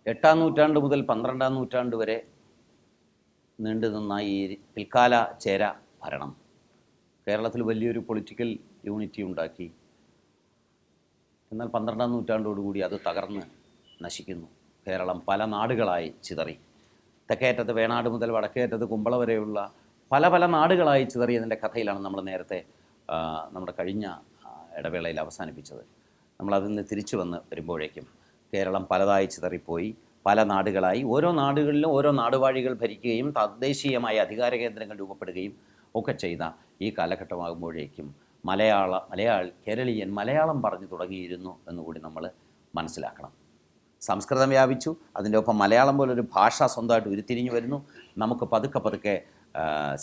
8-ാം നൂറ്റാണ്ട് മുതൽ 12-ാം നൂറ്റാണ്ട് വരെ നീണ്ടുനിന്ന ഈ പിൽക്കാല ചേര ഭരണം കേരളത്തിൽ വലിയൊരു പൊളിറ്റിക്കൽ യൂണിറ്റി ഉണ്ടാക്കി. എന്നാൽ 12-ാം നൂറ്റാണ്ടോടുകൂടി അത് തകർന്ന് നശിക്കുന്നു. കേരളം പല നാടുകളായി ചിതറി. തെക്കേറ്റത്ത് വേണാട് മുതൽ വടക്കേറ്റത്ത് കുമ്പള വരെയുള്ള പല പല നാടുകളായി ചിതറിയതിൻ്റെ കഥയിലാണ് നമ്മൾ നേരത്തെ നമ്മുടെ കഴിഞ്ഞ ഇടവേളയിൽ അവസാനിപ്പിച്ചത്. നമ്മളതിൽ നിന്ന് തിരിച്ചു വന്ന് വരുമ്പോഴേക്കും കേരളം പലതായി ചിതറിപ്പോയി, പല നാടുകളായി. ഓരോ നാടുകളിലും ഓരോ നാടുവാഴികൾ ഭരിക്കുകയും തദ്ദേശീയമായ അധികാര കേന്ദ്രങ്ങൾ രൂപപ്പെടുകയും ഒക്കെ ചെയ്ത ഈ കാലഘട്ടമാകുമ്പോഴേക്കും കേരളീയൻ മലയാളം പറഞ്ഞു തുടങ്ങിയിരുന്നു എന്നുകൂടി നമ്മൾ മനസ്സിലാക്കണം. സംസ്കൃതം വ്യാപിച്ചു, അതിൻ്റെ ഒപ്പം മലയാളം പോലൊരു ഭാഷ സ്വന്തമായിട്ട് ഉരുത്തിരിഞ്ഞു വരുന്നു. നമുക്ക് പതുക്കെ പതുക്കെ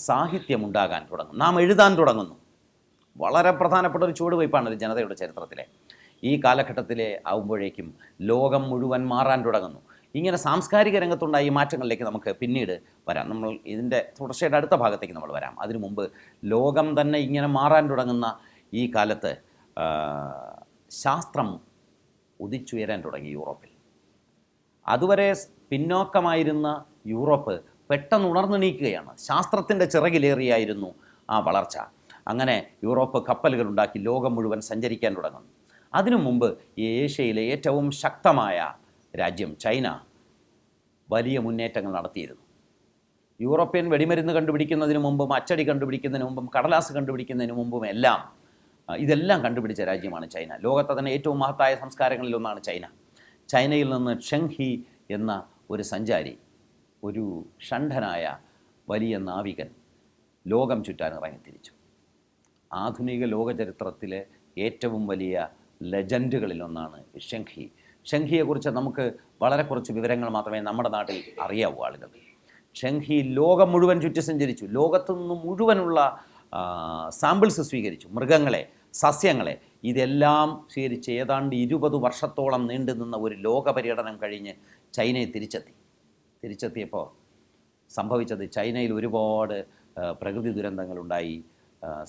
സാഹിത്യമുണ്ടാകാൻ തുടങ്ങും, നാം എഴുതാൻ തുടങ്ങുന്നു. വളരെ പ്രധാനപ്പെട്ട ഒരു ചുവടുവയ്പ്പാണ് ഒരു ജനതയുടെ ചരിത്രത്തിലെ. ഈ കാലഘട്ടത്തിലെ ആകുമ്പോഴേക്കും ലോകം മുഴുവൻ മാറാൻ തുടങ്ങുന്നു. ഇങ്ങനെ സാംസ്കാരിക രംഗത്തുണ്ടായ ഈ മാറ്റങ്ങളിലേക്ക് നമുക്ക് പിന്നീട് വരാം. നമ്മൾ ഇതിൻ്റെ തുടർച്ചയുടെ അടുത്ത ഭാഗത്തേക്ക് നമ്മൾ വരാം. അതിനു മുമ്പ് ലോകം തന്നെ ഇങ്ങനെ മാറാൻ തുടങ്ങുന്ന ഈ കാലത്ത് ശാസ്ത്രം ഉദിച്ചുയരാൻ തുടങ്ങി യൂറോപ്പിൽ. അതുവരെ പിന്നോക്കമായിരുന്ന യൂറോപ്പ് പെട്ടെന്ന് ഉണർന്നെണീക്കുകയാണ്. ശാസ്ത്രത്തിൻ്റെ ചിറകിലേറിയായിരുന്നു ആ വളർച്ച. അങ്ങനെ യൂറോപ്പ് കപ്പലുകളുണ്ടാക്കി ലോകം മുഴുവൻ സഞ്ചരിക്കാൻ തുടങ്ങുന്നു. അതിനു മുമ്പ് ഈ ഏഷ്യയിലെ ഏറ്റവും ശക്തമായ രാജ്യം ചൈന വലിയ മുന്നേറ്റങ്ങൾ നടത്തിയിരുന്നു. യൂറോപ്യൻ വെടിമരുന്ന് കണ്ടുപിടിക്കുന്നതിന് മുമ്പും അച്ചടി കണ്ടുപിടിക്കുന്നതിന് മുമ്പും കടലാസ് കണ്ടുപിടിക്കുന്നതിന് മുമ്പും ഇതെല്ലാം കണ്ടുപിടിച്ച രാജ്യമാണ് ചൈന. ലോകത്തെ തന്നെ ഏറ്റവും മഹത്തായ സംസ്കാരങ്ങളിലൊന്നാണ് ചൈന. ചൈനയിൽ നിന്ന് ഷെങ്ഹി എന്ന ഒരു സഞ്ചാരി, ഒരു ഷണ്ഠനായ വലിയ നാവികൻ ലോകം ചുറ്റാൻ ഇറങ്ങിത്തിരിച്ചു. ആധുനിക ലോക ചരിത്രത്തിലെ ഏറ്റവും വലിയ ലെജൻഡുകളിലൊന്നാണ് ഷെങ്ഹി. ഷെങ്ഹിയെക്കുറിച്ച് നമുക്ക് വളരെ കുറച്ച് വിവരങ്ങൾ മാത്രമേ നമ്മുടെ നാട്ടിൽ അറിയാവൂ ആളുകൾ. ഷെങ്ഹി ലോകം മുഴുവൻ ചുറ്റി സഞ്ചരിച്ചു. ലോകത്തു നിന്ന് മുഴുവനുള്ള സാമ്പിൾസ് സ്വീകരിച്ചു. മൃഗങ്ങളെ, സസ്യങ്ങളെ, ഇതെല്ലാം സ്വീകരിച്ച് ഏതാണ്ട് 20 വർഷത്തോളം നീണ്ടു നിന്ന ഒരു ലോക പര്യടനം കഴിഞ്ഞ് ചൈനയിൽ തിരിച്ചെത്തിയപ്പോൾ സംഭവിച്ചത്, ചൈനയിൽ ഒരുപാട് പ്രകൃതി ദുരന്തങ്ങളുണ്ടായി,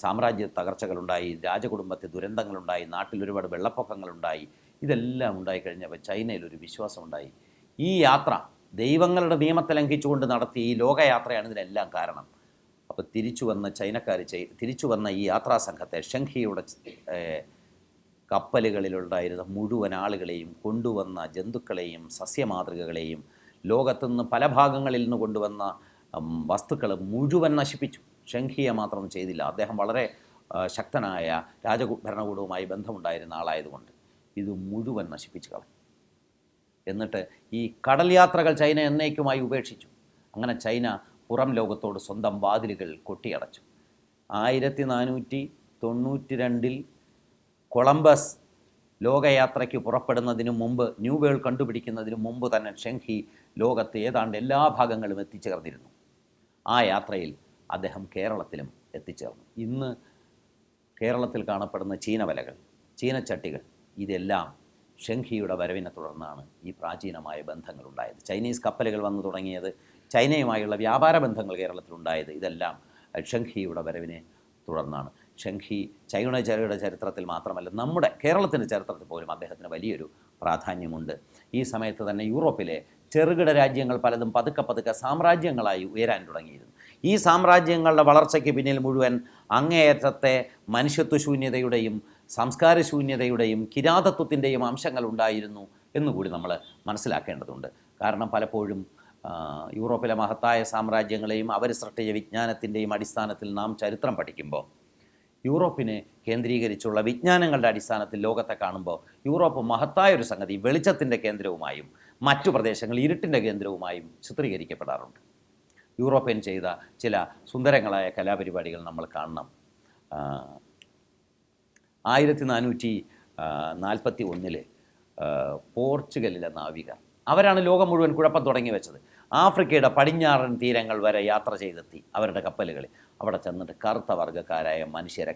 സാമ്രാജ്യ തകർച്ചകളുണ്ടായി, രാജകുടുംബത്തിൽ ദുരന്തങ്ങളുണ്ടായി, നാട്ടിൽ ഒരുപാട് വെള്ളപ്പൊക്കങ്ങളുണ്ടായി. ഇതെല്ലാം ഉണ്ടായിക്കഴിഞ്ഞപ്പോൾ ചൈനയിലൊരു വിശ്വാസമുണ്ടായി. ഈ യാത്ര ദൈവങ്ങളുടെ നിയമത്തെ ലംഘിച്ചുകൊണ്ട് നടത്തിയ ഈ ലോകയാത്രയാണ് ഇതിനെല്ലാം കാരണം. അപ്പോൾ തിരിച്ചു വന്ന ഈ യാത്രാ സംഘത്തെ, ഷെങ്ഹിയുടെ കപ്പലുകളിലുണ്ടായിരുന്ന മുഴുവൻ ആളുകളെയും, കൊണ്ടുവന്ന ജന്തുക്കളെയും സസ്യമാതൃകകളെയും, ലോകത്തുനിന്ന് പല ഭാഗങ്ങളിൽ നിന്ന് കൊണ്ടുവന്ന വസ്തുക്കൾ മുഴുവൻ നശിപ്പിച്ചു. ഷെങ്ഹിയെ മാത്രം ചെയ്തില്ല. അദ്ദേഹം വളരെ ശക്തനായ ഭരണകൂടവുമായി ബന്ധമുണ്ടായിരുന്ന ആളായതുകൊണ്ട് ഇത് മുഴുവൻ നശിപ്പിച്ചു കളഞ്ഞു. എന്നിട്ട് ഈ കടൽ യാത്രകൾ ചൈന എന്നേക്കുമായി ഉപേക്ഷിച്ചു. അങ്ങനെ ചൈന പുറം ലോകത്തോട് സ്വന്തം വാതിലുകൾ കൊട്ടിയടച്ചു. 1492 കൊളംബസ് ലോകയാത്രയ്ക്ക് പുറപ്പെടുന്നതിന് മുമ്പ്, ന്യൂ വേൾഡ് കണ്ടുപിടിക്കുന്നതിന് മുമ്പ് തന്നെ ഷെങ്ഹി ലോകത്ത് ഏതാണ്ട് എല്ലാ ഭാഗങ്ങളും എത്തിച്ചേർന്നിരുന്നു. ആ യാത്രയിൽ അദ്ദേഹം കേരളത്തിലും എത്തിച്ചേർന്നു. ഇന്ന് കേരളത്തിൽ കാണപ്പെടുന്ന ചീനവലകൾ, ചീനച്ചട്ടികൾ, ഇതെല്ലാം ഷെങ്ഹിയുടെ വരവിനെ തുടർന്നാണ് ഈ പ്രാചീനമായ ബന്ധങ്ങളുണ്ടായത്. ചൈനീസ് കപ്പലുകൾ വന്നു തുടങ്ങിയത്, ചൈനയുമായുള്ള വ്യാപാര ബന്ധങ്ങൾ കേരളത്തിലുണ്ടായത്, ഇതെല്ലാം ഷെങ്ഹിയുടെ വരവിനെ തുടർന്നാണ്. ഷെങ്ഹി ചൈനയുടെ ചരിത്രത്തിൽ മാത്രമല്ല, നമ്മുടെ കേരളത്തിൻ്റെ ചരിത്രത്തിൽ പോലും അദ്ദേഹത്തിന് വലിയൊരു പ്രാധാന്യമുണ്ട്. ഈ സമയത്ത് തന്നെ യൂറോപ്പിലെ ചെറുകിട രാജ്യങ്ങൾ പലതും പതുക്കെ സാമ്രാജ്യങ്ങളായി ഉയരാൻ തുടങ്ങിയിരുന്നു. ഈ സാമ്രാജ്യങ്ങളുടെ വളർച്ചയ്ക്ക് പിന്നിൽ മുഴുവൻ അങ്ങേയറ്റത്തെ മനുഷ്യത്വശൂന്യതയുടെയും സംസ്കാരശൂന്യതയുടെയും കിരാതത്വത്തിൻ്റെയും അംശങ്ങൾ ഉണ്ടായിരുന്നു എന്നുകൂടി നമ്മൾ മനസ്സിലാക്കേണ്ടതുണ്ട്. കാരണം പലപ്പോഴും യൂറോപ്പിലെ മഹത്തായ സാമ്രാജ്യങ്ങളെയും അവർ സൃഷ്ടിച്ച വിജ്ഞാനത്തിൻ്റെയും അടിസ്ഥാനത്തിൽ നാം ചരിത്രം പഠിക്കുമ്പോൾ, യൂറോപ്പിനെ കേന്ദ്രീകരിച്ചുള്ള വിജ്ഞാനങ്ങളുടെ അടിസ്ഥാനത്തിൽ ലോകത്തെ കാണുമ്പോൾ, യൂറോപ്പ് മഹത്തായൊരു സംഗതി വെളിച്ചത്തിൻ്റെ കേന്ദ്രവുമായും മറ്റു പ്രദേശങ്ങൾ ഇരുട്ടിൻ്റെ കേന്ദ്രവുമായും ചിത്രീകരിക്കപ്പെടാറുണ്ട്. യൂറോപ്യൻ ചെയ്ത ചില സുന്ദരങ്ങളായ കലാപരിപാടികൾ നമ്മൾ കാണണം. 1441 പോർച്ചുഗലിലെ നാവികർ, അവരാണ് ലോകം മുഴുവൻ കുഴപ്പം തുടങ്ങി വെച്ചത്. ആഫ്രിക്കയുടെ പടിഞ്ഞാറൻ തീരങ്ങൾ വരെ യാത്ര ചെയ്തെത്തി അവരുടെ കപ്പലുകളിൽ. അവിടെ ചെന്നിട്ട് കറുത്ത വർഗ്ഗക്കാരായ മനുഷ്യരെ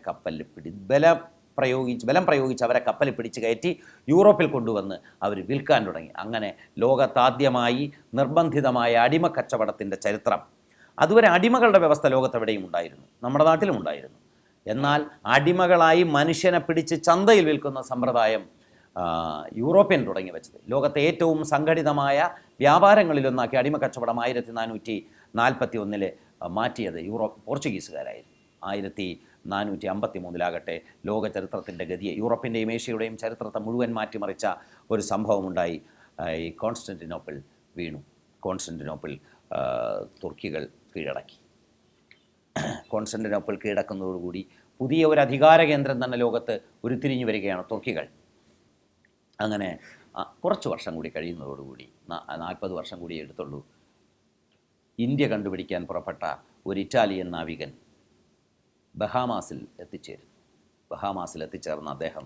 ബലം പ്രയോഗിച്ച് അവരെ കപ്പലിൽ പിടിച്ച് കയറ്റി യൂറോപ്പിൽ കൊണ്ടുവന്ന് അവർ വിൽക്കാൻ തുടങ്ങി. അങ്ങനെ ലോകത്താദ്യമായി നിർബന്ധിതമായ അടിമക്കച്ചവടത്തിൻ്റെ ചരിത്രം. അതുവരെ അടിമകളുടെ വ്യവസ്ഥ ലോകത്തെവിടെയും ഉണ്ടായിരുന്നു, നമ്മുടെ നാട്ടിലും ഉണ്ടായിരുന്നു. എന്നാൽ അടിമകളായി മനുഷ്യനെ പിടിച്ച് ചന്തയിൽ വിൽക്കുന്ന സമ്പ്രദായം യൂറോപ്യൻ തുടങ്ങി വെച്ചത്. ലോകത്തെ ഏറ്റവും സംഘടിതമായ വ്യാപാരങ്ങളിലൊന്നാക്കി അടിമക്കച്ചവടം 1441 മാറ്റിയത് പോർച്ചുഗീസുകാരായിരുന്നു. 1453 ലോക ചരിത്രത്തിൻ്റെ ഗതിയെ, യൂറോപ്പിൻ്റെയും ഏഷ്യയുടെയും ചരിത്രത്തെ മുഴുവൻ മാറ്റിമറിച്ച ഒരു സംഭവമുണ്ടായി. ഈ കോൺസ്റ്റന്റിനോപ്പിൾ വീണു. കോൺസ്റ്റന്റിനോപ്പിൾ തുർക്കികൾ കീഴടക്കി. കോൺസ്റ്റന്റിനോപ്പിൾ കീഴടക്കുന്നതോടുകൂടി പുതിയ ഒരു അധികാര കേന്ദ്രം തന്നെ ലോകത്ത് ഉരുത്തിരിഞ്ഞു വരികയാണ് തുർക്കികൾ. അങ്ങനെ കുറച്ച് വർഷം കൂടി കഴിയുന്നതോടുകൂടി, 40 വർഷം കൂടി എടുത്തുള്ളൂ, ഇന്ത്യ കണ്ടുപിടിക്കാൻ പുറപ്പെട്ട ഒരു ഇറ്റാലിയൻ നാവികൻ ബഹാമാസിൽ എത്തിച്ചേർന്ന അദ്ദേഹം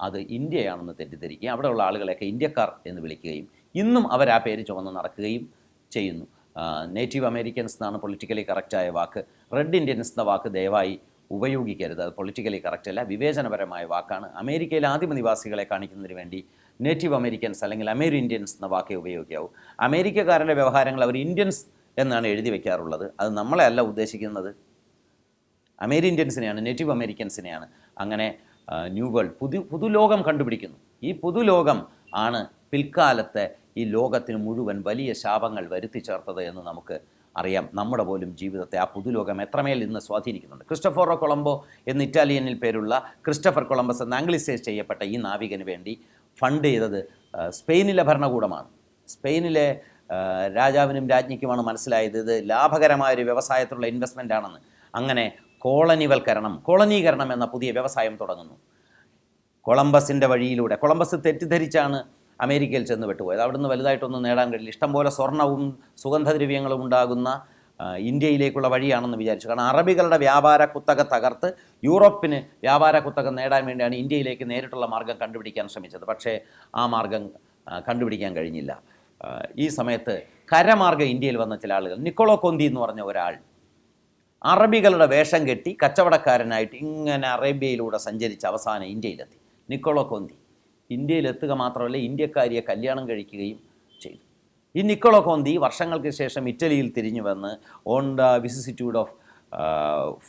അത് ഇന്ത്യയാണെന്ന് തെറ്റിദ്ധരിക്കുകയും അവിടെയുള്ള ആളുകളെയൊക്കെ ഇന്ത്യക്കാർ എന്ന് വിളിക്കുകയും ഇന്നും അവർ ആ പേര് ചുമന്ന് നടക്കുകയും ചെയ്യുന്നു. നേറ്റീവ് അമേരിക്കൻസ് എന്നാണ് പൊളിറ്റിക്കലി കറക്റ്റായ വാക്ക്. റെഡ് ഇന്ത്യൻസ് എന്ന വാക്ക് ദയവായി ഉപയോഗിക്കരുത്. അത് പൊളിറ്റിക്കലി കറക്റ്റ് അല്ല, വിവേചനപരമായ വാക്കാണ്. അമേരിക്കയിലെ ആദിമ നിവാസികളെ കാണിക്കുന്നതിന് വേണ്ടി നേറ്റീവ് അമേരിക്കൻസ് അല്ലെങ്കിൽ അമേരിന്ത്യൻസ് എന്ന വാക്കേ ഉപയോഗിക്കാവൂ. അമേരിക്കക്കാരുടെ വ്യവഹാരങ്ങൾ അവർ ഇന്ത്യൻസ് എന്നാണ് എഴുതി വയ്ക്കാറുള്ളത്. അത് നമ്മളെ അല്ല ഉദ്ദേശിക്കുന്നത്, അമേരിന്ത്യൻസിനെയാണ്, നേറ്റീവ് അമേരിക്കൻസിനെയാണ്. അങ്ങനെ ന്യൂ വേൾഡ്, പുതുലോകം കണ്ടുപിടിക്കുന്നു. ഈ പുതുലോകം ആണ് പിൽക്കാലത്തെ ഈ ലോകത്തിന് മുഴുവൻ വലിയ ശാപങ്ങൾ വരുത്തി ചേർത്തത് എന്ന് നമുക്ക് അറിയാം. നമ്മുടെ പോലും ജീവിതത്തെ ആ പുതുലോകം എത്രമേൽ ഇന്ന് സ്വാധീനിക്കുന്നുണ്ട്. ക്രിസ്റ്റഫോറോ കൊളംബോ എന്ന് ഇറ്റാലിയനിൽ പേരുള്ള ക്രിസ്റ്റഫർ കൊളംബസ് എന്ന് ആംഗ്ലിസൈസ് ചെയ്യപ്പെട്ട ഈ നാവികന് വേണ്ടി ഫണ്ട് ചെയ്തത് സ്പെയിനിലെ ഭരണകൂടമാണ്. സ്പെയിനിലെ രാജാവിനും രാജ്ഞിക്കുമാണ് മനസ്സിലായത് ഇത് ലാഭകരമായൊരു വ്യവസായത്തിലുള്ള ഇൻവെസ്റ്റ്മെൻ്റ് ആണെന്ന്. അങ്ങനെ കോളനീകരണം എന്ന പുതിയ വ്യവസായം തുടങ്ങുന്നു. കൊളംബസിൻ്റെ വഴിയിലൂടെ. കൊളംബസ് തെറ്റിദ്ധരിച്ചാണ് അമേരിക്കയിൽ ചെന്ന് വിട്ടുപോയത്. അവിടുന്ന് വലുതായിട്ടൊന്നും നേടാൻ കഴിയില്ല. ഇഷ്ടംപോലെ സ്വർണവും സുഗന്ധദ്രവ്യങ്ങളും ഉണ്ടാകുന്ന ഇന്ത്യയിലേക്കുള്ള വഴിയാണെന്ന് വിചാരിച്ചു. കാരണം അറബികളുടെ വ്യാപാര കുത്തക തകർത്ത് യൂറോപ്പിന് വ്യാപാര കുത്തക നേടാൻ വേണ്ടിയാണ് ഇന്ത്യയിലേക്ക് നേരിട്ടുള്ള മാർഗം കണ്ടുപിടിക്കാൻ ശ്രമിച്ചത്. പക്ഷേ ആ മാർഗം കണ്ടുപിടിക്കാൻ കഴിഞ്ഞില്ല. ഈ സമയത്ത് കരമാർഗം ഇന്ത്യയിൽ വന്ന ചില ആളുകൾ, നിക്കോളോ കോന്തി എന്ന് പറഞ്ഞ ഒരാൾ അറബികളുടെ വേഷം കെട്ടി കച്ചവടക്കാരനായിട്ട് ഇങ്ങനെ അറേബ്യയിലൂടെ സഞ്ചരിച്ച് അവസാനം ഇന്ത്യയിലെത്തി. നിക്കോളോ കോന്തി ഇന്ത്യയിലെത്തുക മാത്രമല്ല, ഇന്ത്യക്കാരിയെ കല്യാണം കഴിക്കുകയും ചെയ്തു. ഈ നിക്കോളോ കോന്തി വർഷങ്ങൾക്ക് ശേഷം ഇറ്റലിയിൽ തിരിഞ്ഞു വന്ന് ഓൺ ദ വിസിസിറ്റ്യൂഡ് ഓഫ്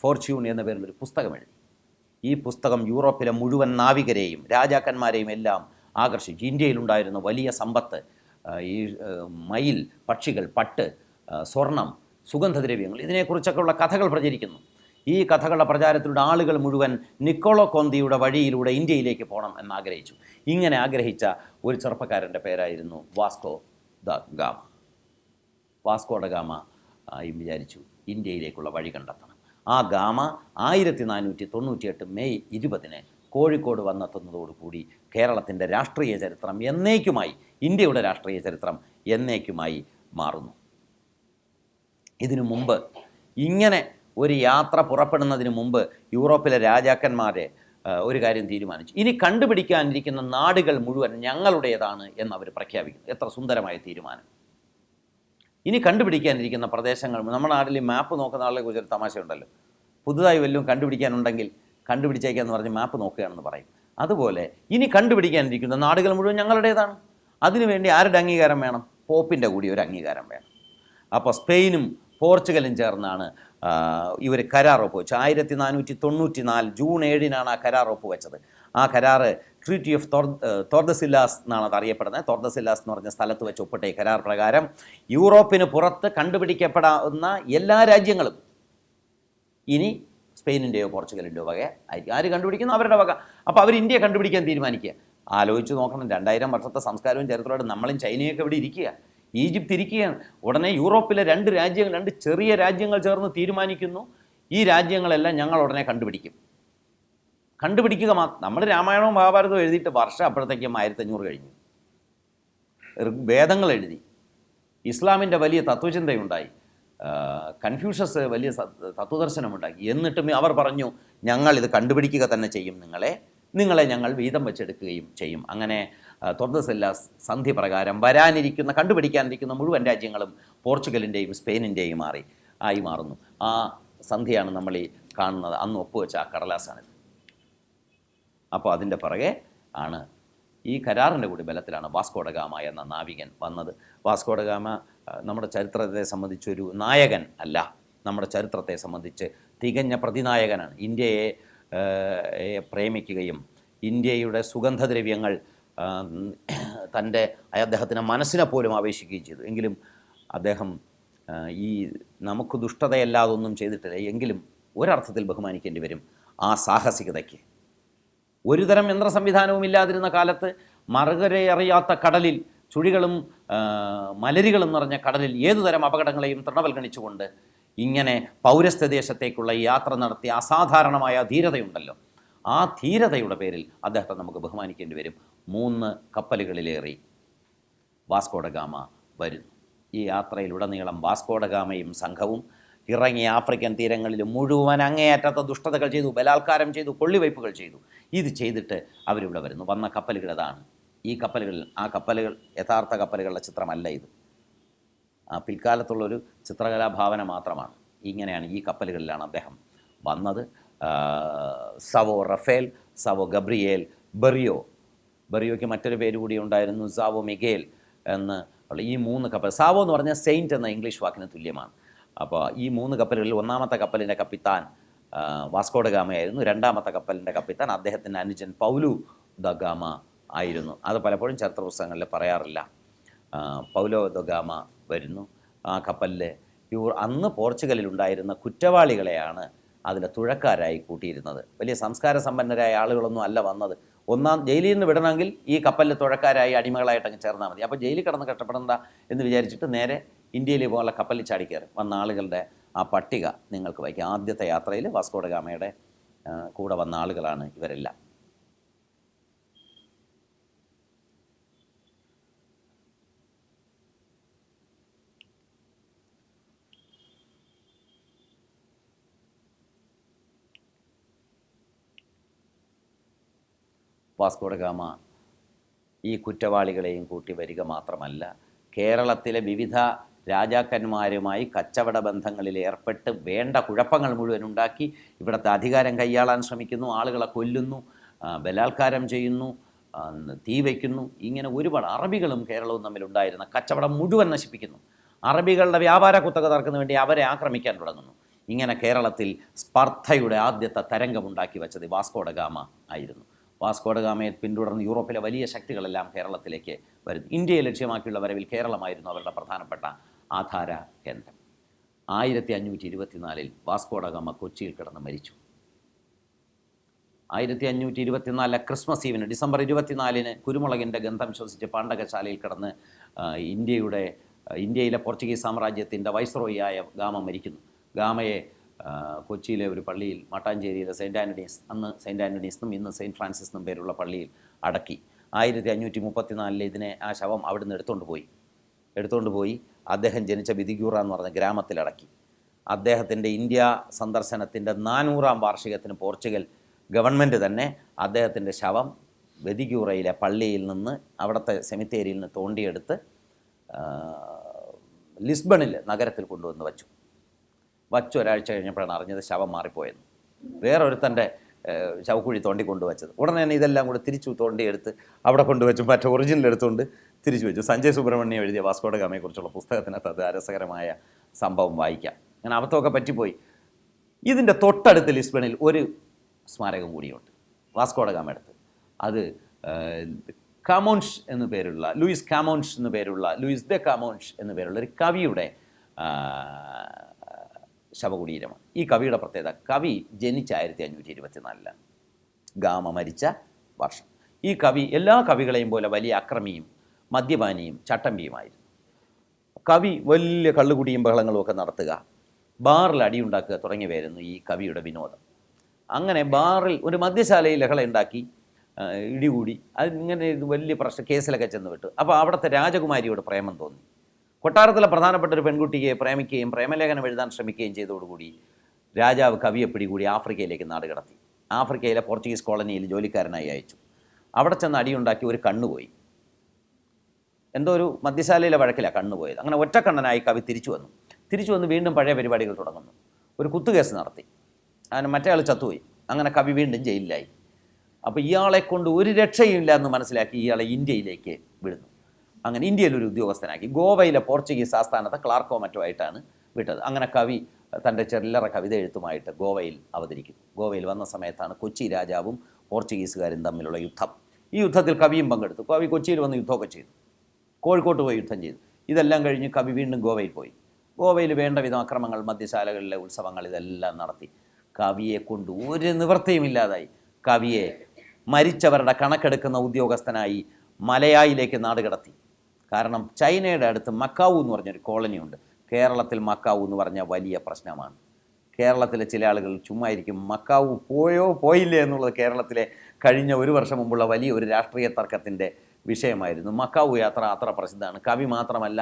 ഫോർച്യൂൺ എന്ന പേരിലൊരു പുസ്തകം എഴുതി. ഈ പുസ്തകം യൂറോപ്പിലെ മുഴുവൻ നാവികരെയും രാജാക്കന്മാരെയും എല്ലാം ആകർഷിച്ചു. ഇന്ത്യയിലുണ്ടായിരുന്ന വലിയ സമ്പത്ത്, ഈ മയിൽ, പക്ഷികൾ, പട്ട്, സ്വർണം, സുഗന്ധദ്രവ്യങ്ങൾ, ഇതിനെക്കുറിച്ചൊക്കെയുള്ള കഥകൾ പ്രചരിക്കുന്നു. ഈ കഥകളുടെ പ്രചാരത്തിലൂടെ ആളുകൾ മുഴുവൻ നിക്കോളോ കോന്തിയുടെ വഴിയിലൂടെ ഇന്ത്യയിലേക്ക് പോകണം എന്നാഗ്രഹിച്ചു. ഇങ്ങനെ ആഗ്രഹിച്ച ഒരു ചെറുപ്പക്കാരൻ്റെ പേരായിരുന്നു Vasco da Gama. Vasco da Gama വിചാരിച്ചു ഇന്ത്യയിലേക്കുള്ള വഴി കണ്ടെത്തണം. ആ ഗാമ 1498 മെയ് 20 കോഴിക്കോട് വന്നെത്തുന്നതോടുകൂടി കേരളത്തിൻ്റെ രാഷ്ട്രീയ ചരിത്രം എന്നേക്കുമായി, ഇന്ത്യയുടെ രാഷ്ട്രീയ ചരിത്രം എന്നേക്കുമായി മാറുന്നു. ഇതിനു മുമ്പ്, ഇങ്ങനെ ഒരു യാത്ര പുറപ്പെടുന്നതിന് മുമ്പ് യൂറോപ്പിലെ രാജാക്കന്മാരെ ഒരു കാര്യം തീരുമാനിച്ചു. ഇനി കണ്ടുപിടിക്കാനിരിക്കുന്ന നാടുകൾ മുഴുവൻ ഞങ്ങളുടേതാണ് എന്നവർ പ്രഖ്യാപിക്കുന്നു. എത്ര സുന്ദരമായ തീരുമാനം! ഇനി കണ്ടുപിടിക്കാനിരിക്കുന്ന പ്രദേശങ്ങൾ, നമ്മുടെ നാട്ടിൽ മാപ്പ് നോക്കുന്ന ആളെ കുറിച്ചൊരു തമാശയുണ്ടല്ലോ, പുതുതായി വല്ലതും കണ്ടുപിടിക്കാനുണ്ടെങ്കിൽ കണ്ടുപിടിച്ചേക്കാന്ന് പറഞ്ഞ് മാപ്പ് നോക്കുകയാണെന്ന് പറയും. അതുപോലെ ഇനി കണ്ടുപിടിക്കാനിരിക്കുന്ന നാടുകൾ മുഴുവൻ ഞങ്ങളുടേതാണ്. അതിനുവേണ്ടി ആരുടെ അംഗീകാരം വേണം? പോപ്പിൻ്റെ കൂടി ഒരു അംഗീകാരം വേണം. അപ്പോൾ സ്പെയിനും പോർച്ചുഗലും ചേർന്നാണ് ഇവർ കരാർ ഒപ്പുവെച്ചു. 1494 ജൂൺ 7 ആ കരാർ ഒപ്പുവെച്ചത്. ആ കരാറ് ട്രീറ്റി ഓഫ് തോർദസില്ലാസ് എന്നാണ് അത് അറിയപ്പെടുന്നത്. തോർദസില്ലാസ് എന്ന് പറഞ്ഞ സ്ഥലത്ത് വെച്ച് ഒപ്പിട്ട ഈ കരാർ പ്രകാരം യൂറോപ്പിന് പുറത്ത് കണ്ടുപിടിക്കപ്പെടാവുന്ന എല്ലാ രാജ്യങ്ങളും ഇനി സ്പെയിനിൻ്റെയോ പോർച്ചുഗലിൻ്റെയോ വക ആയിരിക്കും. ആര് കണ്ടുപിടിക്കുന്നു? അവരുടെ വക. അപ്പോൾ അവർ ഇന്ത്യ കണ്ടുപിടിക്കാൻ തീരുമാനിക്കുക. ആലോചിച്ച് നോക്കണം, 2000 വർഷത്തെ സംസ്കാരവും ചരിത്രമായിട്ട് നമ്മളും ചൈനയൊക്കെ ഇവിടെ ഇരിക്കുക, ഈജിപ്ത് ഇരിക്കുകയാണ്. ഉടനെ യൂറോപ്പിലെ രണ്ട് ചെറിയ രാജ്യങ്ങൾ ചേർന്ന് തീരുമാനിക്കുന്നു, ഈ രാജ്യങ്ങളെല്ലാം ഞങ്ങൾ ഉടനെ കണ്ടുപിടിക്കുക നമ്മൾ രാമായണവും മഹാഭാരതവും എഴുതിയിട്ട് വർഷം അപ്പോഴത്തേക്കും 1500 കഴിഞ്ഞു. വേദങ്ങൾ എഴുതി, ഇസ്ലാമിൻ്റെ വലിയ തത്വചിന്തയുണ്ടായി, കൺഫ്യൂഷ്യസ് വലിയ തത്വദർശനമുണ്ടാക്കി. എന്നിട്ടും അവർ പറഞ്ഞു ഞങ്ങളിത് കണ്ടുപിടിക്കുക തന്നെ ചെയ്യും, നിങ്ങളെ ഞങ്ങൾ വീതം വെച്ചെടുക്കുകയും ചെയ്യും. അങ്ങനെ തോർദസില്ലാസ് സന്ധി പ്രകാരം കണ്ടുപിടിക്കാനിരിക്കുന്ന മുഴുവൻ രാജ്യങ്ങളും പോർച്ചുഗലിൻ്റെയും സ്പെയിനിൻ്റെയും ആയി മാറുന്നു. ആ സന്ധിയാണ് നമ്മൾ ഈ കാണുന്നത്. അന്ന് ഒപ്പുവെച്ച ആ കടലാസാണിത്. അപ്പോൾ അതിൻ്റെ പുറകെ ആണ്, ഈ കരാറിൻ്റെ കൂടി ബലത്തിലാണ് വാസ്കോ ഡ ഗാമ എന്ന നാവികൻ വന്നത്. വാസ്കോ ഡ ഗാമ നമ്മുടെ ചരിത്രത്തെ സംബന്ധിച്ചൊരു നായകൻ അല്ല, നമ്മുടെ ചരിത്രത്തെ സംബന്ധിച്ച് തികഞ്ഞ പ്രതിനായകനാണ്. ഇന്ത്യയെ പ്രേമിക്കുകയും ഇന്ത്യയുടെ സുഗന്ധദ്രവ്യങ്ങൾ തൻ്റെ അദ്ദേഹത്തിൻ്റെ മനസ്സിനെ പോലും ആവേശിക്കുകയും ചെയ്തു. എങ്കിലും അദ്ദേഹം ഈ നമുക്ക് ദുഷ്ടതയല്ലാതൊന്നും ചെയ്തിട്ടില്ല, എങ്കിലും ഒരർത്ഥത്തിൽ ബഹുമാനിക്കേണ്ടി വരും ആ സാഹസികതയ്ക്ക്. ഒരുതരം യന്ത്ര സംവിധാനവും ഇല്ലാതിരുന്ന കാലത്ത് മറുകരയറിയാത്ത കടലിൽ, ചുഴികളും മലരികളും നിറഞ്ഞ കടലിൽ ഏതുതരം അപകടങ്ങളെയും തൃണവൽഗണിച്ചുകൊണ്ട് ഇങ്ങനെ പൗരസ്ത്യദേശത്തേക്കുള്ള യാത്ര നടത്തിയ അസാധാരണമായ ധീരതയുണ്ടല്ലോ, ആ ധീരതയുടെ പേരിൽ അദ്ദേഹത്തെ നമുക്ക് ബഹുമാനിക്കേണ്ടി വരും. 3 കപ്പലുകളിലേറി വാസ്കോഡഗാമ വരുന്നു. ഈ യാത്രയിലുടനീളം വാസ്കോഡഗാമയും സംഘവും ഇറങ്ങിയ ആഫ്രിക്കൻ തീരങ്ങളിൽ മുഴുവൻ അങ്ങേയറ്റത്തെ ദുഷ്ടതകൾ ചെയ്തു, ബലാത്കാരം ചെയ്തു, കൊള്ളിവയ്പ്പുകൾ ചെയ്തു. ഇത് ചെയ്തിട്ട് അവരിവിടെ വരുന്നു. വന്ന കപ്പലുകൾ അതാണ്. ഈ കപ്പലുകളിൽ, ആ കപ്പലുകൾ യഥാർത്ഥ കപ്പലുകളുടെ ചിത്രമല്ല ഇത്, പിൽക്കാലത്തുള്ളൊരു ചിത്രകലാഭാവന മാത്രമാണ്. ഇങ്ങനെയാണ് ഈ കപ്പലുകളിലാണ് അദ്ദേഹം വന്നത്. സവോ റഫേൽ, സവോ ഗബ്രിയേൽ, ബെറിയോയ്ക്ക് മറ്റൊരു പേര് കൂടി ഉണ്ടായിരുന്നു, സാവോ മിഗേൽ എന്ന് ഉള്ള ഈ 3 കപ്പൽ. സാവോ എന്ന് പറഞ്ഞാൽ സെയിൻറ്റ് എന്ന ഇംഗ്ലീഷ് വാക്കിന് തുല്യമാണ്. അപ്പോൾ ഈ 3 കപ്പലുകളിൽ ഒന്നാമത്തെ കപ്പലിൻ്റെ കപ്പിത്താൻ വാസ്കോഡഗാമയായിരുന്നു. രണ്ടാമത്തെ കപ്പലിൻ്റെ കപ്പിത്താൻ അദ്ദേഹത്തിൻ്റെ അനുജൻ പൗലു ദ ഗാമ ആയിരുന്നു. അത് പലപ്പോഴും ചരിത്ര പുസ്തകങ്ങളിൽ പറയാറില്ല. പൗലോ ദ ഗാമ വരുന്നു. ആ കപ്പലിൽ അന്ന് പോർച്ചുഗലിലുണ്ടായിരുന്ന കുറ്റവാളികളെയാണ് അതിലെ തുഴക്കാരായി കൂട്ടിയിരുന്നത്. വലിയ സംസ്കാര സമ്പന്നരായ ആളുകളൊന്നും അല്ല വന്നത്. ജയിലിൽ നിന്ന് വിടണമെങ്കിൽ ഈ കപ്പലിൽ തുഴക്കാരായി അടിമകളായിട്ട് അങ്ങ് ചേർന്നാൽ മതി. അപ്പോൾ ജയിലിൽ കിടന്ന് കഷ്ടപ്പെടണ്ട എന്ന് വിചാരിച്ചിട്ട് നേരെ ഇന്ത്യയിൽ പോകാനുള്ള കപ്പലിൽ ചാടിക്കയറി വന്ന ആളുകളുടെ ആ പട്ടിക നിങ്ങൾക്ക് വായിക്കാം. ആദ്യത്തെ യാത്രയിൽ വാസ്കോഡഗാമയുടെ കൂടെ വന്ന ആളുകളാണ് ഇവരെല്ലാം. വാസ്കോഡഗാമ ഈ കുറ്റവാളികളെയും കൂട്ടി വരിക മാത്രമല്ല, കേരളത്തിലെ വിവിധ രാജാക്കന്മാരുമായി കച്ചവട ബന്ധങ്ങളിൽ ഏർപ്പെട്ട് വേണ്ട കുഴപ്പങ്ങൾ മുഴുവൻ ഉണ്ടാക്കി ഇവിടുത്തെ അധികാരം കൈയാളാൻ ശ്രമിക്കുന്നു, ആളുകളെ കൊല്ലുന്നു, ബലാത്കാരം ചെയ്യുന്നു, തീ വയ്ക്കുന്നു. ഇങ്ങനെ ഒരുപാട് അറബികളും കേരളവും തമ്മിലുണ്ടായിരുന്ന കച്ചവടം മുഴുവൻ നശിപ്പിക്കുന്നു. അറബികളുടെ വ്യാപാര കുത്തക തർക്കുന്നതിന് വേണ്ടി അവരെ ആക്രമിക്കാൻ തുടങ്ങുന്നു. ഇങ്ങനെ കേരളത്തിൽ സ്പർദ്ധയുടെ ആദ്യത്തെ തരംഗമുണ്ടാക്കി വെച്ചത് വാസ്കോഡഗാമ ആയിരുന്നു. വാസ്കോഡഗാമയെ പിന്തുടർന്ന് യൂറോപ്പിലെ വലിയ ശക്തികളെല്ലാം കേരളത്തിലേക്ക് വരുന്നു. ഇന്ത്യയെ ലക്ഷ്യമാക്കിയുള്ള വരവിൽ കേരളമായിരുന്നു അവരുടെ പ്രധാനപ്പെട്ട ആധാര കേന്ദ്രം. 1524 വാസ്കോഡഗാമ കൊച്ചിയിൽ കിടന്ന് മരിച്ചു. 1524 ക്രിസ്മസ് ഈവിന്, ഡിസംബർ 24 കുരുമുളകിൻ്റെ ഗന്ധം ശ്വസിച്ച് പാണ്ഡകശാലയിൽ കിടന്ന് ഇന്ത്യയിലെ പോർച്ചുഗീസ് സാമ്രാജ്യത്തിൻ്റെ വൈസ്രോയിയായ ഗാമ മരിക്കുന്നു. ഗാമയെ കൊച്ചിയിലെ ഒരു പള്ളിയിൽ, മട്ടാഞ്ചേരിയിലെ സെയിൻറ്റ് ആൻ്റണീസ്, അന്ന് സെയിൻറ്റ് ആൻ്റണീസ് എന്നും ഇന്ന് സെയിൻറ്റ് ഫ്രാൻസിസ് എന്നും പേരുള്ള പള്ളിയിൽ അടക്കി. 1534 ഇതിനെ, ആ ശവം അവിടുന്ന് എടുത്തുകൊണ്ട് പോയി അദ്ദേഹം ജനിച്ച ബിദിഗ്യൂറ എന്ന് പറഞ്ഞ ഗ്രാമത്തിലടക്കി. അദ്ദേഹത്തിൻ്റെ ഇന്ത്യ സന്ദർശനത്തിൻ്റെ 400ാം വാർഷികത്തിന് പോർച്ചുഗൽ ഗവൺമെൻറ് തന്നെ അദ്ദേഹത്തിൻ്റെ ശവം ബിദിഗ്യൂറയിലെ പള്ളിയിൽ നിന്ന്, അവിടുത്തെ സെമിത്തേരിയിൽ നിന്ന് തോണ്ടിയെടുത്ത് ലിസ്ബണിൽ നഗരത്തിൽ കൊണ്ടുവന്ന് വച്ചു. ഒരാഴ്ച കഴിഞ്ഞപ്പോഴാണ് അറിഞ്ഞത് ശവം മാറിപ്പോയെന്ന്. വേറൊരുത്തൻ്റെ ശവക്കുഴി തോണ്ടി കൊണ്ടുവച്ചത്. ഉടനെ തന്നെ ഇതെല്ലാം കൂടെ തിരിച്ചു തോണ്ടിയെടുത്ത് അവിടെ കൊണ്ടുവച്ചു, മറ്റേ ഒറിജിനൽ എടുത്തുകൊണ്ട് തിരിച്ചു വെച്ചു. സഞ്ജയ് സുബ്രഹ്മണ്യം എഴുതിയ വാസ്കോഡഗാമയെക്കുറിച്ചുള്ള പുസ്തകത്തിനകത്ത് അത് രസകരമായ സംഭവം വായിക്കാം. അങ്ങനെ അബദ്ധമൊക്കെ പറ്റിപ്പോയി. ഇതിൻ്റെ തൊട്ടടുത്ത് ലിസ്ബണിൽ ഒരു സ്മാരകം കൂടിയുണ്ട് വാസ്കോഡഗാമ അടുത്ത്. അത് കാമോൺഷ് എന്നു പേരുള്ള, ലൂയിസ് ദെ കാമോൺഷ് എന്നു പേരുള്ള ഒരു കവിയുടെ ശവകുടീരമാണ്. ഈ കവിയുടെ പ്രത്യേകത, കവി ജനിച്ച 1524 ഗാമ മരിച്ച വർഷം. ഈ കവി എല്ലാ കവികളെയും പോലെ വലിയ അക്രമിയും മദ്യപാനിയും ചട്ടമ്പിയുമായിരുന്നു. കവി വലിയ കള്ളുകുടിയും ബഹളങ്ങളും ഒക്കെ നടത്തുക, ബാറിൽ അടിയുണ്ടാക്കുക തുടങ്ങിയവയായിരുന്നു ഈ കവിയുടെ വിനോദം. അങ്ങനെ ബാറിൽ ഒരു മദ്യശാലയിൽ ലഹളയുണ്ടാക്കി ഇടികൂടി, അതിങ്ങനെ വലിയ കേസിലൊക്കെ ചെന്ന് വിട്ടു. അപ്പോൾ അവിടുത്തെ രാജകുമാരിയോട് പ്രേമം തോന്നി. കൊട്ടാരത്തിലെ പ്രധാനപ്പെട്ട ഒരു പെൺകുട്ടിയെ പ്രേമിക്കുകയും പ്രേമലേഖനം എഴുതാൻ ശ്രമിക്കുകയും ചെയ്തതോടുകൂടി രാജാവ് കവിയെ പിടികൂടി ആഫ്രിക്കയിലേക്ക് നാടുകടത്തി. ആഫ്രിക്കയിലെ പോർച്ചുഗീസ് കോളനിയിൽ ജോലിക്കാരനായി അയച്ചു. അവിടെ ചെന്ന് അടിയുണ്ടാക്കി ഒരു കണ്ണുപോയി. എന്തോ ഒരു മദ്യശാലയിലെ വഴക്കിലാണ് കണ്ണുപോയത്. അങ്ങനെ ഒറ്റക്കണ്ണനായി കവി തിരിച്ചു വന്ന് വീണ്ടും പഴയ പരിപാടികൾ തുടങ്ങുന്നു. ഒരു കുത്തുകേസ് നടത്തി, അങ്ങനെ മറ്റേ ആൾ ചത്തുപോയി. അങ്ങനെ കവി വീണ്ടും ജയിലിലായി. അപ്പോൾ ഇയാളെ കൊണ്ട് ഒരു രക്ഷയുമില്ല എന്ന് മനസ്സിലാക്കി ഇയാളെ ഇന്ത്യയിലേക്ക് വിടുന്നു. അങ്ങനെ ഇന്ത്യയിലൊരു ഉദ്യോഗസ്ഥനാക്കി. ഗോവയിലെ പോർച്ചുഗീസ് ആസ്ഥാനത്ത് ക്ലാർക്കോ മറ്റോ ആയിട്ടാണ് വിട്ടത്. അങ്ങനെ കവി തൻ്റെ ചില്ലറ കവിത എഴുത്തുമായിട്ട് ഗോവയിൽ അവതരിക്കുന്നു. ഗോവയിൽ വന്ന സമയത്താണ് കൊച്ചി രാജാവും പോർച്ചുഗീസുകാരും തമ്മിലുള്ള യുദ്ധം. ഈ യുദ്ധത്തിൽ കവിയും പങ്കെടുത്തു. കവി കൊച്ചിയിൽ വന്ന് യുദ്ധമൊക്കെ ചെയ്തു, കോഴിക്കോട്ട് പോയി യുദ്ധം ചെയ്തു. ഇതെല്ലാം കഴിഞ്ഞ് കവി വീണ്ടും ഗോവയിൽ പോയി. ഗോവയിൽ വേണ്ട വിധം അക്രമങ്ങൾ, മദ്യശാലകളിലെ ഉത്സവങ്ങൾ ഇതെല്ലാം നടത്തി. കവിയെ കൊണ്ട് ഒരു നിവൃത്തിയും ഇല്ലാതായി. കവിയെ മരിച്ചവരുടെ കണക്കെടുക്കുന്ന ഉദ്യോഗസ്ഥനായി മലയായിലേക്ക് നാടുകടത്തി. കാരണം ചൈനയുടെ അടുത്ത് മക്കാവു എന്ന് പറഞ്ഞൊരു കോളനിയുണ്ട്. കേരളത്തിൽ മക്കാവു എന്ന് പറഞ്ഞാൽ വലിയ പ്രശ്നമാണ്. കേരളത്തിലെ ചില ആളുകൾ ചുമ്മാ ഇരിക്കും, മക്കാവു പോയോ പോയില്ലേ എന്നുള്ളത് കേരളത്തിലെ കഴിഞ്ഞ ഒരു വർഷം മുമ്പുള്ള വലിയ ഒരു രാഷ്ട്രീയ തർക്കത്തിൻ്റെ വിഷയമായിരുന്നു. മക്കാവു യാത്ര അത്ര പ്രസിദ്ധമാണ്. കവി മാത്രമല്ല,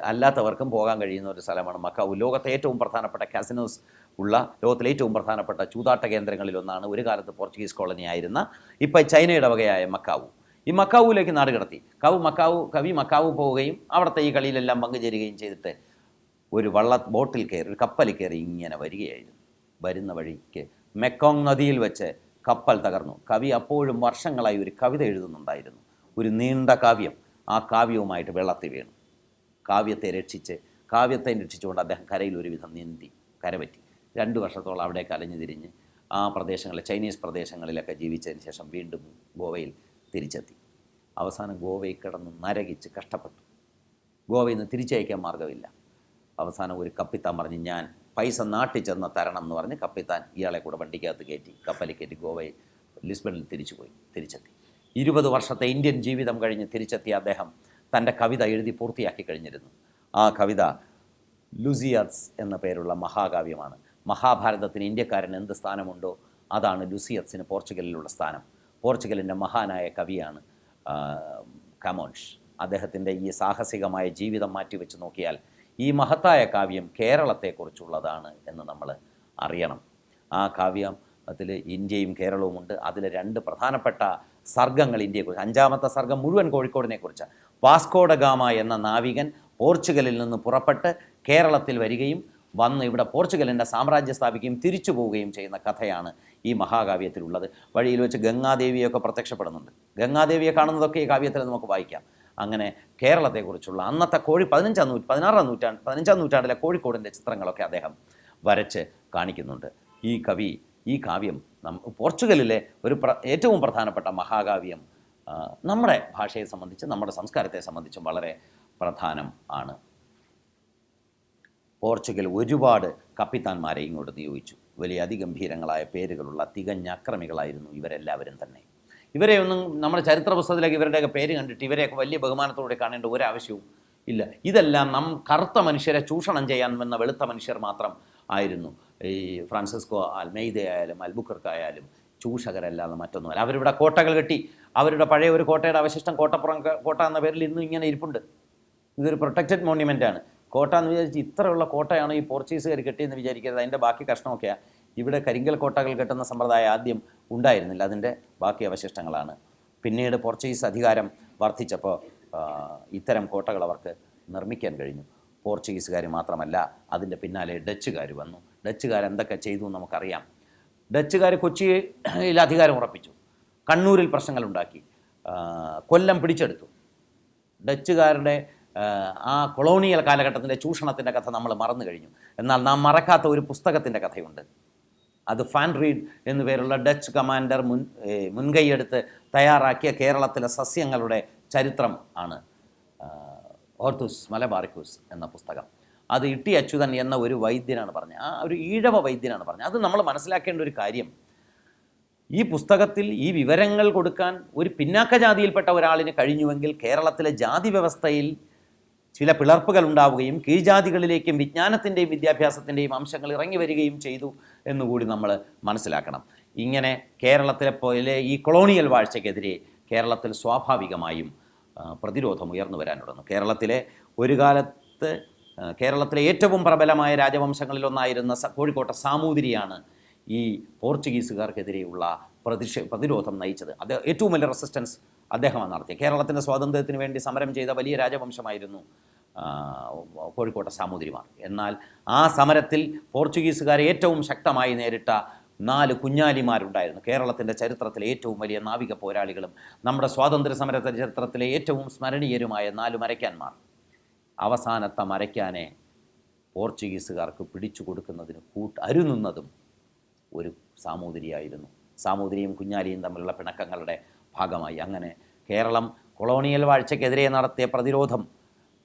അല്ലാത്തവർക്കും പോകാൻ കഴിയുന്ന ഒരു സ്ഥലമാണ് മക്കാവു. ലോകത്തെ ഏറ്റവും പ്രധാനപ്പെട്ട കാസിനോസ് ഉള്ള, ലോകത്തിലെ ഏറ്റവും പ്രധാനപ്പെട്ട ചൂതാട്ട കേന്ദ്രങ്ങളിലൊന്നാണ് ഒരു കാലത്ത് പോർച്ചുഗീസ് കോളനി ആയിരുന്ന, ഇപ്പം ചൈനയുടെ വകയായ മക്കാവു. ഈ മക്കാവുവിലേക്ക് നാട് കടത്തി. കവി മക്കാവു പോവുകയും അവിടുത്തെ ഈ കളിയിലെല്ലാം പങ്കുചേരുകയും ചെയ്തിട്ട് ഒരു ബോട്ടിൽ കയറി, ഒരു കപ്പലിൽ കയറി ഇങ്ങനെ വരികയായിരുന്നു. വരുന്ന വഴിക്ക് മെക്കോങ് നദിയിൽ വെച്ച് കപ്പൽ തകർന്നു. കവി അപ്പോഴും വർഷങ്ങളായി ഒരു കവിത എഴുതുന്നുണ്ടായിരുന്നു, ഒരു നീണ്ട കാവ്യം. ആ കാവ്യവുമായിട്ട് വെള്ളത്തിൽ വീണു. കാവ്യത്തെ രക്ഷിച്ചുകൊണ്ട് അദ്ദേഹം കരയിൽ ഒരുവിധം നീന്തി കരപറ്റി. 2 വർഷത്തോളം അവിടേക്ക് അലഞ്ഞു തിരിഞ്ഞ് ആ പ്രദേശങ്ങളിൽ, ചൈനീസ് പ്രദേശങ്ങളിലൊക്കെ ജീവിച്ചതിന് ശേഷം വീണ്ടും ഗോവയിൽ തിരിച്ചെത്തി. അവസാനം ഗോവയിൽ കിടന്ന് നരകിച്ച് കഷ്ടപ്പെട്ടു. ഗോവയിൽ നിന്ന് തിരിച്ചയക്കാൻ മാർഗ്ഗമില്ല. അവസാനം ഒരു കപ്പിത്താൻ പറഞ്ഞ്, ഞാൻ പൈസ നാട്ടിൽ ചെന്ന് തരണം എന്ന് പറഞ്ഞ് കപ്പിത്താൻ ഇയാളെ കൂടെ വണ്ടിക്കകത്ത് കയറ്റി, കപ്പലിൽ കയറ്റി ഗോവയിൽ ലിസ്ബണിൽ തിരിച്ചെത്തി. 20 വർഷത്തെ ഇന്ത്യൻ ജീവിതം കഴിഞ്ഞ് തിരിച്ചെത്തിയ അദ്ദേഹം തൻ്റെ കവിത എഴുതി പൂർത്തിയാക്കി കഴിഞ്ഞിരുന്നു. ആ കവിത ലുസിയത്സ് എന്ന പേരുള്ള മഹാകാവ്യമാണ്. മഹാഭാരതത്തിന് ഇന്ത്യക്കാരന് എന്ത് സ്ഥാനമുണ്ടോ അതാണ് ലുസിയത്സിന് പോർച്ചുഗലിലുള്ള സ്ഥാനം. പോർച്ചുഗലിൻ്റെ മഹാനായ കവിയാണ് കമോൺഷ്. അദ്ദേഹത്തിൻ്റെ ഈ സാഹസികമായ ജീവിതം മാറ്റിവെച്ച് നോക്കിയാൽ ഈ മഹത്തായ കാവ്യം കേരളത്തെക്കുറിച്ചുള്ളതാണ് എന്ന് നമ്മൾ അറിയണം. ആ കാവ്യത്തിൽ ഇന്ത്യയും കേരളവുമുണ്ട്. അതിൽ 2 പ്രധാനപ്പെട്ട സർഗ്ഗങ്ങൾ ഇന്ത്യയെക്കുറിച്ച്. 5ാമത്തെ സർഗ്ഗം മുഴുവൻ കോഴിക്കോടിനെക്കുറിച്ചാണ്. വാസ്കോഡ ഗാമ എന്ന നാവികൻ പോർച്ചുഗലിൽ നിന്ന് പുറപ്പെട്ട് കേരളത്തിൽ വരികയും വന്ന് ഇവിടെ പോർച്ചുഗലിൻ്റെ സാമ്രാജ്യം സ്ഥാപിക്കുകയും തിരിച്ചു പോവുകയും ചെയ്യുന്ന കഥയാണ് ഈ മഹാകാവ്യത്തിലുള്ളത്. വഴിയിൽ വെച്ച് ഗംഗാദേവിയൊക്കെ പ്രത്യക്ഷപ്പെടുന്നുണ്ട്. ഗംഗാദേവിയെ കാണുന്നതൊക്കെ ഈ കാവ്യത്തിൽ നമുക്ക് വായിക്കാം. അങ്ങനെ കേരളത്തെക്കുറിച്ചുള്ള അന്നത്തെ 15ാം നൂറ്റാണ്ടിലെ കോഴിക്കോടിൻ്റെ ചിത്രങ്ങളൊക്കെ അദ്ദേഹം വരച്ച് കാണിക്കുന്നുണ്ട്. ഈ കാവ്യം പോർച്ചുഗലിലെ ഏറ്റവും പ്രധാനപ്പെട്ട മഹാകാവ്യം നമ്മുടെ ഭാഷയെ സംബന്ധിച്ച്, നമ്മുടെ സംസ്കാരത്തെ സംബന്ധിച്ചും വളരെ പ്രധാനം ആണ്. പോർച്ചുഗൽ ഒരുപാട് കപ്പിത്താന്മാരെ ഇങ്ങോട്ട് നിയോഗിച്ചു. വലിയ അതിഗംഭീരങ്ങളായ പേരുകളുള്ള തികഞ്ഞ അക്രമികളായിരുന്നു ഇവരെല്ലാവരും തന്നെ. ഇവരെയൊന്നും നമ്മുടെ ചരിത്ര പുസ്തകത്തിലേക്ക് ഇവരുടെയൊക്കെ പേര് കണ്ടിട്ട് ഇവരെയൊക്കെ വലിയ ബഹുമാനത്തോടെ കാണേണ്ട ഒരാവശ്യവും ഇല്ല. ഇതെല്ലാം കറുത്ത മനുഷ്യരെ ചൂഷണം ചെയ്യാൻ വന്ന വെളുത്ത മനുഷ്യർ മാത്രം ആയിരുന്നു. ഈ ഫ്രാൻസിസ്കോ അൽമെയ്ദ ആയാലും അൽബുക്കർക്ക് ആയാലും ചൂഷകരല്ലാതെ മറ്റൊന്നുമല്ല. അവരിവിടെ കോട്ടകൾ കെട്ടി, അവരുടെ പഴയ ഒരു കോട്ടയുടെ അവശിഷ്ടം കോട്ടപ്പുറം കോട്ട എന്ന പേരിൽ ഇന്നും ഇങ്ങനെ ഇരിപ്പുണ്ട്. ഇതൊരു പ്രൊട്ടക്റ്റഡ് മോണ്യുമെൻ്റാണ്. കോട്ട എന്ന് വിചാരിച്ച് ഇത്രയുള്ള കോട്ടയാണ് ഈ പോർച്ചുഗീസുകാർ കെട്ടിയെന്ന് വിചാരിക്കരുത്. അതിൻ്റെ ബാക്കി കഷ്ണമൊക്കെയാണ്. ഇവിടെ കരിങ്കൽ കോട്ടകൾ കെട്ടുന്ന സമ്പ്രദായം ആദ്യം ഉണ്ടായിരുന്നില്ല. അതിൻ്റെ ബാക്കി അവശിഷ്ടങ്ങളാണ്. പിന്നീട് പോർച്ചുഗീസ് അധികാരം വർദ്ധിച്ചപ്പോൾ ഇത്തരം കോട്ടകൾ അവർക്ക് നിർമ്മിക്കാൻ കഴിഞ്ഞു. പോർച്ചുഗീസുകാർ മാത്രമല്ല, അതിൻ്റെ പിന്നാലെ ഡച്ചുകാർ വന്നു. ഡച്ചുകാർ എന്തൊക്കെ ചെയ്തു നമുക്കറിയാം. ഡച്ചുകാർ കൊച്ചിയിൽ അധികാരം ഉറപ്പിച്ചു, കണ്ണൂരിൽ പ്രശ്നങ്ങളുണ്ടാക്കി, കൊല്ലം പിടിച്ചെടുത്തു. ഡച്ചുകാരുടെ ആ കൊളോണിയൽ കാലഘട്ടത്തിൻ്റെ ചൂഷണത്തിൻ്റെ കഥ നമ്മൾ മറന്നു കഴിഞ്ഞു. എന്നാൽ നാം മറക്കാത്ത ഒരു പുസ്തകത്തിൻ്റെ കഥയുണ്ട്. അത് ഫാൻ റീഡ് എന്നു പേരുള്ള ഡച്ച് കമാൻഡർ മുൻകൈയെടുത്ത് തയ്യാറാക്കിയ കേരളത്തിലെ സസ്യങ്ങളുടെ ചരിത്രം ആണ് ഓർത്തൂസ് മലബാറിക്കൂസ് എന്ന പുസ്തകം. അത് ഇട്ടി അച്യുതൻ എന്ന ഒരു വൈദ്യനാണ് പറഞ്ഞത്, ആ ഒരു ഈഴവ വൈദ്യനാണ് പറഞ്ഞത്. അത് നമ്മൾ മനസ്സിലാക്കേണ്ട ഒരു കാര്യം, ഈ പുസ്തകത്തിൽ ഈ വിവരങ്ങൾ കൊടുക്കാൻ ഒരു പിന്നാക്ക ജാതിയിൽപ്പെട്ട ഒരാളിന് കഴിഞ്ഞുവെങ്കിൽ കേരളത്തിലെ ജാതി വ്യവസ്ഥയിൽ ചില പിളർപ്പുകൾ ഉണ്ടാവുകയും കീഴ്ജാതികളിലേക്കും വിജ്ഞാനത്തിൻ്റെയും വിദ്യാഭ്യാസത്തിൻ്റെയും അംശങ്ങൾ ഇറങ്ങി വരികയും ചെയ്തു എന്നുകൂടി നമ്മൾ മനസ്സിലാക്കണം. ഇങ്ങനെ കേരളത്തിലെ പോലെ ഈ കൊളോണിയൽ വാഴ്ചയ്ക്കെതിരെ കേരളത്തിൽ സ്വാഭാവികമായും പ്രതിരോധം ഉയർന്നു വരാൻ തുടങ്ങുന്നു. ഒരു കാലത്ത് കേരളത്തിലെ ഏറ്റവും പ്രബലമായ രാജവംശങ്ങളിലൊന്നായിരുന്ന കോഴിക്കോട്ടെ സാമൂതിരിയാണ് ഈ പോർച്ചുഗീസുകാർക്കെതിരെയുള്ള പ്രതിരോധം നയിച്ചത്. അത് ഏറ്റവും വലിയ റെസിസ്റ്റൻസ് അദ്ദേഹമാണ് നടത്തിയത്. കേരളത്തിൻ്റെ സ്വാതന്ത്ര്യത്തിന് വേണ്ടി സമരം ചെയ്ത വലിയ രാജവംശമായിരുന്നു കോഴിക്കോട്ടെ സാമൂതിരിമാർ. എന്നാൽ ആ സമരത്തിൽ പോർച്ചുഗീസുകാരെ ഏറ്റവും ശക്തമായി നേരിട്ട 4 കുഞ്ഞാലിമാരുണ്ടായിരുന്നു. കേരളത്തിൻ്റെ ചരിത്രത്തിലെ ഏറ്റവും വലിയ നാവിക പോരാളികളും നമ്മുടെ സ്വാതന്ത്ര്യ സമര ചരിത്രത്തിലെ ഏറ്റവും സ്മരണീയരുമായ 4 മരയ്ക്കാന്മാർ. അവസാനത്തെ മരയ്ക്കാനെ പോർച്ചുഗീസുകാർക്ക് പിടിച്ചു കൊടുക്കുന്നതിന് അരുന്നുന്നതും ഒരു സാമൂതിരിയായിരുന്നു. സാമൂതിരിയും കുഞ്ഞാലിയും തമ്മിലുള്ള പിണക്കങ്ങളുടെ ഭാഗമായി അങ്ങനെ കേരളം കൊളോണിയൽ വാഴ്ചയ്ക്കെതിരെ നടത്തിയ പ്രതിരോധം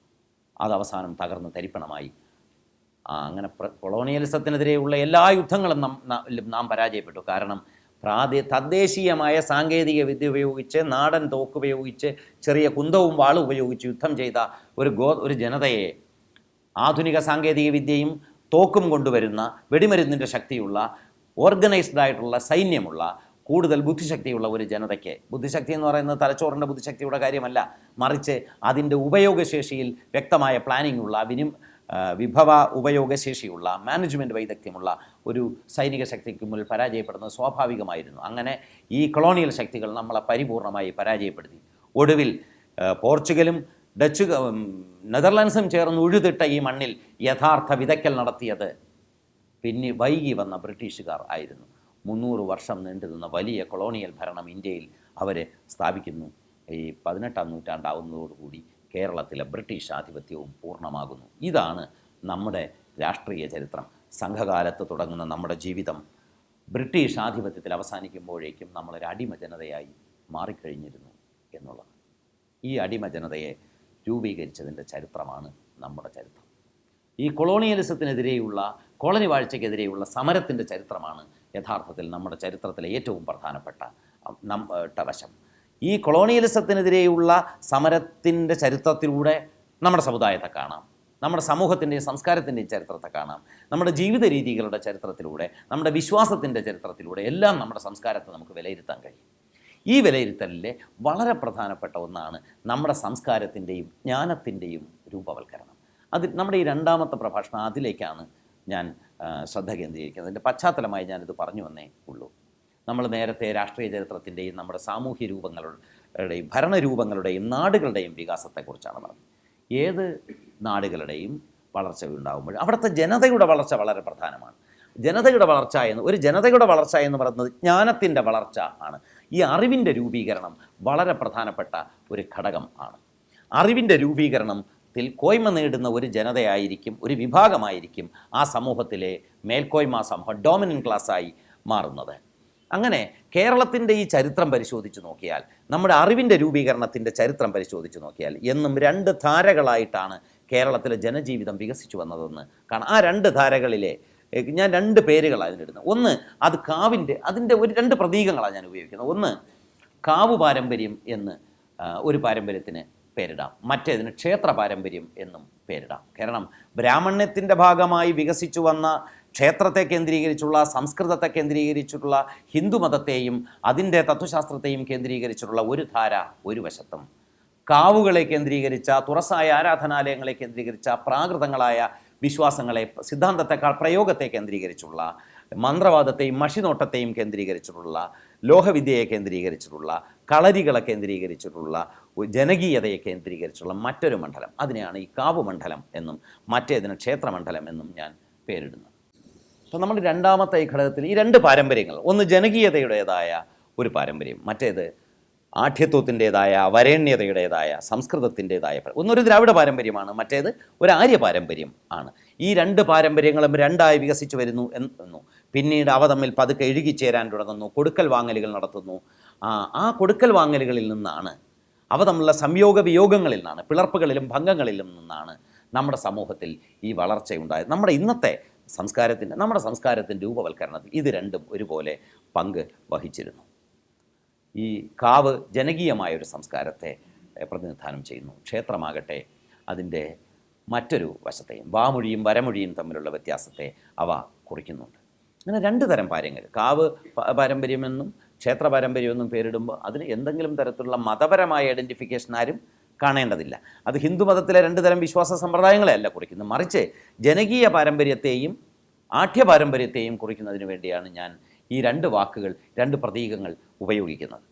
അത് അവസാനം തകർന്ന് തരിപ്പണമായി. അങ്ങനെ കൊളോണിയലിസത്തിനെതിരെയുള്ള എല്ലാ യുദ്ധങ്ങളും നാം പരാജയപ്പെട്ടു. കാരണം തദ്ദേശീയമായ സാങ്കേതിക വിദ്യ ഉപയോഗിച്ച്, നാടൻ തോക്ക് ഉപയോഗിച്ച്, ചെറിയ കുന്തവും വാളും ഉപയോഗിച്ച് യുദ്ധം ചെയ്ത ഒരു ജനതയെ ആധുനിക സാങ്കേതിക വിദ്യയും തോക്കും കൊണ്ടുവരുന്ന, വെടിമരുന്നിൻ്റെ ശക്തിയുള്ള, ഓർഗനൈസ്ഡ് ആയിട്ടുള്ള, സൈന്യമുള്ള, കൂടുതൽ ബുദ്ധിശക്തിയുള്ള ഒരു ജനതയ്ക്ക്, ബുദ്ധിശക്തി എന്ന് പറയുന്നത് തലച്ചോറിൻ്റെ ബുദ്ധിശക്തിയുടെ കാര്യമല്ല, മറിച്ച് അതിൻ്റെ ഉപയോഗശേഷിയിൽ വ്യക്തമായ പ്ലാനിംഗ് ഉള്ള, വിഭവ ഉപയോഗശേഷിയുള്ള, മാനേജ്മെൻറ്റ് വൈദഗ്ധ്യമുള്ള ഒരു സൈനിക ശക്തിക്ക് മുന്നിൽ പരാജയപ്പെടുന്നത് സ്വാഭാവികമായിരുന്നു. അങ്ങനെ ഈ കൊളോണിയൽ ശക്തികൾ നമ്മളെ പരിപൂർണമായി പരാജയപ്പെടുത്തി. ഒടുവിൽ പോർച്ചുഗലും നെതർലാൻഡ്സും ചേർന്ന് ഉഴുതിട്ട ഈ മണ്ണിൽ യഥാർത്ഥ വിതയ്ക്കൽ നടത്തിയത് വൈകി വന്ന ബ്രിട്ടീഷുകാർ ആയിരുന്നു. 300 വർഷം നീണ്ടുനിന്ന വലിയ കൊളോണിയൽ ഭരണം ഇന്ത്യയിൽ അവർ സ്ഥാപിക്കുന്നു. ഈ 18-ാം നൂറ്റാണ്ടാവുന്നതോടുകൂടി കേരളത്തിലെ ബ്രിട്ടീഷ് ആധിപത്യവും പൂർണ്ണമാകുന്നു. ഇതാണ് നമ്മുടെ രാഷ്ട്രീയ ചരിത്രം. സംഘകാലത്ത് തുടങ്ങുന്ന നമ്മുടെ ജീവിതം ബ്രിട്ടീഷ് ആധിപത്യത്തിൽ അവസാനിക്കുമ്പോഴേക്കും നമ്മളൊരു അടിമ ജനതയായി മാറിക്കഴിഞ്ഞിരുന്നു എന്നുള്ളത്. ഈ അടിമ ജനതയെ രൂപീകരിച്ചതിൻ്റെ ചരിത്രമാണ് നമ്മുടെ ചരിത്രം. ഈ കൊളോണിയലിസത്തിനെതിരെയുള്ള, കോളനി വാഴ്ചയ്ക്കെതിരെയുള്ള സമരത്തിൻ്റെ ചരിത്രമാണ് യഥാർത്ഥത്തിൽ നമ്മുടെ ചരിത്രത്തിലെ ഏറ്റവും പ്രധാനപ്പെട്ട വശം. ഈ കൊളോണിയലിസത്തിനെതിരെയുള്ള സമരത്തിൻ്റെ ചരിത്രത്തിലൂടെ നമ്മുടെ സമുദായത്തെ കാണാം, നമ്മുടെ സമൂഹത്തിൻ്റെയും സംസ്കാരത്തിൻ്റെയും ചരിത്രത്തെ കാണാം, നമ്മുടെ ജീവിത രീതികളുടെ ചരിത്രത്തിലൂടെ, നമ്മുടെ വിശ്വാസത്തിൻ്റെ ചരിത്രത്തിലൂടെ എല്ലാം നമ്മുടെ സംസ്കാരത്തെ നമുക്ക് വിലയിരുത്താൻ കഴിയും. ഈ വിലയിരുത്തലിലെ വളരെ പ്രധാനപ്പെട്ട ഒന്നാണ് നമ്മുടെ സംസ്കാരത്തിൻ്റെയും ജ്ഞാനത്തിൻ്റെയും രൂപവൽക്കരണം. നമ്മുടെ ഈ രണ്ടാമത്തെ പ്രഭാഷണം അതിലേക്കാണ് ഞാൻ ശ്രദ്ധ കേന്ദ്രീകരിക്കുന്നത്. അതിൻ്റെ പശ്ചാത്തലമായി ഞാനിത് പറഞ്ഞു വന്നേ ഉള്ളൂ. നമ്മൾ നേരത്തെ രാഷ്ട്രീയ ചരിത്രത്തിൻ്റെയും നമ്മുടെ സാമൂഹ്യ രൂപങ്ങളുടെയും ഭരണരൂപങ്ങളുടെയും നാടുകളുടെയും വികാസത്തെക്കുറിച്ചാണ് പറഞ്ഞത്. ഏത് നാടുകളുടെയും വളർച്ച ഉണ്ടാകുമ്പോൾ അവിടുത്തെ ജനതയുടെ വളർച്ച വളരെ പ്രധാനമാണ്. ഒരു ജനതയുടെ വളർച്ച എന്ന് പറയുന്നത് ജ്ഞാനത്തിൻ്റെ വളർച്ച ആണ്. ഈ അറിവിൻ്റെ രൂപീകരണം വളരെ പ്രധാനപ്പെട്ട ഒരു ഘടകം ആണ്. അറിവിൻ്റെ രൂപീകരണത്തിൽ കോയ്മ നേടുന്ന ഒരു ജനതയായിരിക്കും, ഒരു വിഭാഗമായിരിക്കും ആ സമൂഹത്തിലെ മേൽക്കോയ്മ സമൂഹം, ഡോമിനൻ്റ് ക്ലാസ്സായി മാറുന്നത്. അങ്ങനെ കേരളത്തിൻ്റെ ഈ ചരിത്രം പരിശോധിച്ച് നോക്കിയാൽ, നമ്മുടെ അറിവിൻ്റെ രൂപീകരണത്തിൻ്റെ ചരിത്രം പരിശോധിച്ച് നോക്കിയാൽ എന്നും 2 ധാരകളായിട്ടാണ് കേരളത്തിലെ ജനജീവിതം വികസിച്ചു വന്നതെന്ന് കാണാം. ആ 2 ധാരകളിലെ ഞാൻ 2 പേരുകളാണ് അതിനിടുന്നത്. ഒന്ന് അതിൻ്റെ 2 പ്രതീകങ്ങളാണ് ഞാൻ ഉപയോഗിക്കുന്നത്. ഒന്ന് കാവ് പാരമ്പര്യം എന്ന് ഒരു പാരമ്പര്യത്തിന് പേരിടാം, മറ്റേതിന് ക്ഷേത്ര പാരമ്പര്യം എന്നും പേരിടാം. കാരണം ബ്രാഹ്മണ്യത്തിൻ്റെ ഭാഗമായി വികസിച്ചു വന്ന ക്ഷേത്രത്തെ കേന്ദ്രീകരിച്ചുള്ള, സംസ്കൃതത്തെ കേന്ദ്രീകരിച്ചിട്ടുള്ള ഹിന്ദുമതത്തെയും അതിൻ്റെ തത്വശാസ്ത്രത്തെയും കേന്ദ്രീകരിച്ചിട്ടുള്ള ഒരു ധാര ഒരു വശത്തും, കാവുകളെ കേന്ദ്രീകരിച്ച, തുറസായ ആരാധനാലയങ്ങളെ കേന്ദ്രീകരിച്ച, പ്രാകൃതങ്ങളായ വിശ്വാസങ്ങളെ, സിദ്ധാന്തത്തെക്കാൾ പ്രയോഗത്തെ കേന്ദ്രീകരിച്ചുള്ള, മന്ത്രവാദത്തെയും മഷിനോട്ടത്തെയും കേന്ദ്രീകരിച്ചിട്ടുള്ള, ലോഹവിദ്യയെ കേന്ദ്രീകരിച്ചിട്ടുള്ള, കളരികളെ കേന്ദ്രീകരിച്ചിട്ടുള്ള, ജനകീയതയെ കേന്ദ്രീകരിച്ചുള്ള മറ്റൊരു മണ്ഡലം, അതിനെയാണ് ഈ കാവ് മണ്ഡലം എന്നും മറ്റേതിന് ക്ഷേത്രമണ്ഡലം എന്നും ഞാൻ പേരിടുന്നത്. അപ്പോൾ നമ്മൾ രണ്ടാമത്തെ ഈ ഘടകത്തിൽ ഈ 2 പാരമ്പര്യങ്ങൾ, ഒന്ന് ജനകീയതയുടേതായ ഒരു പാരമ്പര്യം, മറ്റേത് ആഠ്യത്വത്തിൻ്റേതായ, വരേണ്യതയുടേതായ, സംസ്കൃതത്തിൻ്റേതായ, ഒന്നൊരു ദ്രാവിഡ പാരമ്പര്യമാണ്, മറ്റേത് ഒരു ആര്യ പാരമ്പര്യം ആണ്. ഈ 2 പാരമ്പര്യങ്ങളും 2ആയി വികസിച്ചു വരുന്നു എന്നു. പിന്നീട് അവ തമ്മിൽ പതുക്കെ ഇഴുകിച്ചേരാൻ തുടങ്ങുന്നു, കൊടുക്കൽ വാങ്ങലുകൾ നടത്തുന്നു. ആ കൊടുക്കൽ വാങ്ങലുകളിൽ നിന്നാണ്, അവ തമ്മിലുള്ള സംയോഗ വിയോഗങ്ങളിൽ നിന്നാണ്, പിളർപ്പുകളിലും ഭംഗങ്ങളിലും നിന്നാണ് നമ്മുടെ സമൂഹത്തിൽ ഈ വളർച്ചയുണ്ടായത്. നമ്മുടെ സംസ്കാരത്തിൻ്റെ രൂപവൽക്കരണത്തിൽ ഇത് 2ഉം ഒരുപോലെ പങ്ക് വഹിച്ചിരുന്നു. ഈ കാവ് ജനകീയമായൊരു സംസ്കാരത്തെ പ്രതിനിധാനം ചെയ്യുന്നു. ക്ഷേത്രമാകട്ടെ അതിൻ്റെ മറ്റൊരു വശത്തെയും, വാമൊഴിയും വരമൊഴിയും തമ്മിലുള്ള വ്യത്യാസത്തെ അവ കുറിക്കുന്നുണ്ട്. അങ്ങനെ 2 തരം കാവ് പാരമ്പര്യമെന്നും ക്ഷേത്ര പാരമ്പര്യമെന്നും പേരിടുമ്പോൾ അതിന് എന്തെങ്കിലും തരത്തിലുള്ള മതപരമായ ഐഡൻറ്റിഫിക്കേഷൻ ആരും കാണേണ്ടതില്ല. അത് ഹിന്ദുമതത്തിലെ 2 തരം വിശ്വാസ സമ്പ്രദായങ്ങളെയല്ല കുറിക്കുന്നത്, മറിച്ച് ജനകീയ പാരമ്പര്യത്തെയും ആഠ്യ പാരമ്പര്യത്തെയും കുറിക്കുന്നതിന് വേണ്ടിയാണ് ഞാൻ ഈ 2 വാക്കുകൾ, 2 പ്രതീകങ്ങൾ ഉപയോഗിക്കുന്നത്.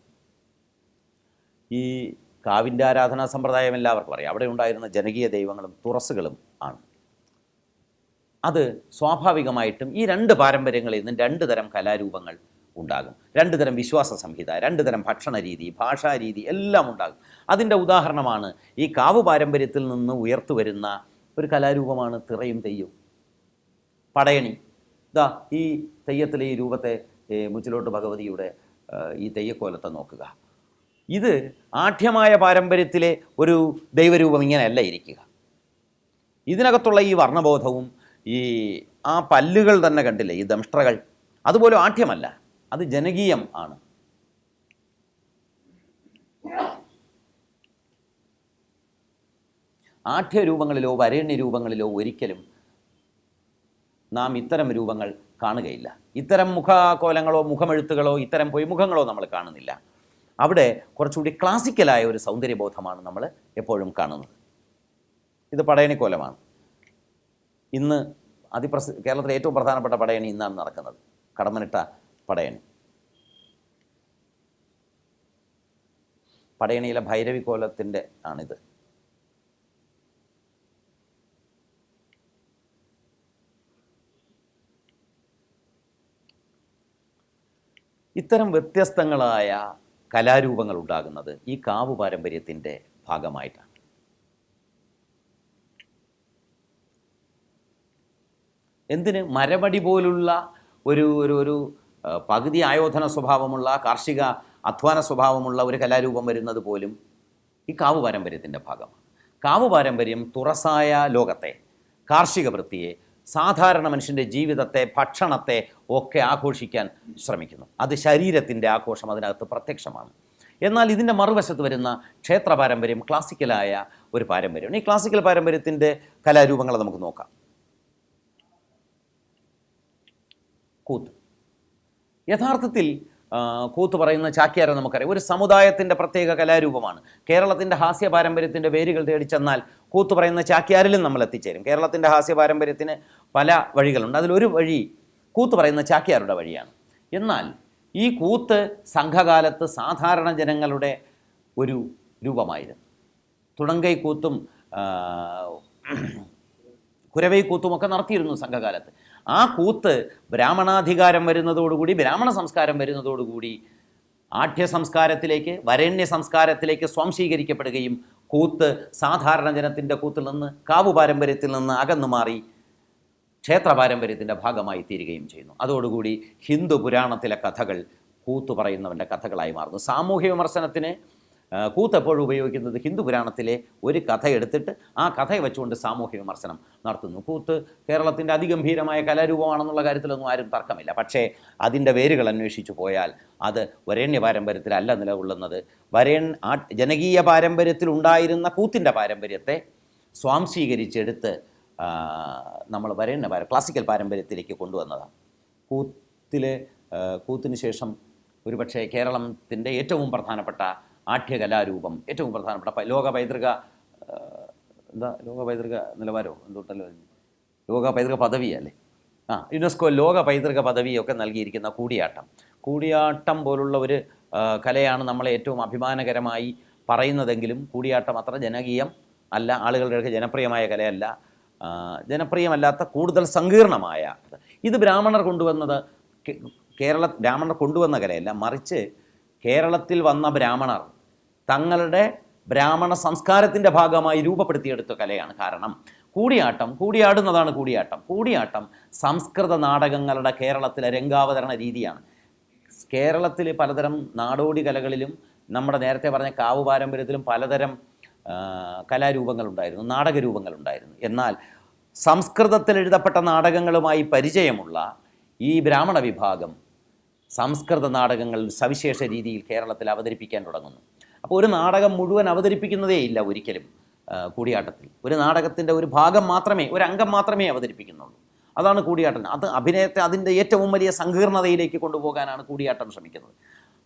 ഈ കാവിൻ്റെ ആരാധനാ സമ്പ്രദായം എല്ലാവർക്കും അറിയാം. അവിടെ ഉണ്ടായിരുന്ന ജനകീയ ദൈവങ്ങളും തുറസ്സുകളും ആണ്. അത് സ്വാഭാവികമായിട്ടും ഈ 2 പാരമ്പര്യങ്ങളിൽ നിന്നും 2 തരം കലാരൂപങ്ങൾ ഉണ്ടാകും, 2 തരം വിശ്വാസ സംഹിത, 2 തരം ഭക്ഷണ രീതി, ഭാഷാരീതി എല്ലാം ഉണ്ടാകും. അതിൻ്റെ ഉദാഹരണമാണ് ഈ കാവ് പാരമ്പര്യത്തിൽ നിന്ന് ഉയർത്തു വരുന്ന ഒരു കലാരൂപമാണ് തിറയും തെയ്യവും. പടയണി. ഇതാ ഈ തെയ്യത്തിലെ ഈ രൂപത്തെ, മുച്ചിലോട്ട് ഭഗവതിയുടെ ഈ തെയ്യക്കോലത്തെ നോക്കുക. ഇത് ആഢ്യമായ പാരമ്പര്യത്തിലെ ഒരു ദൈവരൂപം ഇങ്ങനെയല്ല ഇരിക്കുക. ഇതിനകത്തുള്ള ഈ വർണ്ണബോധവും ഈ ആ പല്ലുകൾ തന്നെ കണ്ടില്ലേ, ഈ ദംഷ്ട്രകൾ, അതുപോലും ആഢ്യമല്ല, അത് ജനകീയം ആണ്. ആഢ്യരൂപങ്ങളിലോ വരേണ്യ രൂപങ്ങളിലോ ഒരിക്കലും നാം ഇത്തരം രൂപങ്ങൾ കാണുകയില്ല. ഇത്തരം മുഖകോലങ്ങളോ മുഖമെഴുത്തുകളോ ഇത്തരം പൊയ്മുഖങ്ങളോ നമ്മൾ കാണുന്നില്ല. അവിടെ കുറച്ചുകൂടി ക്ലാസിക്കലായ ഒരു സൗന്ദര്യബോധമാണ് നമ്മൾ എപ്പോഴും കാണുന്നത്. ഇത് പടയണിക്കോലമാണ്. ഇന്ന് കേരളത്തിലെ ഏറ്റവും പ്രധാനപ്പെട്ട പടയണി ഇന്നാണ് നടക്കുന്നത്, കടമ്മനിട്ട പടയണി. പടയണിയിലെ ഭൈരവിക്കോലത്തിൻ്റെ ആണിത്. ഇത്തരം വ്യത്യസ്തങ്ങളായ കലാരൂപങ്ങൾ ഉണ്ടാകുന്നത് ഈ കാവ് പാരമ്പര്യത്തിൻ്റെ ഭാഗമായിട്ടാണ്. എന്തിന് മരമടി പോലുള്ള ഒരു പകുതി ആയോധന സ്വഭാവമുള്ള, കാർഷിക അധ്വാന സ്വഭാവമുള്ള ഒരു കലാരൂപം വരുന്നത് പോലും ഈ കാവ് പാരമ്പര്യത്തിൻ്റെ ഭാഗമാണ്. കാവ് പാരമ്പര്യം തുറസായ ലോകത്തെ, കാർഷിക വൃത്തിയെ, സാധാരണ മനുഷ്യൻ്റെ ജീവിതത്തെ, ഭക്ഷണത്തെ ഒക്കെ ആഘോഷിക്കാൻ ശ്രമിക്കുന്നു. അത് ശരീരത്തിൻ്റെ ആഘോഷം അതിനകത്ത് പ്രത്യക്ഷമാണ്. എന്നാൽ ഇതിൻ്റെ മറുവശത്ത് വരുന്ന ക്ഷേത്ര പാരമ്പര്യം ക്ലാസിക്കലായ ഒരു പാരമ്പര്യമാണ്. ഈ ക്ലാസിക്കൽ പാരമ്പര്യത്തിൻ്റെ കലാരൂപങ്ങളെ നമുക്ക് നോക്കാം. കൂത്ത്. യഥാർത്ഥത്തിൽ കൂത്ത് പറയുന്ന ചാക്യാരെ നമുക്കറിയാം, ഒരു സമുദായത്തിൻ്റെ പ്രത്യേക കലാരൂപമാണ്. കേരളത്തിൻ്റെ ഹാസ്യ പാരമ്പര്യത്തിൻ്റെ വേരുകൾ തേടി ചെന്നാൽ കൂത്ത് പറയുന്ന ചാക്യാരിലും നമ്മൾ എത്തിച്ചേരും. കേരളത്തിൻ്റെ ഹാസ്യ പാരമ്പര്യത്തിന് പല വഴികളുണ്ട്. അതിലൊരു വഴി കൂത്ത് പറയുന്ന ചാക്യാരുടെ വഴിയാണ്. എന്നാൽ ഈ കൂത്ത് സംഘകാലത്ത് സാധാരണ ജനങ്ങളുടെ ഒരു രൂപമായിരുന്നു. തുണങ്കൈ കൂത്തും കുരവൈ കൂത്തുമൊക്കെ നടത്തിയിരുന്നു സംഘകാലത്ത്. ആ കൂത്ത് ബ്രാഹ്മണാധികാരം വരുന്നതോടുകൂടി, ബ്രാഹ്മണ സംസ്കാരം വരുന്നതോടുകൂടി ആഢ്യ സംസ്കാരത്തിലേക്ക്, വരേണ്യ സംസ്കാരത്തിലേക്ക് സ്വാംശീകരിക്കപ്പെടുകയും കൂത്ത് സാധാരണ ജനത്തിൻ്റെ കൂത്തിൽ നിന്ന്, കാവു പാരമ്പര്യത്തിൽ നിന്ന് അകന്നു മാറി ക്ഷേത്ര പാരമ്പര്യത്തിൻ്റെ ഭാഗമായി തീരുകയും ചെയ്യുന്നു. അതോടുകൂടി ഹിന്ദു പുരാണത്തിലെ കഥകൾ കൂത്ത് പറയുന്നവൻ്റെ കഥകളായി മാറുന്നു. സാമൂഹ്യ വിമർശനത്തിന് കൂത്ത് എപ്പോഴും ഉപയോഗിക്കുന്നത് ഹിന്ദു പുരാണത്തിലെ ഒരു കഥ എടുത്തിട്ട് ആ കഥയെ വെച്ചുകൊണ്ട് സാമൂഹ്യ വിമർശനം നടത്തുന്നു. കൂത്ത് കേരളത്തിൻ്റെ അതിഗംഭീരമായ കലാരൂപമാണെന്നുള്ള കാര്യത്തിലൊന്നും ആരും തർക്കമില്ല. പക്ഷേ അതിൻ്റെ വേരുകൾ അന്വേഷിച്ചു പോയാൽ അത് വരേണ്യ പാരമ്പര്യത്തിലല്ല നിലകൊള്ളുന്നത്. ജനകീയ പാരമ്പര്യത്തിലുണ്ടായിരുന്ന കൂത്തിൻ്റെ പാരമ്പര്യത്തെ സ്വാംശീകരിച്ചെടുത്ത് നമ്മൾ ക്ലാസിക്കൽ പാരമ്പര്യത്തിലേക്ക് കൊണ്ടുവന്നതാണ്. കൂത്തിന് ശേഷം ഒരുപക്ഷെ കേരളത്തിൻ്റെ ഏറ്റവും പ്രധാനപ്പെട്ട ആഢ്യകലാരൂപം, ഏറ്റവും പ്രധാനപ്പെട്ട ലോക പൈതൃക നിലവാരമോ എന്തുകൊണ്ടല്ലോ, ലോക പൈതൃക പദവിയല്ലേ, യുനെസ്കോ ലോക പൈതൃക പദവിയൊക്കെ നൽകിയിരിക്കുന്ന കൂടിയാട്ടം പോലുള്ള ഒരു കലയാണ് നമ്മളെ ഏറ്റവും അഭിമാനകരമായി പറയുന്നതെങ്കിലും കൂടിയാട്ടം അത്ര ജനകീയം അല്ല, ആളുകളുടെ ജനപ്രിയമായ കലയല്ല. ജനപ്രിയമല്ലാത്ത കൂടുതൽ സങ്കീർണമായ ഇത് ബ്രാഹ്മണർ കൊണ്ടുവന്ന കലയല്ല, മറിച്ച് കേരളത്തിൽ വന്ന ബ്രാഹ്മണർ തങ്ങളുടെ ബ്രാഹ്മണ സംസ്കാരത്തിൻ്റെ ഭാഗമായി രൂപപ്പെടുത്തിയെടുത്ത കലയാണ്. കാരണം കൂടിയാടുന്നതാണ് കൂടിയാട്ടം സംസ്കൃത നാടകങ്ങളുടെ കേരളത്തിലെ രംഗാവതരണ രീതിയാണ്. കേരളത്തിൽ പലതരം നാടോടി കലകളിലും നമ്മുടെ നേരത്തെ പറഞ്ഞ കാവ് പാരമ്പര്യത്തിലും പലതരം കലാരൂപങ്ങളുണ്ടായിരുന്നു, നാടകരൂപങ്ങളുണ്ടായിരുന്നു. എന്നാൽ സംസ്കൃതത്തിൽ എഴുതപ്പെട്ട നാടകങ്ങളുമായി പരിചയമുള്ള ഈ ബ്രാഹ്മണ വിഭാഗം സംസ്കൃത നാടകങ്ങൾ സവിശേഷ രീതിയിൽ കേരളത്തിൽ അവതരിപ്പിക്കാൻ തുടങ്ങുന്നു. അപ്പോൾ ഒരു നാടകം മുഴുവൻ അവതരിപ്പിക്കുന്നതേ ഇല്ല ഒരിക്കലും കൂടിയാട്ടത്തിൽ. ഒരു നാടകത്തിൻ്റെ ഒരു ഭാഗം മാത്രമേ, ഒരു അംഗം മാത്രമേ അവതരിപ്പിക്കുന്നുള്ളൂ. അതാണ് കൂടിയാട്ടം. അത് അഭിനയത്തെ അതിൻ്റെ ഏറ്റവും വലിയ സങ്കീർണതയിലേക്ക് കൊണ്ടുപോകാനാണ് കൂടിയാട്ടം ശ്രമിക്കുന്നത്.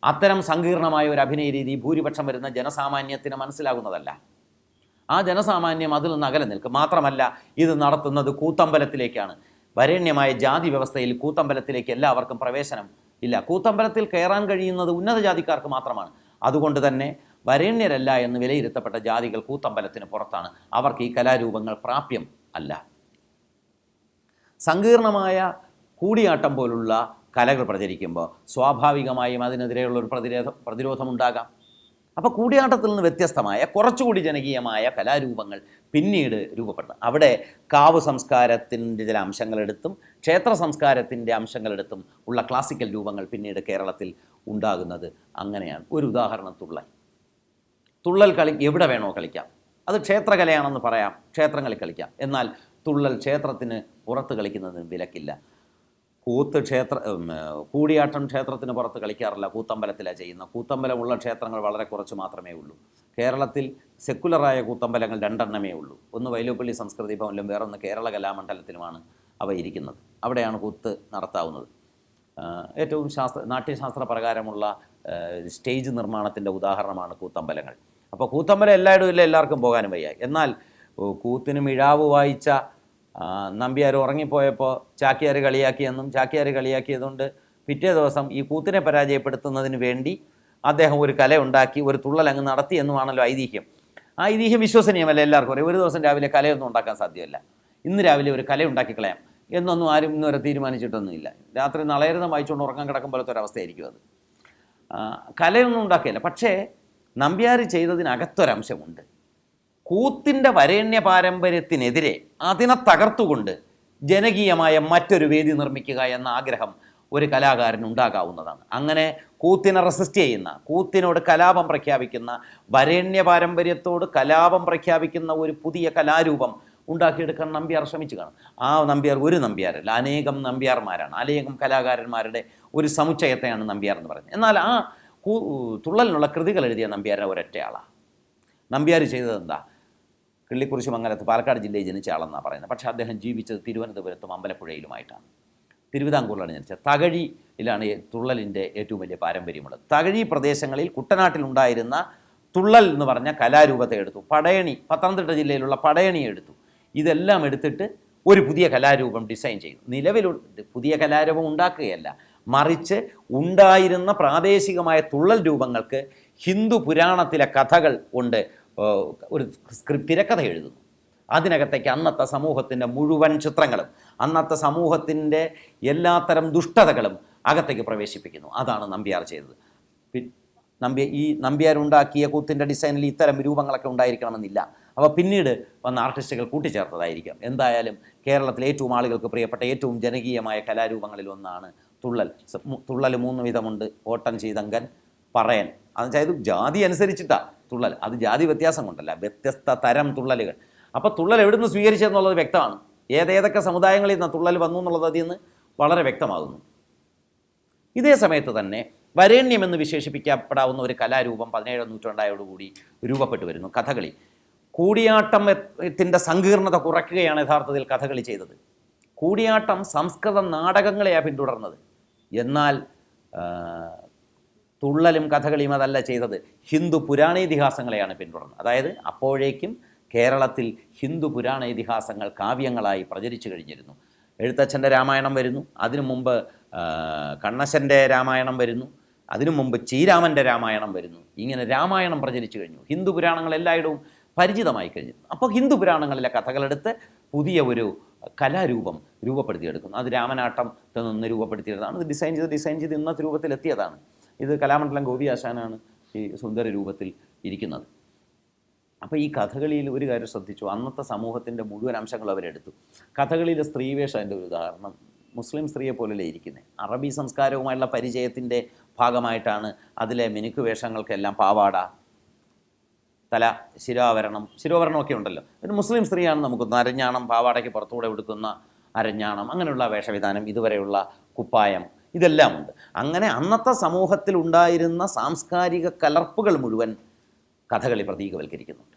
അത്തരം സങ്കീർണമായ ഒരു അഭിനയ രീതി ഭൂരിപക്ഷം വരുന്ന ജനസാമാന്യത്തിന് മനസ്സിലാകുന്നതല്ല. ആ ജനസാമാന്യം അതിൽ നിന്ന് അകലെ നിൽക്കും. മാത്രമല്ല, ഇത് നടത്തുന്നത് കൂത്തമ്പലത്തിലേക്കാണ്. വരേണ്യമായ ജാതി വ്യവസ്ഥയിൽ കൂത്തമ്പലത്തിലേക്ക് എല്ലാവർക്കും പ്രവേശനം ഇല്ല. കൂത്തമ്പലത്തിൽ കയറാൻ കഴിയുന്നത് ഉന്നത ജാതിക്കാർക്ക് മാത്രമാണ്. അതുകൊണ്ട് തന്നെ വരേണ്യരല്ല എന്ന് വിലയിരുത്തപ്പെട്ട ജാതികൾ കൂത്തമ്പലത്തിന് പുറത്താണ്. അവർക്ക് ഈ കലാരൂപങ്ങൾ പ്രാപ്യം അല്ല. സങ്കീർണമായ കൂടിയാട്ടം പോലുള്ള കലകൾ പ്രചരിക്കുമ്പോൾ സ്വാഭാവികമായും അതിനെതിരെയുള്ള ഒരു പ്രതിരോധം ഉണ്ടാകാം. അപ്പോൾ കൂടിയാട്ടത്തിൽ നിന്ന് വ്യത്യസ്തമായ കുറച്ചുകൂടി ജനകീയമായ കലാരൂപങ്ങൾ പിന്നീട് രൂപപ്പെടുന്നു. അവിടെ കാവ് സംസ്കാരത്തിൻ്റെ ചില അംശങ്ങളെടുത്തും ക്ഷേത്ര സംസ്കാരത്തിൻ്റെ അംശങ്ങളെടുത്തും ഉള്ള ക്ലാസിക്കൽ രൂപങ്ങൾ പിന്നീട് കേരളത്തിൽ ഉണ്ടാകുന്നത് അങ്ങനെയാണ്. ഒരു ഉദാഹരണം തുള്ളൽ കളി എവിടെ വേണോ കളിക്കാം. അത് ക്ഷേത്രകലയാണെന്ന് പറയാം, ക്ഷേത്രങ്ങളിൽ കളിക്കാം. എന്നാൽ തുള്ളൽ ക്ഷേത്രത്തിന് പുറത്ത് കളിക്കുന്നതിന് വിലക്കില്ല. കൂടിയാട്ടം ക്ഷേത്രത്തിന് പുറത്ത് കളിക്കാറില്ല, കൂത്തമ്പലത്തിലാണ് ചെയ്യുന്നത്. കൂത്തമ്പലമുള്ള ക്ഷേത്രങ്ങൾ വളരെ കുറച്ച് മാത്രമേ ഉള്ളൂ. കേരളത്തിൽ സെക്കുലറായ കൂത്തമ്പലങ്ങൾ 2 എണ്ണമേ ഉള്ളൂ. ഒന്ന് വൈലോപ്പള്ളി സംസ്കൃതി ഭവനിലും വേറൊന്ന് കേരള കലാമണ്ഡലത്തിലുമാണ് അവ ഇരിക്കുന്നത്. അവിടെയാണ് കൂത്ത് നടത്താവുന്നത്. ഏറ്റവും നാട്യശാസ്ത്ര പ്രകാരമുള്ള സ്റ്റേജ് നിർമ്മാണത്തിൻ്റെ ഉദാഹരണമാണ് കൂത്തമ്പലങ്ങൾ. അപ്പോൾ കൂത്തമ്പലം എല്ലായിടവും ഇല്ല, എല്ലാവർക്കും പോകാനും വയ്യ. എന്നാൽ കൂത്തിന് മിഴാവ് വായിച്ച നമ്പ്യാർ ഉറങ്ങിപ്പോയപ്പോൾ ചാക്യാർ കളിയാക്കിയെന്നും ചാക്യാർ കളിയാക്കിയതുകൊണ്ട് പിറ്റേ ദിവസം ഈ കൂത്തിനെ പരാജയപ്പെടുത്തുന്നതിന് വേണ്ടി അദ്ദേഹം ഒരു കല ഉണ്ടാക്കി, ഒരു തുള്ളൽ അങ്ങ് നടത്തി എന്നുമാണല്ലോ ഐതിഹ്യം. ആ ഐതിഹ്യം വിശ്വസനീയമല്ല. എല്ലാവർക്കും അറിയാം. ഒരു ദിവസം രാവിലെ കലയൊന്നും ഉണ്ടാക്കാൻ സാധ്യമല്ല. ഇന്ന് രാവിലെ ഒരു കല ഉണ്ടാക്കി കളയാം എന്നൊന്നും ആരും ഇന്നുവരെ തീരുമാനിച്ചിട്ടൊന്നുമില്ല. രാത്രി നളയരുതം വായിച്ചുകൊണ്ട് ഉറക്കം കിടക്കും പോലത്തെ ഒരവസ്ഥയായിരിക്കും അത്. കലയൊന്നും ഉണ്ടാക്കിയില്ല. പക്ഷേ നമ്പ്യാർ ചെയ്തതിനകത്തൊരംശമുണ്ട്. കൂത്തിൻ്റെ വരേണ്യ പാരമ്പര്യത്തിനെതിരെ അതിനെ തകർത്തുകൊണ്ട് ജനകീയമായ മറ്റൊരു വേദി നിർമ്മിക്കുക എന്ന ആഗ്രഹം ഒരു കലാകാരൻ ഉണ്ടാകാവുന്നതാണ്. അങ്ങനെ കൂത്തിനെ റെസിസ്റ്റ് ചെയ്യുന്ന, കൂത്തിനോട് കലാപം പ്രഖ്യാപിക്കുന്ന, വരേണ്യ പാരമ്പര്യത്തോട് കലാപം പ്രഖ്യാപിക്കുന്ന ഒരു പുതിയ കലാരൂപം ഉണ്ടാക്കിയെടുക്കാൻ നമ്പ്യാർ ശ്രമിച്ചു കാണും. ആ നമ്പ്യാർ ഒരു നമ്പ്യാരല്ല, അനേകം നമ്പ്യാർമാരാണ്, അനേകം കലാകാരന്മാരുടെ ഒരു സമുച്ചയത്തെയാണ് നമ്പ്യാർ എന്ന് പറയുന്നത്. എന്നാൽ ആ തുള്ളലിനുള്ള കൃതികൾ എഴുതിയ നമ്പ്യാരെ ഒരൊറ്റയാളാണ്. നമ്പ്യാർ ചെയ്തത് എന്താ? കിള്ളിക്കുറിശി മംഗലത്ത് പാലക്കാട് ജില്ലയിൽ ജനിച്ച ആളെന്നാണ് പറയുന്നത്. പക്ഷേ അദ്ദേഹം ജീവിച്ചത് തിരുവനന്തപുരത്തും അമ്പലപ്പുഴയിലുമായിട്ടാണ്. തിരുവിതാംകൂറിലാണ് ജനിച്ചത്. തകഴിയിലാണ് തുള്ളലിൻ്റെ ഏറ്റവും വലിയ പാരമ്പര്യമുള്ളത്. തകഴി പ്രദേശങ്ങളിൽ കുട്ടനാട്ടിലുണ്ടായിരുന്ന തുള്ളൽ എന്ന് പറഞ്ഞ കലാരൂപത്തെ എടുത്തു. പടയണി, പത്തനംതിട്ട ജില്ലയിലുള്ള പടയണി എടുത്തു. ഇതെല്ലാം എടുത്തിട്ട് ഒരു പുതിയ കലാരൂപം ഡിസൈൻ ചെയ്തു. പുതിയ കലാരൂപം ഉണ്ടാക്കുകയല്ല, മറിച്ച് ഉണ്ടായിരുന്ന പ്രാദേശികമായ തുള്ളൽ രൂപങ്ങൾക്ക് ഹിന്ദു പുരാണത്തിലെ കഥകൾ കൊണ്ട് ഒരു തിരക്കഥ എഴുതുന്നു. അതിനകത്തേക്ക് അന്നത്തെ സമൂഹത്തിൻ്റെ മുഴുവൻ ചിത്രങ്ങളും അന്നത്തെ സമൂഹത്തിൻ്റെ എല്ലാത്തരം ദുഷ്ടതകളും അകത്തേക്ക് പ്രവേശിപ്പിക്കുന്നു. അതാണ് നമ്പ്യാർ ചെയ്തത്. നമ്പ്യാരുണ്ടാക്കിയ കൂത്തിൻ്റെ ഡിസൈനിൽ ഇത്തരം രൂപങ്ങളൊക്കെ ഉണ്ടായിരിക്കണമെന്നില്ല. അവ പിന്നീട് വന്ന ആർട്ടിസ്റ്റുകൾ കൂട്ടിച്ചേർത്തതായിരിക്കാം. എന്തായാലും കേരളത്തിലെ ഏറ്റവും ആളുകൾക്ക് പ്രിയപ്പെട്ട ഏറ്റവും ജനകീയമായ കലാരൂപങ്ങളിൽ ഒന്നാണ് തുള്ളൽ. തുള്ളൽ 3 വിധമുണ്ട്: ഓട്ടൻ, ചീതങ്കൻ, പറയൻ. അതായത് ജാതി അനുസരിച്ചിട്ടാണ് തുള്ളൽ. അത് ജാതി വ്യത്യാസം കൊണ്ടല്ല, വ്യത്യസ്ത തരം തുള്ളലുകൾ. അപ്പോൾ തുള്ളൽ എവിടുന്ന് സ്വീകരിച്ചതെന്നുള്ളത് വ്യക്തമാണ്. ഏതൊക്കെ സമുദായങ്ങളിൽ നിന്ന് തുള്ളൽ വന്നു എന്നുള്ളത് അതിൽ നിന്ന് വളരെ വ്യക്തമാകുന്നു. ഇതേ സമയത്ത് തന്നെ വരേണ്യമെന്ന് വിശേഷിപ്പിക്കപ്പെടാവുന്ന ഒരു കലാരൂപം 17ാം നൂറ്റാണ്ടോടുകൂടി രൂപപ്പെട്ടു വരുന്നു: കഥകളി. കൂടിയാട്ടത്തിൻ്റെ സങ്കീർണത കുറയ്ക്കുകയാണ് യഥാർത്ഥത്തിൽ കഥകളി ചെയ്തത്. കൂടിയാട്ടം സംസ്കൃത നാടകങ്ങളെയാണ് പിന്തുടർന്നത്. എന്നാൽ തുള്ളലും കഥകളിയും അതല്ല ചെയ്തത്, ഹിന്ദു പുരാണേതിഹാസങ്ങളെയാണ് പിന്തുടർന്നത്. അതായത് അപ്പോഴേക്കും കേരളത്തിൽ ഹിന്ദു പുരാണേതിഹാസങ്ങൾ കാവ്യങ്ങളായി പ്രചരിച്ചു കഴിഞ്ഞിരുന്നു. എഴുത്തച്ഛൻ്റെ രാമായണം വരുന്നു, അതിനു മുമ്പ് കണ്ണശൻ്റെ രാമായണം വരുന്നു, അതിനു മുമ്പ് ചീരാമൻ്റെ രാമായണം വരുന്നു. ഇങ്ങനെ രാമായണം പ്രചരിച്ചു കഴിഞ്ഞു. ഹിന്ദു പുരാണങ്ങൾ എല്ലായിടവും പരിചിതമായി കഴിഞ്ഞിരുന്നു. അപ്പോൾ ഹിന്ദു പുരാണങ്ങളിലെ കഥകളെടുത്ത് പുതിയ ഒരു കലാരൂപം രൂപപ്പെടുത്തിയെടുക്കുന്നു. അത് രാമനാട്ടത്തിൽ നിന്ന് രൂപപ്പെടുത്തിയതാണ്. ഇത് ഡിസൈൻ ചെയ്ത് ഇന്നത്തെ രൂപത്തിലെത്തിയതാണ്. ഇത് കലാമണ്ഡലം ഗോപി ആശാനാണ് ഈ സുന്ദര രൂപത്തിൽ ഇരിക്കുന്നത്. അപ്പോൾ ഈ കഥകളിയിൽ ഒരു കാര്യം ശ്രദ്ധിച്ചു, അന്നത്തെ സമൂഹത്തിൻ്റെ മുഴുവൻ അംശങ്ങൾ അവരെടുത്തു. കഥകളിയിലെ സ്ത്രീവേഷം എൻ്റെ ഒരു ഉദാഹരണം. മുസ്ലിം സ്ത്രീയെ പോലല്ലേ ഇരിക്കുന്നത്. അറബി സംസ്കാരവുമായുള്ള പരിചയത്തിൻ്റെ ഭാഗമായിട്ടാണ് അതിലെ മിനുക്ക് വേഷങ്ങൾക്കെല്ലാം പാവാട, തല, ശിരോവരണമൊക്കെ ഉണ്ടല്ലോ. ഒരു മുസ്ലിം സ്ത്രീയാണ് നമുക്ക് അരഞ്ഞാണം, പാവാടയ്ക്ക് പുറത്തുകൂടെ ഉടുക്കുന്ന അരഞ്ഞാണം, അങ്ങനെയുള്ള വേഷവിധാനം, ഇതുവരെയുള്ള കുപ്പായം, ഇതെല്ലാം ഉണ്ട്. അങ്ങനെ അന്നത്തെ സമൂഹത്തിൽ ഉണ്ടായിരുന്ന സാംസ്കാരിക കലർപ്പുകൾ മുഴുവൻ കഥകളി പ്രതീകവൽക്കരിക്കുന്നുണ്ട്.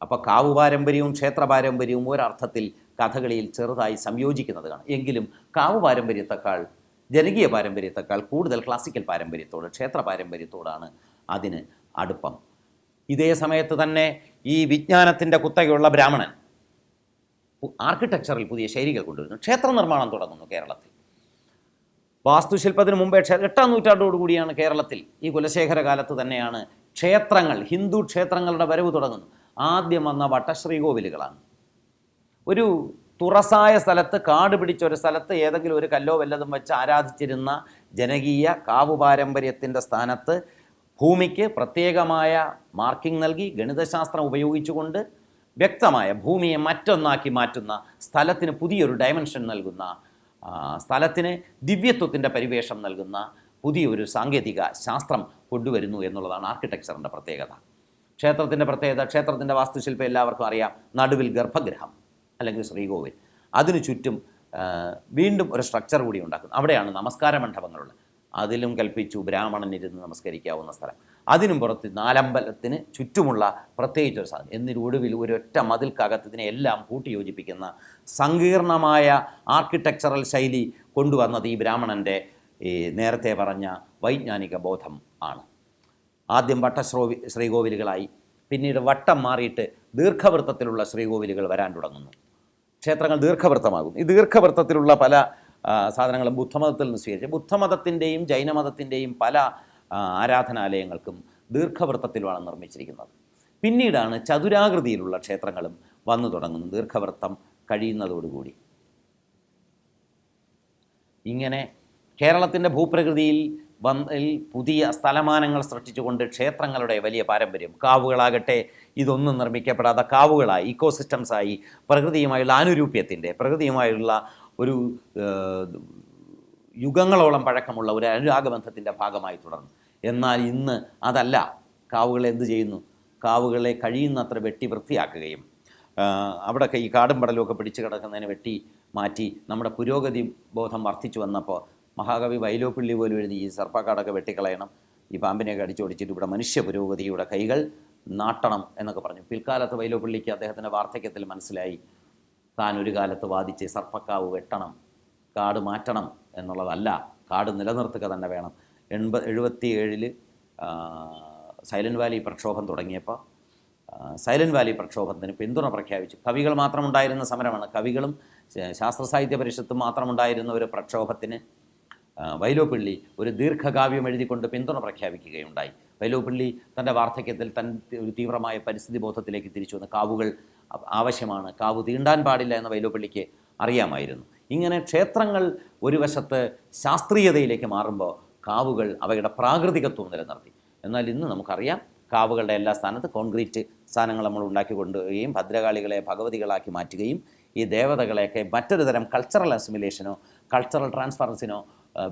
അപ്പോൾ കാവു പാരമ്പര്യവും ക്ഷേത്ര പാരമ്പര്യവും ഒരർത്ഥത്തിൽ കഥകളിയിൽ ചെറുതായി സംയോജിക്കുന്നത് കാണാം. എങ്കിലും കാവു പാരമ്പര്യത്തെക്കാൾ, ജനകീയ പാരമ്പര്യത്തെക്കാൾ കൂടുതൽ ക്ലാസിക്കൽ പാരമ്പര്യത്തോട്, ക്ഷേത്ര പാരമ്പര്യത്തോടാണ് അതിന് അടുപ്പം. ഇതേ സമയത്ത് തന്നെ ഈ വിജ്ഞാനത്തിൻ്റെ കുത്തകയുള്ള ബ്രാഹ്മണൻ ആർക്കിടെക്ചറിൽ പുതിയ ശൈലികൾ കൊണ്ടുവരുന്നു. ക്ഷേത്ര നിർമ്മാണം തുടങ്ങുന്നു കേരളത്തിൽ. വാസ്തുശില്പത്തിന് മുമ്പേ 8ാം നൂറ്റാണ്ടോടുകൂടിയാണ് കേരളത്തിൽ, ഈ കുലശേഖര കാലത്ത് തന്നെയാണ് ക്ഷേത്രങ്ങൾ, ഹിന്ദു ക്ഷേത്രങ്ങളുടെ വരവ് തുടങ്ങുന്നു. ആദ്യം വന്ന വട്ടശ്രീകോവിലുകളാണ്. ഒരു തുറസായ സ്ഥലത്ത്, കാട് പിടിച്ച ഒരു സ്ഥലത്ത് ഏതെങ്കിലും ഒരു കല്ലോ വല്ലതും വെച്ച് ആരാധിച്ചിരുന്ന ജനകീയ കാവു പാരമ്പര്യത്തിൻ്റെ സ്ഥാനത്ത് ഭൂമിക്ക് പ്രത്യേകമായ മാർക്കിംഗ് നൽകി ഗണിതശാസ്ത്രം ഉപയോഗിച്ചുകൊണ്ട് വ്യക്തമായ ഭൂമിയെ മറ്റൊന്നാക്കി മാറ്റുന്ന, സ്ഥലത്തിന് പുതിയൊരു ഡയമെൻഷൻ നൽകുന്ന, സ്ഥലത്തിന് ദിവ്യത്വത്തിൻ്റെ പരിവേഷം നൽകുന്ന പുതിയൊരു സാങ്കേതിക ശാസ്ത്രം കൊണ്ടുവരുന്നു എന്നുള്ളതാണ് ആർക്കിടെക്ചറിൻ്റെ പ്രത്യേകത. ക്ഷേത്രത്തിൻ്റെ പ്രത്യേകത, ക്ഷേത്രത്തിൻ്റെ വാസ്തുശില്പം എല്ലാവർക്കും അറിയാം. നടുവിൽ ഗർഭഗൃഹം അല്ലെങ്കിൽ ശ്രീകോവിൽ, അതിനു ചുറ്റും വീണ്ടും ഒരു സ്ട്രക്ചർ കൂടി ഉണ്ടാക്കുന്നു. അവിടെയാണ് നമസ്കാര മണ്ഡപങ്ങളുള്ളത്. അതിലും കൽപ്പിച്ചു ബ്രാഹ്മണനിരുന്ന് നമസ്കരിക്കാവുന്ന സ്ഥലം. അതിനും പുറത്ത് നാലമ്പലത്തിന് ചുറ്റുമുള്ള പ്രത്യേകിച്ചൊരു സാധനം. എന്നിട്ടൊടുവിൽ ഒരൊറ്റ മതിൽക്കകത്ത് ഇതിനെല്ലാം കൂട്ടിയോജിപ്പിക്കുന്ന സങ്കീർണമായ ആർക്കിടെക്ചറൽ ശൈലി കൊണ്ടുവന്നത് ഈ ബ്രാഹ്മണൻ്റെ നേരത്തെ പറഞ്ഞ വൈജ്ഞാനിക ബോധം ആണ്. ആദ്യം ശ്രീകോവിലുകളായി, പിന്നീട് വട്ടം മാറിയിട്ട് ദീർഘവൃത്തത്തിലുള്ള ശ്രീകോവിലുകൾ വരാൻ തുടങ്ങുന്നു. ക്ഷേത്രങ്ങൾ ദീർഘവൃത്തമാകും. ഈ ദീർഘവൃത്തത്തിലുള്ള പല സാധനങ്ങളും ബുദ്ധമതത്തിൽ നിന്ന് സ്വീകരിച്ച്, ബുദ്ധമതത്തിൻ്റെയും ജൈനമതത്തിൻ്റെയും പല ആരാധനാലയങ്ങൾക്കും ദീർഘവൃത്തത്തിലുമാണ് നിർമ്മിച്ചിരിക്കുന്നത്. പിന്നീടാണ് ചതുരാകൃതിയിലുള്ള ക്ഷേത്രങ്ങളും വന്നു തുടങ്ങുന്നത് ദീർഘവൃത്തം കഴിയുന്നതോടുകൂടി. ഇങ്ങനെ കേരളത്തിൻ്റെ ഭൂപ്രകൃതിയിൽ പുതിയ സ്ഥലമാനങ്ങൾ സൃഷ്ടിച്ചുകൊണ്ട് ക്ഷേത്രങ്ങളുടെ വലിയ പാരമ്പര്യം. കാവുകളാകട്ടെ ഇതൊന്നും നിർമ്മിക്കപ്പെടാത്ത കാവുകളായി, ഇക്കോസിസ്റ്റംസായി, പ്രകൃതിയുമായുള്ള ആനുരൂപ്യത്തിൻ്റെ, പ്രകൃതിയുമായുള്ള ഒരു യുഗങ്ങളോളം പഴക്കമുള്ള ഒരു അനുരാഗബന്ധത്തിൻ്റെ ഭാഗമായി തുടർന്നു. എന്നാൽ ഇന്ന് അതല്ല. കാവുകളെ എന്ത് ചെയ്യുന്നു? കാവുകളെ കഴിയുന്നത്ര വെട്ടി വൃത്തിയാക്കുകയും അവിടെയൊക്കെ ഈ കാടും പടലുമൊക്കെ പിടിച്ചു കിടക്കുന്നതിന് വെട്ടി മാറ്റി നമ്മുടെ പുരോഗതി ബോധം വർദ്ധിച്ചു വന്നപ്പോൾ മഹാകവി വൈലോപ്പിള്ളി പോലും എഴുതി ഈ സർപ്പക്കാടൊക്കെ വെട്ടിക്കളയണം, ഈ പാമ്പിനെയൊക്കെ അടിച്ചോടിച്ചിട്ട് ഇവിടെ മനുഷ്യ പുരോഗതിയുടെ കൈകൾ നാട്ടണം എന്നൊക്കെ പറഞ്ഞു. പിൽക്കാലത്ത് വൈലോപ്പിള്ളിക്ക് അദ്ദേഹത്തിൻ്റെ വാർദ്ധക്യത്തിൽ മനസ്സിലായി താൻ ഒരു കാലത്ത് വാദിച്ച് സർപ്പക്കാവ് വെട്ടണം, കാട് മാറ്റണം എന്നുള്ളതല്ല, കാട് നിലനിർത്തുക തന്നെ വേണം. 77 സൈലൻറ്റ് വാലി പ്രക്ഷോഭം തുടങ്ങിയപ്പോൾ സൈലൻറ്റ് വാലി പ്രക്ഷോഭത്തിന് പിന്തുണ പ്രഖ്യാപിച്ചു. കവികൾ മാത്രമുണ്ടായിരുന്ന സമരമാണ്. കവികളും ശാസ്ത്ര സാഹിത്യ പരിഷത്തും മാത്രമുണ്ടായിരുന്ന ഒരു പ്രക്ഷോഭത്തിന് വൈലോപ്പിള്ളി ഒരു ദീർഘകാവ്യം എഴുതിക്കൊണ്ട് പിന്തുണ പ്രഖ്യാപിക്കുകയുണ്ടായി. വൈലോപ്പിള്ളി തൻ്റെ വാർദ്ധക്യത്തിൽ ഒരു തീവ്രമായ പരിസ്ഥിതി ബോധത്തിലേക്ക് തിരിച്ചു വന്ന് കാവുകൾ ആവശ്യമാണ്, കാവ് തീണ്ടാൻ പാടില്ല എന്ന് വൈലോപ്പിള്ളിക്ക് അറിയാമായിരുന്നു. ഇങ്ങനെ ക്ഷേത്രങ്ങൾ ഒരു വശത്ത് ശാസ്ത്രീയതയിലേക്ക് മാറുമ്പോൾ കാവുകൾ അവയുടെ പ്രാകൃതികത്വം നിലനിർത്തി. എന്നാൽ ഇന്ന് നമുക്കറിയാം കാവുകളുടെ എല്ലാ സ്ഥാനത്ത് കോൺക്രീറ്റ് സാധനങ്ങൾ നമ്മൾ ഉണ്ടാക്കി കൊണ്ടുവരികയും ഭദ്രകാളികളെ ഭഗവതികളാക്കി മാറ്റുകയും ഈ ദേവതകളെയൊക്കെ മറ്റൊരു തരം കൾച്ചറൽ അസിമിലേഷനോ കൾച്ചറൽ ട്രാൻസ്ഫറൻസിനോ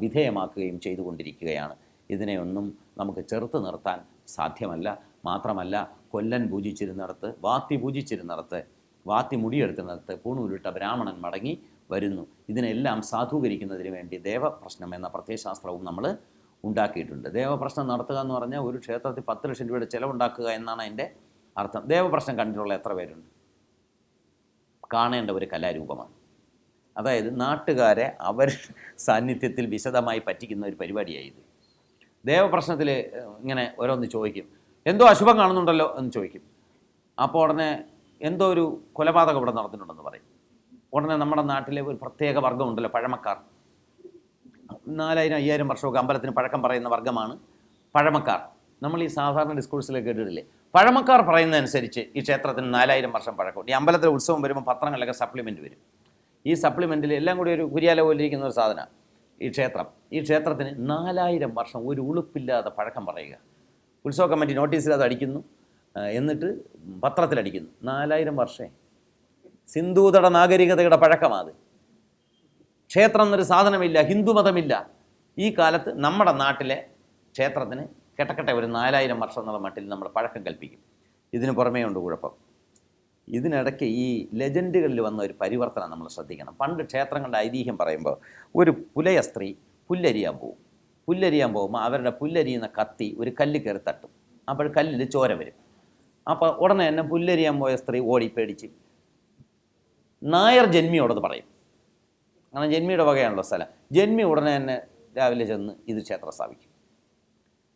വിധേയമാക്കുകയും ചെയ്തുകൊണ്ടിരിക്കുകയാണ്. ഇതിനെയൊന്നും നമുക്ക് ചെറുത്ത് നിർത്താൻ സാധ്യമല്ല. മാത്രമല്ല, കൊല്ലൻ പൂജിച്ചിരുന്നിടത്ത്, വാത്തി പൂജിച്ചിരുന്നിടത്ത്, വാത്തി മുടിയെടുത്തിരുന്നിടത്ത് പൂണൂലിട്ട ബ്രാഹ്മണൻ മടങ്ങി വരുന്നു. ഇതിനെല്ലാം സാധൂകരിക്കുന്നതിന് വേണ്ടി ദേവപ്രശ്നം എന്ന പ്രത്യയശാസ്ത്രവും നമ്മൾ ഉണ്ടാക്കിയിട്ടുണ്ട്. ദേവപ്രശ്നം നടത്തുക എന്ന് പറഞ്ഞാൽ ഒരു ക്ഷേത്രത്തിൽ 10 ലക്ഷം രൂപയുടെ ചിലവുണ്ടാക്കുക എന്നാണ് അതിൻ്റെ അർത്ഥം. ദേവപ്രശ്നം കണ്ടിട്ടുള്ള എത്ര പേരുണ്ട്? കാണേണ്ട ഒരു കലാരൂപമാണ്. അതായത് നാട്ടുകാരെ അവർ സാന്നിധ്യത്തിൽ വിശദമായി പറ്റിക്കുന്ന ഒരു പരിപാടിയായത്. ദേവപ്രശ്നത്തിൽ ഇങ്ങനെ ഓരോന്ന് ചോദിക്കും, എന്തോ അശുഭം കാണുന്നുണ്ടല്ലോ എന്ന് ചോദിക്കും. അപ്പോൾ ഉടനെ എന്തോ ഒരു കൊലപാതകം ഇവിടെ നടന്നിട്ടുണ്ടെന്ന് പറയും. ഉടനെ നമ്മുടെ നാട്ടിലെ ഒരു പ്രത്യേക വർഗ്ഗമുണ്ടല്ലോ, പഴമക്കാർ. 4000-5000 വർഷമൊക്കെ അമ്പലത്തിന് പഴക്കം പറയുന്ന വർഗ്ഗമാണ് പഴമക്കാർ. നമ്മൾ ഈ സാധാരണ ഡിസ്കോഴ്സിലേക്ക് കേട്ടിട്ടില്ലേ? പഴമക്കാർ പറയുന്നതനുസരിച്ച് ഈ ക്ഷേത്രത്തിന് 4000 വർഷം പഴക്കമുണ്ട്. ഈ അമ്പലത്തിലെ ഉത്സവം വരുമ്പോൾ പത്രങ്ങളിലൊക്കെ സപ്ലിമെൻറ്റ് വരും. ഈ സപ്ലിമെൻറ്റിൽ എല്ലാം കൂടി ഒരു കുരിയാല പോലെ ഇരിക്കുന്ന ഒരു സാധനമാണ് ഈ ക്ഷേത്രം. ഈ ക്ഷേത്രത്തിന് 4000 വർഷം ഒരു ഉളുപ്പില്ലാതെ പഴക്കം പറയുക. ഉത്സവ കമ്മിറ്റി നോട്ടീസിൽ അത് അടിക്കുന്നു, എന്നിട്ട് പത്രത്തിലടിക്കുന്നു. 4000 വർഷമേ, സിന്ധൂതട നാഗരികതയുടെ പഴക്കമാണ്. ക്ഷേത്രം എന്നൊരു സാധനമില്ല, ഹിന്ദുമതമില്ല. ഈ കാലത്ത് നമ്മുടെ നാട്ടിലെ ക്ഷേത്രത്തിന് കെട്ടക്കട്ടെ ഒരു 4000 വർഷം എന്നുള്ള മട്ടിൽ നമ്മൾ പഴക്കം കൽപ്പിക്കും. ഇതിന് പുറമേ ഉണ്ട് കുഴപ്പം. ഇതിനിടയ്ക്ക് ഈ ലെജൻഡുകളിൽ വന്ന ഒരു പരിവർത്തനം നമ്മൾ ശ്രദ്ധിക്കണം. പണ്ട് ക്ഷേത്രങ്ങളുടെ ഐതിഹ്യം പറയുമ്പോൾ ഒരു പുലയ സ്ത്രീ പുല്ലരിയാൻ പോകും. പുല്ലരിയാൻ പോകുമ്പോൾ അവരുടെ പുല്ലരിയുന്ന കത്തി ഒരു കല്ല് കയറി തട്ടും. അപ്പോൾ കല്ലിൽ ചോര വരും. അപ്പോൾ ഉടനെ തന്നെ പുല്ലരിയാൻ പോയ സ്ത്രീ ഓടി പേടിച്ച് നായർ ജന്മിയോടത് പറയും. അങ്ങനെ ജന്മിയുടെ വകയാണല്ലോ സ്ഥലം. ജന്മി ഉടനെ തന്നെ രാവിലെ ചെന്ന് ഇത് ക്ഷേത്രം സ്ഥാപിക്കും.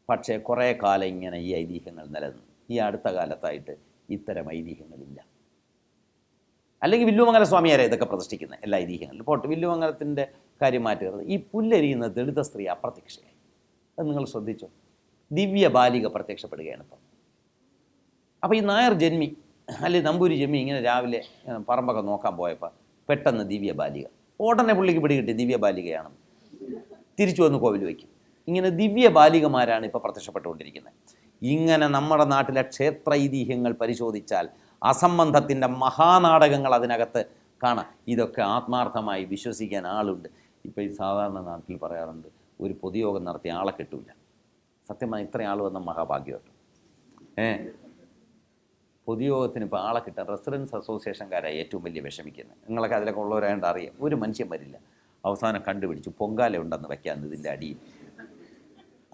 പക്ഷേ കുറേ കാലം ഇങ്ങനെ ഈ ഐതിഹ്യങ്ങൾ നിലനിന്നു. ഈ അടുത്ത കാലത്തായിട്ട് ഇത്തരം ഐതിഹ്യങ്ങളില്ല. അല്ലെങ്കിൽ വില്ലുമംഗല സ്വാമിയാരെ ഇതൊക്കെ പ്രതിഷ്ഠിക്കുന്നത് എല്ലാ ഐതിഹ്യങ്ങളിലും. പോട്ട് വില്ലുമംഗലത്തിൻ്റെ കാര്യം മാറ്റുന്നത്. ഈ പുല്ലരിയുന്ന ദളിത സ്ത്രീ അപ്രത്യക്ഷയായി. അത് നിങ്ങൾ ശ്രദ്ധിച്ചോ? ദിവ്യ ബാലിക പ്രത്യക്ഷപ്പെടുകയാണ് ഇപ്പം. അപ്പോൾ ഈ നായർ ജന്മി അല്ലെങ്കിൽ നമ്പൂരി ജന്മി ഇങ്ങനെ രാവിലെ പറമ്പൊക്കെ നോക്കാൻ പോയപ്പോൾ പെട്ടെന്ന് ദിവ്യ ബാലിക. ഉടനെ പുള്ളിക്ക് പിടികിട്ടി ദിവ്യ ബാലികയാണ്. തിരിച്ചു വന്ന് കോവിൽ വയ്ക്കും. ഇങ്ങനെ ദിവ്യ ബാലികമാരാണ് ഇപ്പോൾ പ്രത്യക്ഷപ്പെട്ടുകൊണ്ടിരിക്കുന്നത്. ഇങ്ങനെ നമ്മുടെ നാട്ടിലെ ക്ഷേത്ര ഐതിഹ്യങ്ങൾ പരിശോധിച്ചാൽ അസംബന്ധത്തിൻ്റെ മഹാനാടകങ്ങൾ അതിനകത്ത് കാണാം. ഇതൊക്കെ ആത്മാർത്ഥമായി വിശ്വസിക്കാൻ ആളുണ്ട്. ഇപ്പോൾ ഈ സാധാരണ നാട്ടിൽ പറയാറുണ്ട്, ഒരു പൊതുയോഗം നടത്തി ആളെ കിട്ടൂല. സത്യമായി ഇത്രയും ആൾ വന്ന മഹാഭാഗ്യമായിട്ട് പൊതുയോഗത്തിന് ഇപ്പോൾ ആളെ കിട്ടാൻ റെസിഡൻസ് അസോസിയേഷൻകാരാണ് ഏറ്റവും വലിയ വിഷമിക്കുന്നത്. നിങ്ങളൊക്കെ അതിലൊക്കെ ഉള്ളവരായതുകൊണ്ട് അറിയാം. ഒരു മനുഷ്യൻ വരില്ല. അവസാനം കണ്ടുപിടിച്ചു പൊങ്കാല ഉണ്ടെന്ന് വയ്ക്കാമെന്ന് ഇതിൻ്റെ അടിയിൽ.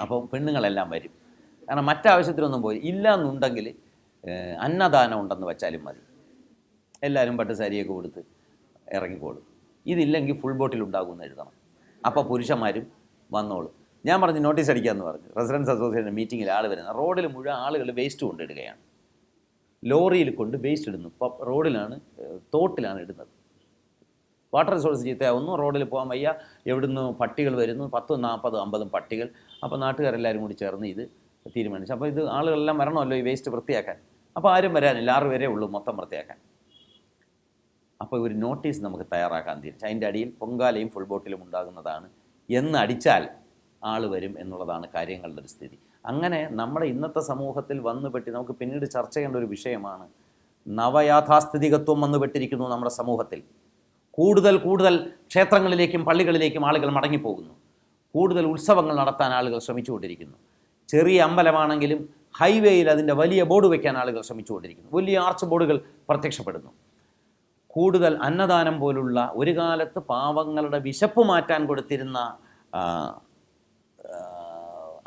അപ്പോൾ പെണ്ണുങ്ങളെല്ലാം വരും. കാരണം മറ്റാവശ്യത്തിനൊന്നും പോയി ഇല്ല എന്നുണ്ടെങ്കിൽ അന്നദാനം ഉണ്ടെന്ന് വെച്ചാലും മതി. എല്ലാവരും പട്ട് സാരിയൊക്കെ കൊടുത്ത് ഇറങ്ങിക്കോളും. ഇതില്ലെങ്കിൽ ഫുൾ ബോട്ടിൽ ഉണ്ടാകുമെന്ന് എഴുതണം. അപ്പോൾ പുരുഷന്മാരും വന്നോളും. ഞാൻ പറഞ്ഞു നോട്ടീസ് അടിക്കാമെന്ന് പറഞ്ഞു. റെസിഡൻസ് അസോസിയേഷൻ മീറ്റിങ്ങിൽ ആൾ വരുന്നത് റോഡിൽ മുഴുവൻ ആളുകൾ വേസ്റ്റ് കൊണ്ടിടുകയാണ്. ലോറിയിൽ കൊണ്ട് വേസ്റ്റ് ഇടുന്നു. ഇപ്പോൾ റോഡിലാണ്, തോട്ടിലാണ് ഇടുന്നത്. വാട്ടർ റിസോഴ്സ് ചീത്തയാവുന്നു, റോഡിൽ പോകാൻ വയ്യ. എവിടുന്ന് പട്ടികൾ വരുന്നു, 10, 40, 50 പട്ടികൾ. അപ്പോൾ നാട്ടുകാരെല്ലാവരും കൂടി ചേർന്ന് ഇത് തീരുമാനിച്ചു. അപ്പോൾ ഇത് ആളുകളെല്ലാം വരണമല്ലോ ഈ വേസ്റ്റ് വൃത്തിയാക്കാൻ. അപ്പോൾ ആരും വരാനില്ല, 6 പേരേ ഉള്ളൂ മൊത്തം വൃത്തിയാക്കാൻ. അപ്പോൾ ഒരു നോട്ടീസ് നമുക്ക് തയ്യാറാക്കാൻ തീരുമാനിച്ചു. അതിൻ്റെ അടിയിൽ പൊങ്കാലയും ഫുൾ ബോട്ടിലും ഉണ്ടാകുന്നതാണ് എന്ന് അടിച്ചാൽ ആൾ വരും എന്നുള്ളതാണ് കാര്യങ്ങളുടെ ഒരു സ്ഥിതി. അങ്ങനെ നമ്മുടെ ഇന്നത്തെ സമൂഹത്തിൽ വന്നുപെട്ടി നമുക്ക് പിന്നീട് ചർച്ച ചെയ്യേണ്ട ഒരു വിഷയമാണ് നവയാഥാസ്ഥിതികത്വം വന്നുപെട്ടിരിക്കുന്നു നമ്മുടെ സമൂഹത്തിൽ. കൂടുതൽ ക്ഷേത്രങ്ങളിലേക്കും പള്ളികളിലേക്കും ആളുകൾ മടങ്ങിപ്പോകുന്നു. കൂടുതൽ ഉത്സവങ്ങൾ നടത്താൻ ആളുകൾ ശ്രമിച്ചുകൊണ്ടിരിക്കുന്നു. ചെറിയ അമ്പലമാണെങ്കിലും ഹൈവേയിൽ അതിൻ്റെ വലിയ ബോർഡ് വയ്ക്കാൻ ആളുകൾ ശ്രമിച്ചുകൊണ്ടിരിക്കുന്നു. വലിയ ആർച്ച് ബോർഡുകൾ പ്രത്യക്ഷപ്പെടുന്നു. കൂടുതൽ അന്നദാനം പോലുള്ള ഒരു കാലത്ത് പാവങ്ങളുടെ വിശപ്പ് മാറ്റാൻ കൊടുത്തിരുന്ന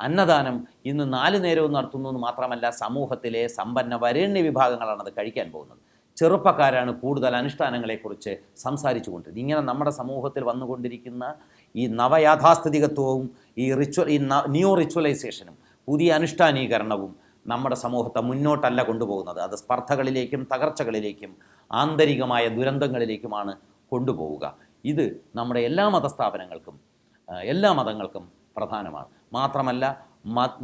അന്നദാനം ഇന്ന് 4 നേരവും നടത്തുന്നു എന്ന് മാത്രമല്ല, സമൂഹത്തിലെ സമ്പന്ന വരേണ്യ വിഭാഗങ്ങളാണ് അത് കഴിക്കാൻ പോകുന്നത്. ചെറുപ്പക്കാരാണ് കൂടുതൽ അനുഷ്ഠാനങ്ങളെക്കുറിച്ച് സംസാരിച്ചു കൊണ്ടിരുന്നത്. ഇങ്ങനെ നമ്മുടെ സമൂഹത്തിൽ വന്നുകൊണ്ടിരിക്കുന്ന ഈ നവയാഥാസ്ഥിതികത്വവും ഈ ന്യൂ റിച്വലൈസേഷനും പുതിയ അനുഷ്ഠാനീകരണവും നമ്മുടെ സമൂഹത്തെ മുന്നോട്ടല്ല കൊണ്ടുപോകുന്നത്. അത് സ്പർദ്ധകളിലേക്കും തകർച്ചകളിലേക്കും ആന്തരികമായ ദുരന്തങ്ങളിലേക്കുമാണ് കൊണ്ടുപോവുക. ഇത് നമ്മുടെ എല്ലാ മതസ്ഥാപനങ്ങൾക്കും എല്ലാ മതങ്ങൾക്കും പ്രധാനമാണ്. മാത്രമല്ല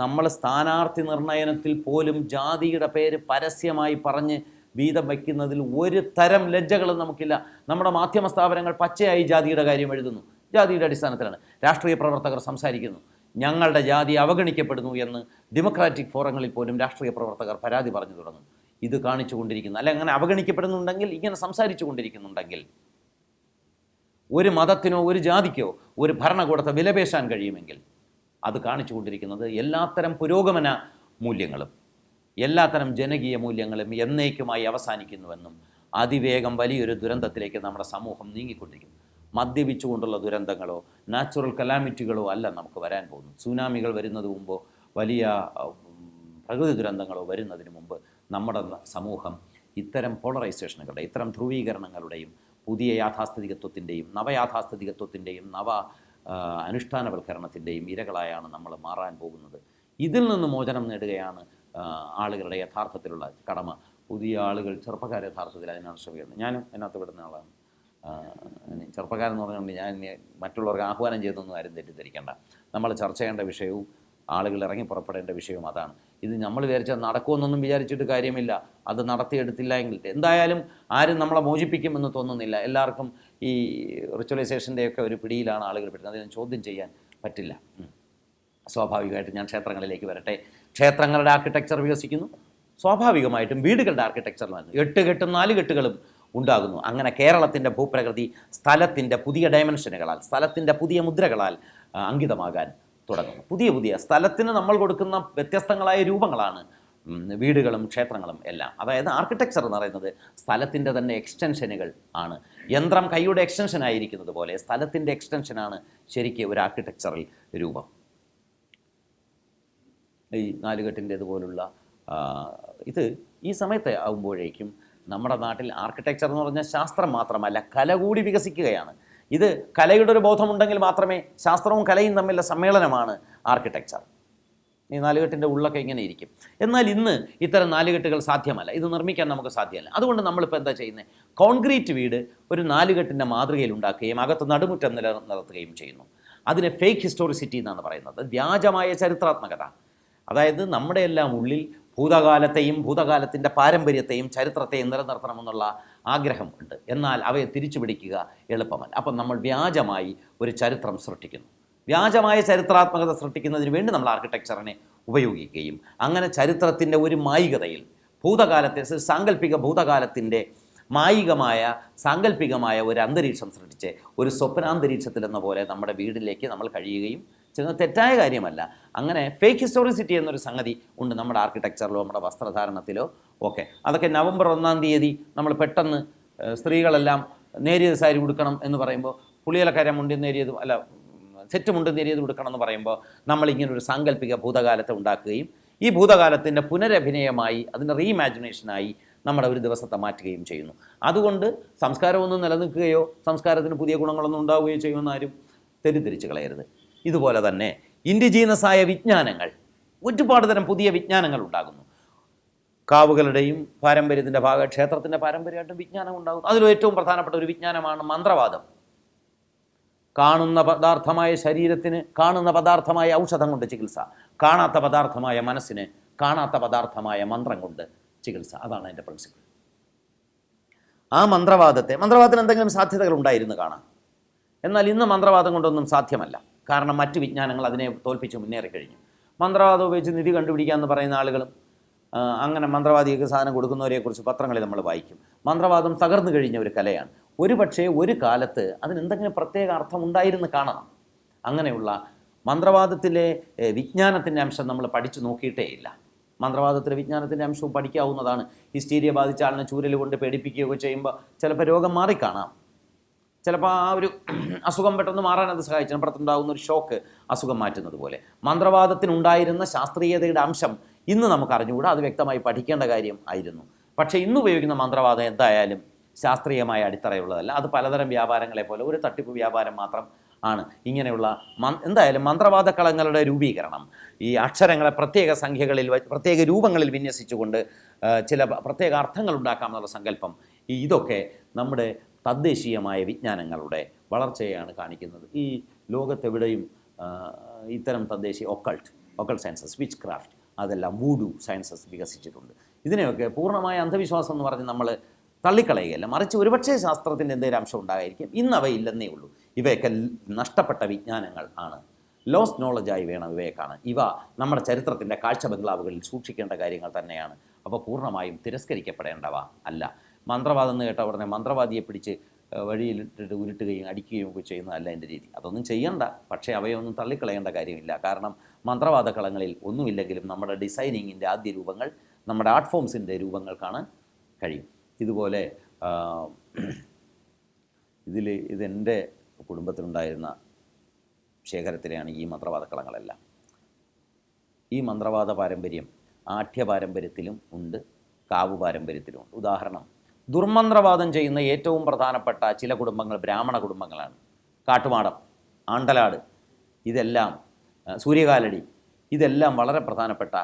നമ്മൾ സ്ഥാനാർത്ഥി നിർണയനത്തിൽ പോലും ജാതിയുടെ പേര് പരസ്യമായി പറഞ്ഞ് വീതം വയ്ക്കുന്നതിൽ ഒരു തരം ലജ്ജകളും നമുക്കില്ല. നമ്മുടെ മാധ്യമ സ്ഥാപനങ്ങൾ പച്ചയായി ജാതിയുടെ കാര്യം എഴുതുന്നു. ജാതിയുടെ അടിസ്ഥാനത്തിലാണ് രാഷ്ട്രീയ പ്രവർത്തകർ സംസാരിക്കുന്നു. ഞങ്ങളുടെ ജാതി അവഗണിക്കപ്പെടുന്നു എന്ന് ഡെമോക്രാറ്റിക് ഫോറങ്ങളിൽ പോലും രാഷ്ട്രീയ പ്രവർത്തകർ പരാതി പറഞ്ഞു തുടങ്ങും. ഇത് കാണിച്ചു കൊണ്ടിരിക്കുന്നു. അല്ല, അങ്ങനെ അവഗണിക്കപ്പെടുന്നുണ്ടെങ്കിൽ, ഇങ്ങനെ സംസാരിച്ചു കൊണ്ടിരിക്കുന്നുണ്ടെങ്കിൽ ഒരു മതത്തിനോ ഒരു ജാതിക്കോ ഒരു ഭരണകൂടത്തെ വിലപേശാൻ കഴിയുമെങ്കിൽ അത് കാണിച്ചു കൊണ്ടിരിക്കുന്നത് എല്ലാത്തരം പുരോഗമന മൂല്യങ്ങളും എല്ലാത്തരം ജനകീയ മൂല്യങ്ങളും എന്നേക്കുമായി അവസാനിക്കുന്നുവെന്നും അതിവേഗം വലിയൊരു ദുരന്തത്തിലേക്ക് നമ്മുടെ സമൂഹം നീങ്ങിക്കൊണ്ടിരിക്കുന്നു. മദ്യപിച്ചുകൊണ്ടുള്ള ദുരന്തങ്ങളോ നാച്ചുറൽ കലാമിറ്റികളോ അല്ല നമുക്ക് വരാൻ പോകുന്നു. സുനാമികൾ വരുന്നതിന് മുമ്പോ വലിയ പ്രകൃതി ദുരന്തങ്ങളോ വരുന്നതിന് മുമ്പ് നമ്മുടെ സമൂഹം ഇത്തരം പോളറൈസേഷനുകളുടെ, ഇത്തരം ധ്രുവീകരണങ്ങളുടെയും പുതിയ യാഥാസ്ഥിതികത്വത്തിൻ്റെയും നവയാഥാസ്ഥിതികത്വത്തിൻ്റെയും അനുഷ്ഠാനവൽക്കരണത്തിൻ്റെയും ഇരകളായാണ് നമ്മൾ മാറാൻ പോകുന്നത്. ഇതിൽ നിന്ന് മോചനം നേടുകയാണ് ആളുകളുടെ യഥാർത്ഥത്തിലുള്ള കടമ. പുതിയ ആളുകൾ, ചെറുപ്പക്കാർ യഥാർത്ഥത്തിൽ അതിനാണ് ശ്രമിക്കുന്നത്. ഞാനും അതിനകത്ത് വിടുന്ന ആളാണ്. ചെറുപ്പക്കാരെന്ന് പറഞ്ഞുകൊണ്ട് ഞാൻ മറ്റുള്ളവർക്ക് ആഹ്വാനം ചെയ്തൊന്നും ആരും തെറ്റിദ്ധരിക്കേണ്ട. നമ്മൾ ചർച്ച ചെയ്യേണ്ട വിഷയവും ആളുകൾ ഇറങ്ങി പുറപ്പെടേണ്ട വിഷയവും അതാണ്. ഇത് നമ്മൾ വിചാരിച്ചാൽ നടക്കുമെന്നൊന്നും വിചാരിച്ചിട്ട് കാര്യമില്ല. അത് നടത്തിയെടുത്തില്ല എങ്കിൽ എന്തായാലും ആരും നമ്മളെ മോചിപ്പിക്കുമെന്ന് തോന്നുന്നില്ല. എല്ലാവർക്കും ഈ റിച്വലൈസേഷൻ്റെയൊക്കെ ഒരു പിടിയിലാണ് ആളുകൾ പെടുന്നത്. അതിനെ ചോദ്യം ചെയ്യാൻ പറ്റില്ല. സ്വാഭാവികമായിട്ടും ഞാൻ ക്ഷേത്രങ്ങളിലേക്ക് വരട്ടെ. ക്ഷേത്രങ്ങളുടെ ആർക്കിടെക്ചർ വികസിക്കുന്നു. സ്വാഭാവികമായിട്ടും വീടുകളുടെ ആർക്കിടെക്ചർ വരുന്നു. 8 കെട്ടും 4 കെട്ടുകളും ഉണ്ടാകുന്നു. അങ്ങനെ കേരളത്തിൻ്റെ ഭൂപ്രകൃതി സ്ഥലത്തിൻ്റെ പുതിയ ഡയമെൻഷനുകളാൽ, സ്ഥലത്തിൻ്റെ പുതിയ മുദ്രകളാൽ അങ്കിതമാകാൻ തുടങ്ങുന്നു. പുതിയ സ്ഥലത്തിന് നമ്മൾ കൊടുക്കുന്ന വ്യത്യസ്തങ്ങളായ രൂപങ്ങളാണ് വീടുകളും ക്ഷേത്രങ്ങളും എല്ലാം. അതായത് ആർക്കിടെക്ചർ എന്ന് പറയുന്നത് സ്ഥലത്തിൻ്റെ തന്നെ എക്സ്റ്റൻഷനുകൾ ആണ്. യന്ത്രം കൈയുടെ എക്സ്റ്റൻഷൻ ആയിരിക്കുന്നത് പോലെ സ്ഥലത്തിൻ്റെ എക്സ്റ്റൻഷനാണ് ശരിക്കും ഒരു ആർക്കിടെക്ചറൽ രൂപം. ഈ 4 കെട്ടിൻ്റേതുപോലുള്ള ഇത് ഈ സമയത്ത് ആകുമ്പോഴേക്കും നമ്മുടെ നാട്ടിൽ ആർക്കിടെക്ചർ എന്ന് പറഞ്ഞാൽ ശാസ്ത്രം മാത്രമല്ല, കല കൂടി വികസിക്കുകയാണ്. ഇത് കലയുടെ ഒരു ബോധമുണ്ടെങ്കിൽ മാത്രമേ, ശാസ്ത്രവും കലയും തമ്മിലുള്ള സമ്മേളനമാണ് ആർക്കിടെക്ചർ. ഈ 4 കെട്ടിൻ്റെ ഉള്ളൊക്കെ ഇങ്ങനെ ഇരിക്കും. എന്നാൽ ഇന്ന് ഇത്തരം 4 കെട്ടുകൾ സാധ്യമല്ല. ഇത് നിർമ്മിക്കാൻ നമുക്ക് സാധ്യമല്ല. അതുകൊണ്ട് നമ്മളിപ്പോൾ എന്താ ചെയ്യുന്നത്? കോൺക്രീറ്റ് വീട് ഒരു 4 കെട്ടിൻ്റെ മാതൃകയിൽ ഉണ്ടാക്കുകയും അകത്ത് നടുമുറ്റം നിലനിർത്തുകയും ചെയ്യുന്നു. അതിന് ഫേക്ക് ഹിസ്റ്റോറിസിറ്റി എന്നാണ് പറയുന്നത്. വ്യാജമായ ചരിത്രാത്മകത. അതായത് നമ്മുടെ എല്ലാം ഉള്ളിൽ ഭൂതകാലത്തിൻ്റെ പാരമ്പര്യത്തെയും ചരിത്രത്തെയും നിലനിർത്തണമെന്നുള്ള ആഗ്രഹം ഉണ്ട്. എന്നാൽ അവയെ തിരിച്ചു പിടിക്കുക എളുപ്പമല്ല. അപ്പം നമ്മൾ വ്യാജമായി ഒരു ചരിത്രം സൃഷ്ടിക്കുന്നു. വ്യാജമായ ചരിത്രാത്മകത സൃഷ്ടിക്കുന്നതിന് വേണ്ടി നമ്മൾ ആർക്കിടെക്ചറിനെ ഉപയോഗിക്കുകയും അങ്ങനെ ചരിത്രത്തിൻ്റെ ഒരു മായികതയിൽ ഭൂതകാലത്തെ സാങ്കല്പിക ഭൂതകാലത്തിൻ്റെ മായികമായ സാങ്കല്പികമായ ഒരു അന്തരീക്ഷം സൃഷ്ടിച്ച് ഒരു സ്വപ്നാന്തരീക്ഷത്തിൽ എന്ന പോലെ നമ്മുടെ വീട്ടിലേക്ക് നമ്മൾ കഴിയുകയും ചെയ്യുന്നത് തെറ്റായ കാര്യമല്ല. അങ്ങനെ ഫേക്ക് ഹിസ്റ്റോറിസിറ്റി എന്നൊരു സംഗതി ഉണ്ട് നമ്മുടെ ആർക്കിടെക്ചറിലോ നമ്മുടെ വസ്ത്രധാരണത്തിലോ ഒക്കെ. അതൊക്കെ നവംബർ 1-ാം തീയതി നമ്മൾ പെട്ടെന്ന് സ്ത്രീകളെല്ലാം നേരിയത് സാരി ഉടുക്കണം എന്ന് പറയുമ്പോൾ പുളിയിലക്കര മുണ്ടി നേരിയത് അല്ല സെറ്റ് മുണ്ട് നേരിയത് ഉടുക്കണം എന്ന് പറയുമ്പോൾ നമ്മളിങ്ങനൊരു സാങ്കല്പിക ഭൂതകാലത്തെ ഉണ്ടാക്കുകയും ഈ ഭൂതകാലത്തിൻ്റെ പുനരഭിനയമായി അതിൻ്റെ റീഇമാജിനേഷനായി നമ്മുടെ ഒരു ദിവസത്തെ മാറ്റുകയും ചെയ്യുന്നു. അതുകൊണ്ട് സംസ്കാരമൊന്നും നിലനിൽക്കുകയോ സംസ്കാരത്തിന് പുതിയ ഗുണങ്ങളൊന്നും ഉണ്ടാവുകയോ ചെയ്യുമെന്ന് ആരും തെറ്റിദ്ധരിച്ച് കളയരുത്. ഇതുപോലെ തന്നെ ഇൻഡിജീനസായ വിജ്ഞാനങ്ങൾ, ഒരുപാട് തരം പുതിയ വിജ്ഞാനങ്ങൾ ഉണ്ടാകുന്നു. കാവുകളുടെയും പാരമ്പര്യത്തിൻ്റെ ക്ഷേത്രത്തിൻ്റെ പാരമ്പര്യമായിട്ടും വിജ്ഞാനം ഉണ്ടാകുന്നു. അതിലും ഏറ്റവും പ്രധാനപ്പെട്ട ഒരു വിജ്ഞാനമാണ് മന്ത്രവാദം. കാണുന്ന പദാർത്ഥമായ ശരീരത്തിന് കാണുന്ന പദാർത്ഥമായ ഔഷധം കൊണ്ട് ചികിത്സ, കാണാത്ത പദാർത്ഥമായ മനസ്സിന് കാണാത്ത പദാർത്ഥമായ മന്ത്രം കൊണ്ട് ചികിത്സ. അതാണ് എൻ്റെ പ്രിൻസിപ്പിൾ. ആ മന്ത്രവാദത്തിന് എന്തെങ്കിലും സാധ്യതകൾ ഉണ്ടായിരുന്നു കാണാം. എന്നാൽ ഇന്ന് മന്ത്രവാദം കൊണ്ടൊന്നും സാധ്യമല്ല. കാരണം മറ്റ് വിജ്ഞാനങ്ങൾ അതിനെ തോൽപ്പിച്ച് മുന്നേറിക്കഴിഞ്ഞു. മന്ത്രവാദം ഉപയോഗിച്ച് നിധി കണ്ടുപിടിക്കാമെന്ന് പറയുന്ന ആളുകളും അങ്ങനെ മന്ത്രവാദിക്ക് സാധനം കൊടുക്കുന്നവരെക്കുറിച്ച് പത്രങ്ങളിൽ നമ്മൾ വായിക്കും. മന്ത്രവാദം തകർന്നു കഴിഞ്ഞ ഒരു കലയാണ്. ഒരു പക്ഷേ ഒരു കാലത്ത് അതിനെന്തെങ്കിലും പ്രത്യേക അർത്ഥം ഉണ്ടായിരുന്നു കാണണം. അങ്ങനെയുള്ള മന്ത്രവാദത്തിലെ വിജ്ഞാനത്തിൻ്റെ അംശം നമ്മൾ പഠിച്ചു നോക്കിയിട്ടേ ഇല്ല. മന്ത്രവാദത്തിലെ വിജ്ഞാനത്തിൻ്റെ അംശവും പഠിക്കാവുന്നതാണ്. ഹിസ്റ്റീരിയ ബാധിച്ച ആളിനെ ചൂരൽ കൊണ്ട് പേടിപ്പിക്കുകയൊക്കെ ചെയ്യുമ്പോൾ ചിലപ്പോൾ രോഗം മാറിക്കാണാം. ചിലപ്പോൾ ആ ഒരു അസുഖം പെട്ടെന്ന് മാറാൻ അത് സഹായിച്ചു. പുറത്തുണ്ടാകുന്ന ഒരു ഷോക്ക് അസുഖം മാറ്റുന്നത് പോലെ മന്ത്രവാദത്തിനുണ്ടായിരുന്ന ശാസ്ത്രീയതയുടെ അംശം ഇന്ന് നമുക്ക് അറിഞ്ഞുകൂടാ. അത് വ്യക്തമായി പഠിക്കേണ്ട കാര്യം ആയിരുന്നു. പക്ഷേ ഇന്ന് ഉപയോഗിക്കുന്ന മന്ത്രവാദം എന്തായാലും ശാസ്ത്രീയമായ അടിത്തറയുള്ളതല്ല. അത് പലതരം വ്യാപാരങ്ങളെ പോലെ ഒരു തട്ടിപ്പ് വ്യാപാരം മാത്രം ആണ്. ഇങ്ങനെയുള്ള എന്തായാലും മന്ത്രവാദ കളങ്ങളുടെ രൂപീകരണം, ഈ അക്ഷരങ്ങളെ പ്രത്യേക സംഖ്യകളിൽ പ്രത്യേക രൂപങ്ങളിൽ വിന്യസിച്ചുകൊണ്ട് ചില പ്രത്യേക അർത്ഥങ്ങൾ ഉണ്ടാക്കാമെന്നുള്ള സങ്കല്പം, ഇതൊക്കെ നമ്മുടെ തദ്ദേശീയമായ വിജ്ഞാനങ്ങളുടെ വളർച്ചയാണ് കാണിക്കുന്നത്. ഈ ലോകത്തെവിടെയും ഇത്തരം തദ്ദേശീയ ഒക്കൾട്ട് സയൻസസ്, വിച്ച് ക്രാഫ്റ്റ്, അതെല്ലാം വൂഡു സയൻസസ് വികസിച്ചിട്ടുണ്ട്. ഇതിനെയൊക്കെ പൂർണ്ണമായ അന്ധവിശ്വാസം എന്ന് പറഞ്ഞ് നമ്മൾ തള്ളിക്കളയുകയല്ല, മറിച്ച് ഒരുപക്ഷേ ശാസ്ത്രത്തിൻ്റെ എന്തെങ്കിലും അംശം ഉണ്ടായിരിക്കും. ഇന്ന് അവയില്ലെന്നേ ഉള്ളൂ. ഇവയൊക്കെ നഷ്ടപ്പെട്ട വിജ്ഞാനങ്ങൾ ആണ്. ലോസ്റ്റ് നോളജായി വേണം ഇവയെ കാണാൻ. ഇവ നമ്മുടെ ചരിത്രത്തിൻ്റെ കാഴ്ച ബംഗ്ലാവുകളിൽ സൂക്ഷിക്കേണ്ട കാര്യങ്ങൾ തന്നെയാണ്. അപ്പോൾ പൂർണ്ണമായും തിരസ്കരിക്കപ്പെടേണ്ടവ അല്ല. മന്ത്രവാദം എന്ന് കേട്ട ഉടനെ മന്ത്രവാദിയെ പിടിച്ച് വഴിയിലിട്ടിട്ട് ഉരുട്ടുകയും അടിക്കുകയും ഒക്കെ ചെയ്യുന്നതല്ല എൻ്റെ രീതി. അതൊന്നും ചെയ്യണ്ട. പക്ഷേ അവയൊന്നും തള്ളിക്കളയേണ്ട കാര്യമില്ല. കാരണം മന്ത്രവാദ കളങ്ങളിൽ ഒന്നുമില്ലെങ്കിലും നമ്മുടെ ഡിസൈനിങ്ങിൻ്റെ ആദ്യ രൂപങ്ങൾ, നമ്മുടെ ആർട്ട് ഫോംസിൻ്റെ രൂപങ്ങൾ കാണാൻ കഴിയും. ഇതുപോലെ ഇതെൻ്റെ കുടുംബത്തിലുണ്ടായിരുന്ന ശേഖരത്തിലെയാണ് ഈ മന്ത്രവാദ കളങ്ങളെല്ലാം. ഈ മന്ത്രവാദ പാരമ്പര്യം ആഠ്യ പാരമ്പര്യത്തിലും ഉണ്ട്, കാവു പാരമ്പര്യത്തിലും ഉണ്ട്. ഉദാഹരണം, ദുർമന്ത്രവാദം ചെയ്യുന്ന ഏറ്റവും പ്രധാനപ്പെട്ട ചില കുടുംബങ്ങൾ ബ്രാഹ്മണ കുടുംബങ്ങളാണ്. കാട്ടുമാടം, ആണ്ടലാട്, ഇതെല്ലാം സൂര്യകാലടി, ഇതെല്ലാം വളരെ പ്രധാനപ്പെട്ട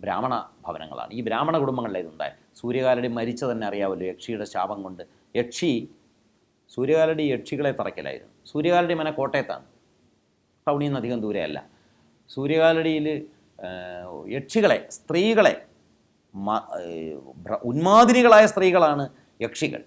ബ്രാഹ്മണ ഭവനങ്ങളാണ്. ഈ ബ്രാഹ്മണ കുടുംബങ്ങളിലെ ഇതുണ്ടായി. സൂര്യകാലടി മരിച്ച തന്നെ അറിയാമല്ലോ, യക്ഷിയുടെ ശാപം കൊണ്ട്. സൂര്യകാലടി യക്ഷികളെ തറയ്ക്കലായിരുന്നു. സൂര്യകാലടി മന കോട്ടയത്താണ്, ടൗണിൽ നിന്ന് അധികം ദൂരെയല്ല. സൂര്യകാലടിയിൽ യക്ഷികളെ, സ്ത്രീകളെ, ഉന്മാദിനികളായ സ്ത്രീകളാണ് യക്ഷികൾ.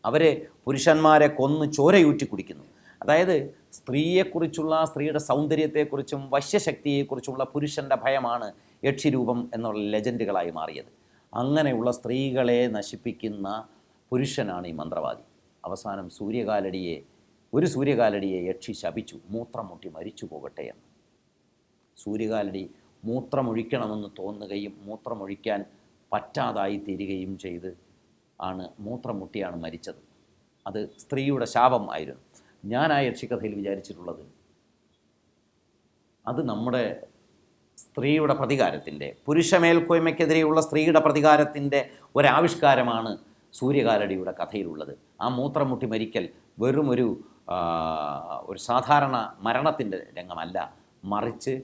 അവരെ പുരുഷന്മാരെ കൊന്ന് ചോരയൂറ്റി കുടിക്കുന്നു. അതായത് സ്ത്രീയെക്കുറിച്ചുള്ള, സ്ത്രീയുടെ സൗന്ദര്യത്തെക്കുറിച്ചും വശ്യശക്തിയെക്കുറിച്ചുള്ള പുരുഷൻ്റെ ഭയമാണ് യക്ഷിരൂപം എന്നുള്ള ലെജൻഡുകളായി മാറിയത്. അങ്ങനെയുള്ള സ്ത്രീകളെ നശിപ്പിക്കുന്ന പുരുഷനാണ് ഈ മന്ത്രവാദി. അവസാനം ഒരു സൂര്യകാലടിയെ യക്ഷി ശപിച്ചു, മൂത്രം മുട്ടി മരിച്ചു പോകട്ടെ എന്ന്. സൂര്യകാലടി മൂത്രമൊഴിക്കണമെന്ന് തോന്നുകയും മൂത്രമൊഴിക്കാൻ പറ്റാതായി തീരുകയും ചെയ്ത് മൂത്രം മുട്ടിയാണ് മരിച്ചത്. അത് സ്ത്രീയുടെ ശാപം ആയിരുന്നു. ഞാൻ ആ യക്ഷിക്കഥയിൽ വിചാരിച്ചിട്ടുള്ളത്, അത് നമ്മുടെ സ്ത്രീയുടെ പ്രതികാരത്തിൻ്റെ, പുരുഷമേൽക്കോയ്മയ്ക്കെതിരെയുള്ള സ്ത്രീയുടെ പ്രതികാരത്തിൻ്റെ ഒരാവിഷ്കാരമാണ് സൂര്യകാലടിയുടെ കഥയിലുള്ളത്. ആ മൂത്രം മുട്ടി മരിക്കൽ വെറും ഒരു സാധാരണ മരണത്തിൻ്റെ രംഗമല്ല, മറിച്ച്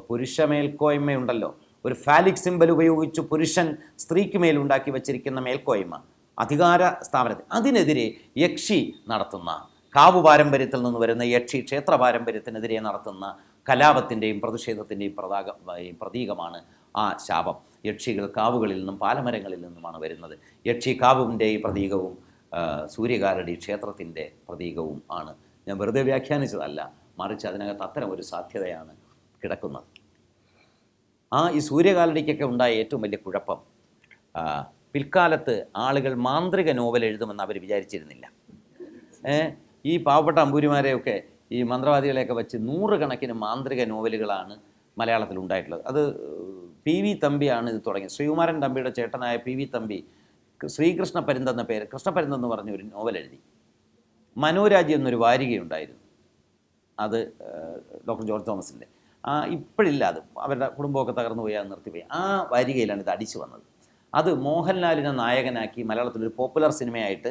പുരുഷമേൽക്കോയ്മയുണ്ടല്ലോ, ഒരു ഫാലിക് സിമ്പൽ ഉപയോഗിച്ച് പുരുഷൻ സ്ത്രീക്ക് മേലുണ്ടാക്കി വച്ചിരിക്കുന്ന മേൽക്കോയ്മ, അധികാര സ്ഥാപനത്തിൽ, അതിനെതിരെ യക്ഷി നടത്തുന്ന, കാവു പാരമ്പര്യത്തിൽ നിന്ന് വരുന്ന യക്ഷി ക്ഷേത്ര പാരമ്പര്യത്തിനെതിരെ നടത്തുന്ന കലാപത്തിൻ്റെയും പ്രതിഷേധത്തിൻ്റെയും പ്രതീകമാണ് ആ ശാപം. യക്ഷികൾ കാവുകളിൽ നിന്നും പാലമരങ്ങളിൽ നിന്നുമാണ് വരുന്നത്. യക്ഷി കാവുവിൻ്റെ ഈ പ്രതീകവും സൂര്യകാലടി ക്ഷേത്രത്തിൻ്റെ പ്രതീകവും ആണ്. ഞാൻ വെറുതെ വ്യാഖ്യാനിച്ചതല്ല, മറിച്ച് അതിനകത്ത് അത്തരം ഒരു സാധ്യതയാണ് കിടക്കുന്നത്. ഈ സൂര്യകാലടിക്കൊക്കെ ഉണ്ടായ ഏറ്റവും വലിയ കുഴപ്പം പിൽക്കാലത്ത് ആളുകൾ മാന്ത്രിക നോവൽ എഴുതുമെന്ന് അവർ വിചാരിച്ചിരുന്നില്ല. ഈ പാവപ്പെട്ട അമ്പൂരിമാരെയൊക്കെ ഈ മന്ത്രവാദികളെയൊക്കെ വെച്ച് 100 കണക്കിന് മാന്ത്രിക നോവലുകളാണ് മലയാളത്തിൽ ഉണ്ടായിട്ടുള്ളത്. അത് PV തമ്പിയാണ് ഇത് തുടങ്ങിയത്. ശ്രീകുമാരൻ തമ്പിയുടെ ചേട്ടനായ PV തമ്പി ശ്രീകൃഷ്ണ പരുന്തെന്ന പേര്, കൃഷ്ണപരുന്തെന്ന് പറഞ്ഞ ഒരു നോവൽ എഴുതി. മനോരാജ്യം എന്നൊരു വാരികയുണ്ടായിരുന്നു, അത് ഡോക്ടർ ജോർജ് തോമസിൻ്റെ. ഇപ്പോഴില്ല, അത് അവരുടെ കുടുംബമൊക്കെ തകർന്നു പോയി, അത് നിർത്തിപ്പോയി. ആ വാരികയിലാണ് ഇത് അടിച്ചു വന്നത്. അത് മോഹൻലാലിനെ നായകനാക്കി മലയാളത്തിലൊരു പോപ്പുലർ സിനിമയായിട്ട്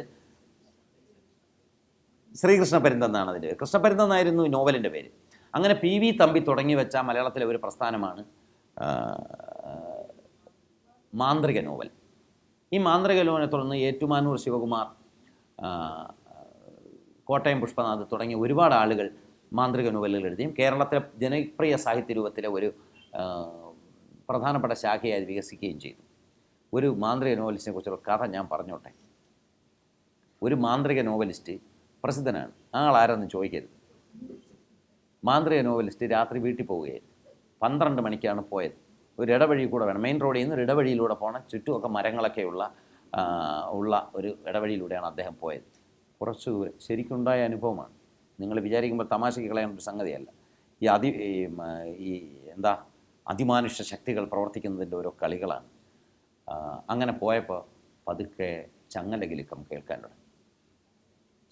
ശ്രീകൃഷ്ണ പരുന്തെന്നാണ് അതിൻ്റെ പേര്. കൃഷ്ണപരുന്തെന്നായിരുന്നു നോവലിൻ്റെ പേര്. അങ്ങനെ PV തമ്പി തുടങ്ങി വെച്ച മലയാളത്തിലെ ഒരു പ്രസ്ഥാനമാണ് മാന്ത്രിക നോവൽ. ഈ മാന്ത്രിക നോവലിനെ തുടർന്ന് ഏറ്റുമാനൂർ ശിവകുമാർ, കോട്ടയം പുഷ്പനാഥ് തുടങ്ങിയ ഒരുപാട് ആളുകൾ മാന്ത്രിക നോവലുകൾ എഴുതിയും കേരളത്തിലെ ജനപ്രിയ സാഹിത്യ രൂപത്തിലെ ഒരു പ്രധാനപ്പെട്ട ശാഖയായി വികസിക്കുകയും ചെയ്തു. ഒരു മാന്ത്രിക നോവലിസ്റ്റിനെ കുറിച്ചുള്ള കഥ ഞാൻ പറഞ്ഞോട്ടെ. ഒരു മാന്ത്രിക നോവലിസ്റ്റ് പ്രസിദ്ധനാണ്, ആളാരെന്ന് ചോദിക്കരുത്. മാന്ത്രിക നോവലിസ്റ്റ് രാത്രി വീട്ടിൽ പോവുകയായിരുന്നു. 12 മണിക്കാണ് പോയത്. ഒരു ഇടവഴി കൂടെ വേണം, മെയിൻ റോഡിൽ നിന്ന് ഒരു ഇടവഴിയിലൂടെ പോകണം. ചുറ്റുമൊക്കെ മരങ്ങളൊക്കെ ഉള്ള ഒരു ഇടവഴിയിലൂടെയാണ് അദ്ദേഹം പോയത്. കുറച്ച് ദൂരം ശരിക്കുണ്ടായ അനുഭവമാണ്. നിങ്ങൾ വിചാരിക്കുമ്പോൾ തമാശയ്ക്ക് കളയാൻ ഒരു സംഗതിയല്ല. ഈ അതിമാനുഷ്യ ശക്തികൾ പ്രവർത്തിക്കുന്നതിൻ്റെ ഓരോ കളികളാണ്. അങ്ങനെ പോയപ്പോൾ പതുക്കെ ചങ്ങലകിലുക്കം കേൾക്കാൻ തുടങ്ങി.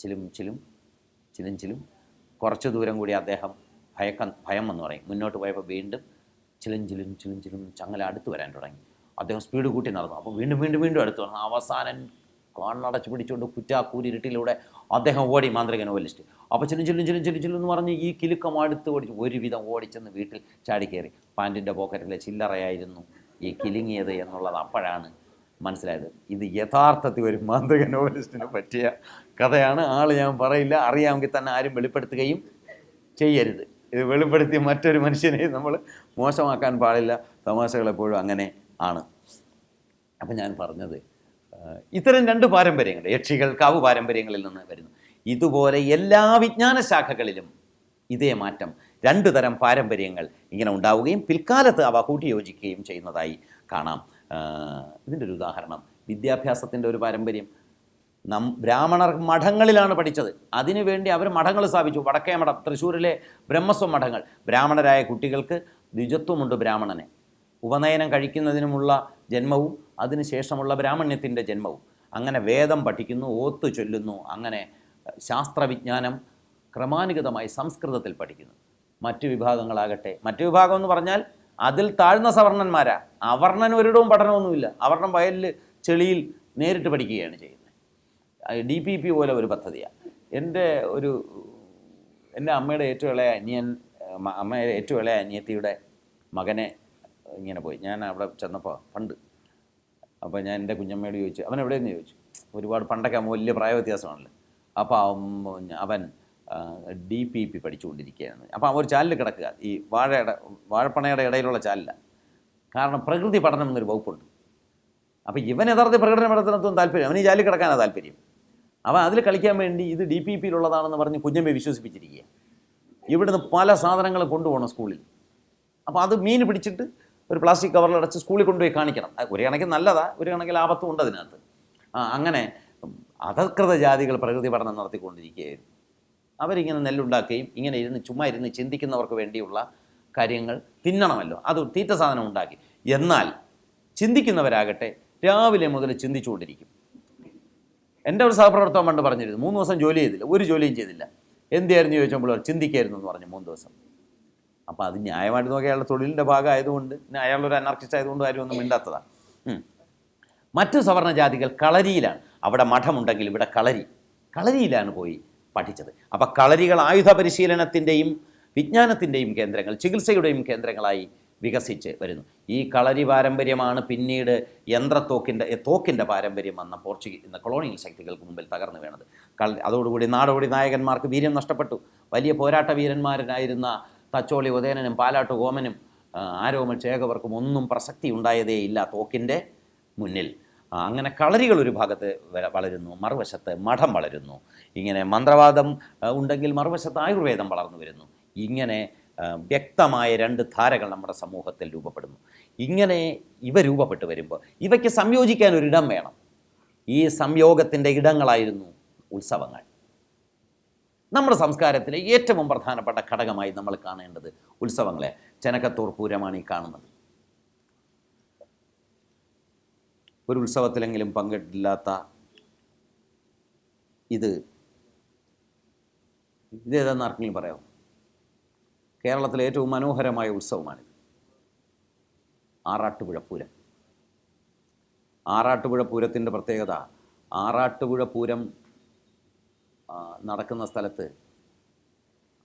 ചിലും ചിലും ചിലും ചിലും. കുറച്ച് ദൂരം കൂടി അദ്ദേഹം ഭയം എന്ന് പറയും. മുന്നോട്ട് പോയപ്പോൾ വീണ്ടും ചിലും ചിലും ചിലും ചിലും ചങ്ങല അടുത്ത് വരാൻ തുടങ്ങി. അദ്ദേഹം സ്പീഡ് കൂട്ടി നടന്നു. അപ്പോൾ വീണ്ടും വീണ്ടും വീണ്ടും അടുത്ത് വന്നു. അവസാനം കണ്ണടച്ച് പിടിച്ചുകൊണ്ട് കുറ്റാക്കൂരിരുട്ടിലൂടെ അദ്ദേഹം ഓടി, മാന്ത്രിക നോവലിസ്റ്റ്. അപ്പോൾ ചിലും ചിലും ചിലും ചിലും ചിലും എന്ന് പറഞ്ഞ് ഈ കിലുക്കം അടുത്ത് ഓടിച്ച് ഒരുവിധം ഓടിച്ചെന്ന് വീട്ടിൽ ചാടിക്കയറി. പാൻറ്റിൻ്റെ പോക്കറ്റിലെ ചില്ലറയായിരുന്നു ഈ കിലുങ്ങിയത് എന്നുള്ളത് അപ്പോഴാണ് മനസ്സിലായത്. ഇത് യഥാർത്ഥത്തിൽ ഒരു മാന്ത്രിക നോവലിസ്റ്റിന് പറ്റിയ കഥയാണ്. ഞാൻ പറയില്ല, അറിയാമെങ്കിൽ തന്നെ ആരും വെളിപ്പെടുത്തുകയും ചെയ്യരുത്. ഇത് വെളിപ്പെടുത്തി മറ്റൊരു മനുഷ്യനെ നമ്മൾ മോശമാക്കാൻ പാടില്ല. തമാശകളെപ്പോഴും അങ്ങനെ ആണ്. അപ്പം ഞാൻ പറഞ്ഞത് ഇത്തരം 2 പാരമ്പര്യങ്ങൾ, യക്ഷികൾ, കാവ് പാരമ്പര്യങ്ങളിൽ നിന്ന് വരുന്നു. ഇതുപോലെ എല്ലാ വിജ്ഞാന ശാഖകളിലും ഇതേ മാറ്റം, 2 തരം പാരമ്പര്യങ്ങൾ ഇങ്ങനെ ഉണ്ടാവുകയും പിൽക്കാലത്ത് അവ കൂട്ടിയോജിക്കുകയും ചെയ്യുന്നതായി കാണാം. ഇതിൻ്റെ ഒരു ഉദാഹരണം, വിദ്യാഭ്യാസത്തിൻ്റെ ഒരു പാരമ്പര്യം. ബ്രാഹ്മണർ മഠങ്ങളിലാണ് പഠിച്ചത്. അതിനുവേണ്ടി അവർ മഠങ്ങൾ സ്ഥാപിച്ചു. വടക്കേ മഠം, തൃശ്ശൂരിലെ ബ്രഹ്മസ്വം മഠങ്ങൾ. ബ്രാഹ്മണരായ കുട്ടികൾക്ക് ദ്വിജത്വമുണ്ട്. ബ്രാഹ്മണനെ ഉപനയനം കഴിക്കുന്നതിനുമുള്ള ജന്മവും അതിനുശേഷമുള്ള ബ്രാഹ്മണ്യത്തിൻ്റെ ജന്മവും. അങ്ങനെ വേദം പഠിക്കുന്നു, ഓത്ത് ചൊല്ലുന്നു. അങ്ങനെ ശാസ്ത്രവിജ്ഞാനം ക്രമാനുഗതമായി സംസ്കൃതത്തിൽ പഠിക്കുന്നു. മറ്റു വിഭാഗങ്ങളാകട്ടെ, മറ്റു വിഭാഗം എന്ന് പറഞ്ഞാൽ അതിൽ താഴ്ന്ന സവർണന്മാരാ. അവർണൻ ഒരിടവും പഠനമൊന്നുമില്ല. അവർണം വയലിൽ ചെളിയിൽ നേരിട്ട് പഠിക്കുകയാണ് ചെയ്യുന്നത്. DPP പോലെ ഒരു പദ്ധതിയാണ്. എൻ്റെ അമ്മയുടെ ഏറ്റവും ഇളയ അനിയത്തിയുടെ മകനെ ഇങ്ങനെ പോയി. ഞാൻ അവിടെ ചെന്നപ്പോൾ പണ്ട്, അപ്പോൾ ഞാൻ എൻ്റെ കുഞ്ഞമ്മയോട് ചോദിച്ചു, അവൻ എവിടെയെന്ന് ചോദിച്ചു. ഒരുപാട് പണ്ടൊക്കെ വലിയ പ്രായ വ്യത്യാസമാണല്ലോ. അപ്പോൾ അവൻ DPP പഠിച്ചുകൊണ്ടിരിക്കുകയാണ്. അപ്പോൾ ഒരു ചാലിൽ കിടക്കുക, ഈ വാഴപ്പണയുടെ ഇടയിലുള്ള ചാലില്ല. കാരണം പ്രകൃതി പഠനം എന്നൊരു വകുപ്പുണ്ട്. അപ്പോൾ ഇവൻ യഥാർത്ഥ പ്രകടന പഠനത്തിനൊന്നും താല്പര്യം, അവന് ഈ ചാലിൽ കിടക്കാനാണ് താല്പര്യം. അവൻ അതിൽ കളിക്കാൻ വേണ്ടി ഇത് DPPയിലുള്ളതാണെന്ന് പറഞ്ഞ് കുഞ്ഞമ്മയെ വിശ്വസിപ്പിച്ചിരിക്കുക. ഇവിടുന്ന് പല സാധനങ്ങളും കൊണ്ടുപോകണം സ്കൂളിൽ. അപ്പോൾ അത് മീൻ പിടിച്ചിട്ട് ഒരു പ്ലാസ്റ്റിക് കവറിലടച്ച് സ്കൂളിൽ കൊണ്ടുപോയി കാണിക്കണം. ഒരു കണക്കിൽ നല്ലതാണ്, ഒരു കണക്കിൽ ആപത്തും ഉണ്ട് അതിനകത്ത്. അങ്ങനെ അധകൃത ജാതികൾ പ്രകൃതി പഠനം നടത്തിക്കൊണ്ടിരിക്കുകയായിരുന്നു. അവരിങ്ങനെ നെല്ലുണ്ടാക്കുകയും ഇങ്ങനെ ചുമ്മാ ഇരുന്ന് ചിന്തിക്കുന്നവർക്ക് വേണ്ടിയുള്ള കാര്യങ്ങൾ തിന്നണമല്ലോ, അത് തീറ്റ സാധനം ഉണ്ടാക്കി. എന്നാൽ ചിന്തിക്കുന്നവരാകട്ടെ രാവിലെ മുതൽ ചിന്തിച്ചുകൊണ്ടിരിക്കും. എൻ്റെ ഒരു സഹപ്രവർത്തകൻ പണ്ട് പറഞ്ഞിരുന്നു, 3 ദിവസം ജോലി ചെയ്തില്ല, ഒരു ജോലിയും ചെയ്തില്ല. എന്തിയായിരുന്നു ചോദിച്ചപ്പോൾ ചിന്തിക്കായിരുന്നു എന്ന് പറഞ്ഞു 3 ദിവസം. അപ്പോൾ അത് ന്യായമായിട്ട് നോക്കി അയാളുടെ തൊഴിലിൻ്റെ ഭാഗമായതുകൊണ്ട്, അയാളൊരു അനാർക്കിസ്റ്റ് ആയതുകൊണ്ട് ആരും ഒന്നും മിണ്ടാത്തതാണ്. മറ്റു സവർണ ജാതികൾ കളരിയിലാണ്. അവിടെ മഠമുണ്ടെങ്കിൽ ഇവിടെ കളരിയിലാണ് പോയി പഠിച്ചത്. അപ്പോൾ കളരികൾ ആയുധ പരിശീലനത്തിൻ്റെയും വിജ്ഞാനത്തിൻ്റെയും കേന്ദ്രങ്ങൾ, ചികിത്സയുടെയും കേന്ദ്രങ്ങളായി വികസിച്ച് വരുന്നു. ഈ കളരി പാരമ്പര്യമാണ് പിന്നീട് തോക്കിൻ്റെ പാരമ്പര്യം വന്ന കൊളോണിയൽ ശക്തികൾക്ക് മുമ്പിൽ തകർന്നു വീണത്. അതോടുകൂടി നാടോടി നായകന്മാർക്ക് വീര്യം നഷ്ടപ്പെട്ടു. വലിയ പോരാട്ട വീരന്മാരനായിരുന്ന തച്ചോളി ഉദയനനും പാലാട്ട് ഓമനും ആരോമൽ ചേകവർക്കും ഒന്നും പ്രസക്തി ഉണ്ടായതേയില്ല തോക്കിൻ്റെ മുന്നിൽ. അങ്ങനെ കളരികൾ ഒരു ഭാഗത്ത് വളരുന്നു, മറുവശത്ത് മഠം വളരുന്നു. ഇങ്ങനെ മന്ത്രവാദം ഉണ്ടെങ്കിൽ മറുവശത്ത് ആയുർവേദം വളർന്നു വരുന്നു. ഇങ്ങനെ വ്യക്തമായ രണ്ട് ധാരകൾ നമ്മുടെ സമൂഹത്തിൽ രൂപപ്പെടുന്നു. ഇങ്ങനെ ഇവ രൂപപ്പെട്ട് വരുമ്പോൾ ഇവയ്ക്ക് സംയോജിക്കാൻ ഒരിടം വേണം. ഈ സംയോഗത്തിൻ്റെ ഇടങ്ങളായിരുന്നു ഉത്സവങ്ങൾ. നമ്മുടെ സംസ്കാരത്തിലെ ഏറ്റവും പ്രധാനപ്പെട്ട ഘടകമായി നമ്മൾ കാണേണ്ടത് ഉത്സവങ്ങളെ. ചെനക്കത്തൂർ പൂരമാണ് ഈ കാണുന്നത്. ഒരു ഉത്സവത്തിലെങ്കിലും പങ്കിട്ടില്ലാത്ത ഇതേതെന്ന് ആർക്കെങ്കിലും പറയാമോ? കേരളത്തിലെ ഏറ്റവും മനോഹരമായ ഉത്സവമാണിത്. ആറാട്ടുപുഴ പൂരം. ആറാട്ടുപുഴ പൂരത്തിൻ്റെ പ്രത്യേകത, ആറാട്ടുപുഴ പൂരം നടക്കുന്ന സ്ഥലത്ത്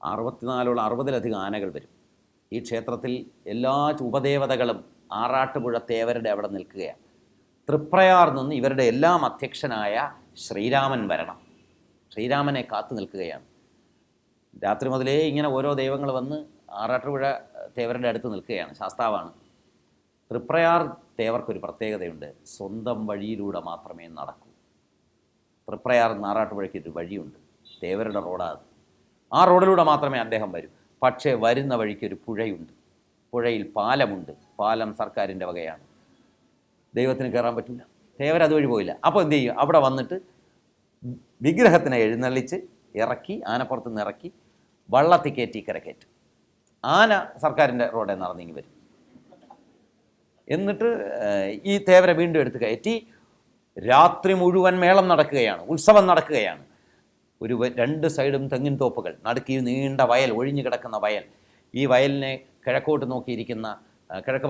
60-ലധികം ആനകൾ വരും. ഈ ക്ഷേത്രത്തിൽ എല്ലാ ഉപദേവതകളും ആറാട്ടുപുഴ തേവരുടെ അവിടെ നിൽക്കുകയാണ്. തൃപ്രയാർ നിന്ന് ഇവരുടെ എല്ലാം അധ്യക്ഷനായ ശ്രീരാമൻ വരണം. ശ്രീരാമനെ കാത്തു നിൽക്കുകയാണ്. രാത്രി മുതലേ ഇങ്ങനെ ഓരോ ദൈവങ്ങൾ വന്ന് ആറാട്ടുപുഴ തേവരുടെ അടുത്ത് നിൽക്കുകയാണ്. ശാസ്താവാണ്. തൃപ്രയാർ തേവർക്കൊരു പ്രത്യേകതയുണ്ട്. സ്വന്തം വഴിയിലൂടെ മാത്രമേ നടക്കൂ. തൃപ്രയാർ ആറാട്ടുപുഴയ്ക്ക് ഒരു വഴിയുണ്ട്, തേവരുടെ റോഡാണ്. ആ റോഡിലൂടെ മാത്രമേ അദ്ദേഹം വരൂ. പക്ഷേ വരുന്ന വഴിക്കൊരു പുഴയുണ്ട്. പുഴയിൽ പാലമുണ്ട്. പാലം സർക്കാരിൻ്റെ വകയാണ്. ദൈവത്തിന് കയറാൻ പറ്റില്ല. തേവർ അതുവഴി പോയില്ല. അപ്പോൾ എന്ത് ചെയ്യും? അവിടെ വന്നിട്ട് വിഗ്രഹത്തിനെ എഴുന്നള്ളിച്ച് ഇറക്കി, ആനപ്പുറത്ത് നിന്ന് ഇറക്കി വള്ളത്തിൽ കയറ്റി കരക്കയറ്റും. ആന സർക്കാരിൻ്റെ റോഡിൽ നടന്നിങ്ങി വരും. എന്നിട്ട് ഈ തേവരെ വീണ്ടും എടുത്ത് കയറ്റി രാത്രി മുഴുവൻ മേളം നടക്കുകയാണ്, ഉത്സവം നടക്കുകയാണ്. രണ്ട് സൈഡും തെങ്ങിൻ തോപ്പുകൾ, നടുക്കി നീണ്ട വയൽ, ഒഴിഞ്ഞു കിടക്കുന്ന വയൽ. ഈ വയലിനെ കിഴക്ക്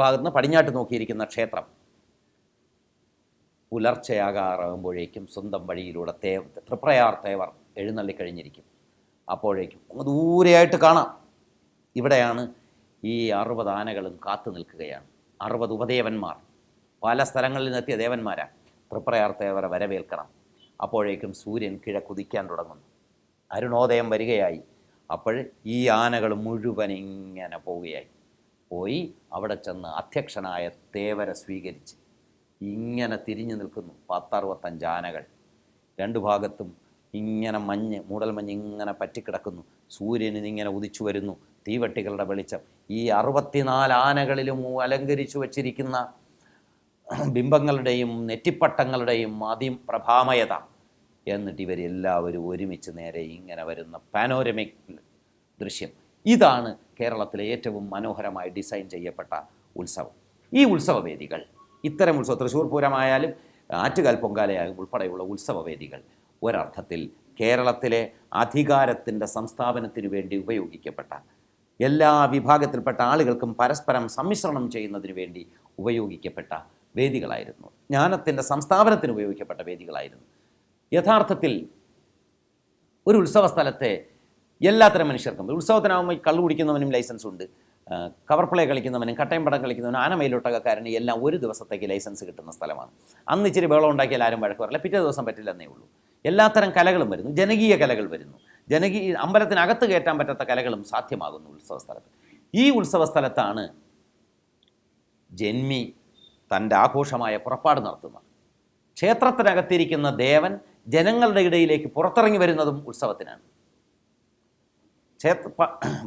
ഭാഗത്ത് നിന്ന് പടിഞ്ഞാട്ട് നോക്കിയിരിക്കുന്ന ക്ഷേത്രം. പുലർച്ചയാകാറാകുമ്പോഴേക്കും സ്വന്തം വഴിയിലൂടെ തൃപ്രയാർ തേവർ എഴുന്നള്ളിക്കഴിഞ്ഞിരിക്കും. അപ്പോഴേക്കും ദൂരെയായിട്ട് കാണാം. ഇവിടെയാണ് ഈ 60 ആനകളും കാത്തു നിൽക്കുകയാണ്. 60 ഉപദേവന്മാർ, പല സ്ഥലങ്ങളിൽ നിന്നെത്തിയ ദേവന്മാരാണ്. തൃപ്രയാർ തേവരെ വരവേൽക്കണം. അപ്പോഴേക്കും സൂര്യൻ കിഴക്കുദിക്കാൻ തുടങ്ങുന്നു. അരുണോദയം വരികയായി. അപ്പോൾ ഈ ആനകൾ മുഴുവൻ ഇങ്ങനെ പോയി അവിടെ ചെന്ന് അധ്യക്ഷനായ തേവരെ സ്വീകരിച്ച് ഇങ്ങനെ തിരിഞ്ഞു നിൽക്കുന്നു. 10-65 ആനകൾ. രണ്ടു ഭാഗത്തും ഇങ്ങനെ മൂടൽമഞ്ഞ് ഇങ്ങനെ പറ്റിക്കിടക്കുന്നു. സൂര്യനിൽ ഇങ്ങനെ ഉദിച്ചു വരുന്നു തീവട്ടികളുടെ വെളിച്ചം. ഈ 64 ആനകളിലും അലങ്കരിച്ചു വച്ചിരിക്കുന്ന ബിംബങ്ങളുടെയും നെറ്റിപ്പട്ടങ്ങളുടെയും അതിപ്രഭാമയത. എന്നിട്ട് ഇവരെല്ലാവരും ഒരുമിച്ച് നേരെ ഇങ്ങനെ വരുന്ന പാനോരമിക് ദൃശ്യം. ഇതാണ് കേരളത്തിലെ ഏറ്റവും മനോഹരമായി ഡിസൈൻ ചെയ്യപ്പെട്ട ഉത്സവം. ഈ ഉത്സവവേദികൾ, ഇത്തരം ഉത്സവം, തൃശ്ശൂർ പൂരമായാലും ആറ്റുകാൽ പൊങ്കാലയായും ഉൾപ്പെടെയുള്ള ഉത്സവവേദികൾ ഒരർത്ഥത്തിൽ കേരളത്തിലെ അധികാരത്തിൻ്റെ സംസ്ഥാപനത്തിനു വേണ്ടി ഉപയോഗിക്കപ്പെട്ട, എല്ലാ വിഭാഗത്തിൽപ്പെട്ട ആളുകൾക്കും പരസ്പരം സമ്മിശ്രണം ചെയ്യുന്നതിന് വേണ്ടി ഉപയോഗിക്കപ്പെട്ട വേദികളായിരുന്നു. ജ്ഞാനത്തിൻ്റെ സംസ്ഥാപനത്തിന് ഉപയോഗിക്കപ്പെട്ട വേദികളായിരുന്നു. യഥാർത്ഥത്തിൽ ഒരു ഉത്സവ സ്ഥലത്തെ എല്ലാത്തരം മനുഷ്യർക്കും, ഉത്സവത്തിനാകുമ്പോൾ കള്ളു കുടിക്കുന്നവനും ലൈസൻസ് ഉണ്ട്, കവർപ്ലേ കളിക്കുന്നവനും കട്ടയം പടം കളിക്കുന്നവനും ആനമയിലൊട്ടകക്കാരന് എല്ലാം ഒരു ദിവസത്തേക്ക് ലൈസൻസ് കിട്ടുന്ന സ്ഥലമാണ്. അന്ന് ഇച്ചിരി ബഹളം ഉണ്ടാക്കിയാൽ ആരും വഴക്ക് പറയില്ല, പിറ്റേ ദിവസം പറ്റില്ലെന്നേ ഉള്ളൂ. എല്ലാത്തരം കലകളും വരുന്നു, ജനകീയ കലകൾ വരുന്നു. അമ്പലത്തിനകത്ത് കയറ്റാൻ പറ്റാത്ത കലകളും സാധ്യമാകുന്നു ഉത്സവ സ്ഥലത്ത്. ഈ ഉത്സവ സ്ഥലത്താണ് ജന്മി തൻ്റെ ആഘോഷമായ പുറപ്പാട് നടത്തുന്നത്. ക്ഷേത്രത്തിനകത്തിരിക്കുന്ന ദേവൻ ജനങ്ങളുടെ ഇടയിലേക്ക് പുറത്തിറങ്ങി വരുന്നതും ഉത്സവത്തിനാണ്.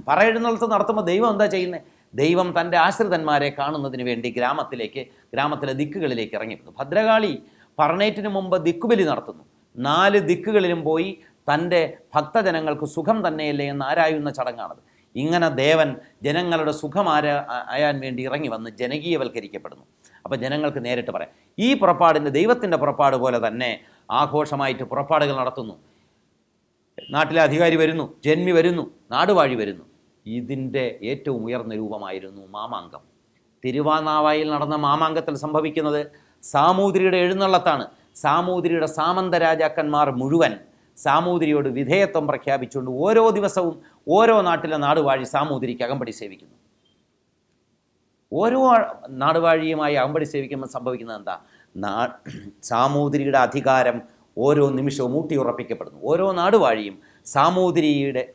പറയെഴുന്നള്ളത്ത് നടത്തുമ്പോൾ ദൈവം എന്താ ചെയ്യുന്നത്? ദൈവം തൻ്റെ ആശ്രിതന്മാരെ കാണുന്നതിന് വേണ്ടി ഗ്രാമത്തിലെ ദിക്കുകളിലേക്ക് ഇറങ്ങിയിരുന്നു. ഭദ്രകാളി പറണേറ്റിന് മുമ്പ് ദിക്കുബലി നടത്തുന്നു. 4 ദിക്കുകളിലും പോയി തൻ്റെ ഭക്തജനങ്ങൾക്ക് സുഖം തന്നെയല്ലേ എന്ന് ആരായുന്ന ചടങ്ങാണത്. ഇങ്ങനെ ദേവൻ ജനങ്ങളുടെ സുഖം ആയാൻ വേണ്ടി ഇറങ്ങി വന്ന് ജനകീയവൽക്കരിക്കപ്പെടുന്നു. അപ്പോൾ ജനങ്ങൾക്ക് നേരിട്ട് പറയാം. ഈ പുറപ്പാടിൻ്റെ, ദൈവത്തിൻ്റെ പുറപ്പാട് പോലെ തന്നെ ആഘോഷമായിട്ട് പുറപ്പാടുകൾ നടത്തുന്നു. നാട്ടിലെ അധികാരി വരുന്നു, ജന്മി വരുന്നു, നാടുവാഴി വരുന്നു. ഇതിൻ്റെ ഏറ്റവും ഉയർന്ന രൂപമായിരുന്നു മാമാങ്കം. തിരുവാനാവായിൽ നടന്ന മാമാങ്കത്തിൽ സംഭവിക്കുന്നത് സാമൂതിരിയുടെ എഴുന്നള്ളത്താണ്. സാമൂതിരിയുടെ സാമന്ത രാജാക്കന്മാർ മുഴുവൻ സാമൂതിരിയോട് വിധേയത്വം പ്രഖ്യാപിച്ചുകൊണ്ട് ഓരോ ദിവസവും ഓരോ നാട്ടിലെ നാടുവാഴി സാമൂതിരിക്ക് അകമ്പടി സേവിക്കുന്നു. ഓരോ നാടുവാഴിയുമായി അകമ്പടി സേവിക്കുമ്പോൾ സംഭവിക്കുന്നത് എന്താ? സാമൂതിരിയുടെ അധികാരം ഓരോ നിമിഷവും ഊട്ടിയുറപ്പിക്കപ്പെടുന്നു. ഓരോ നാടുവാഴിയും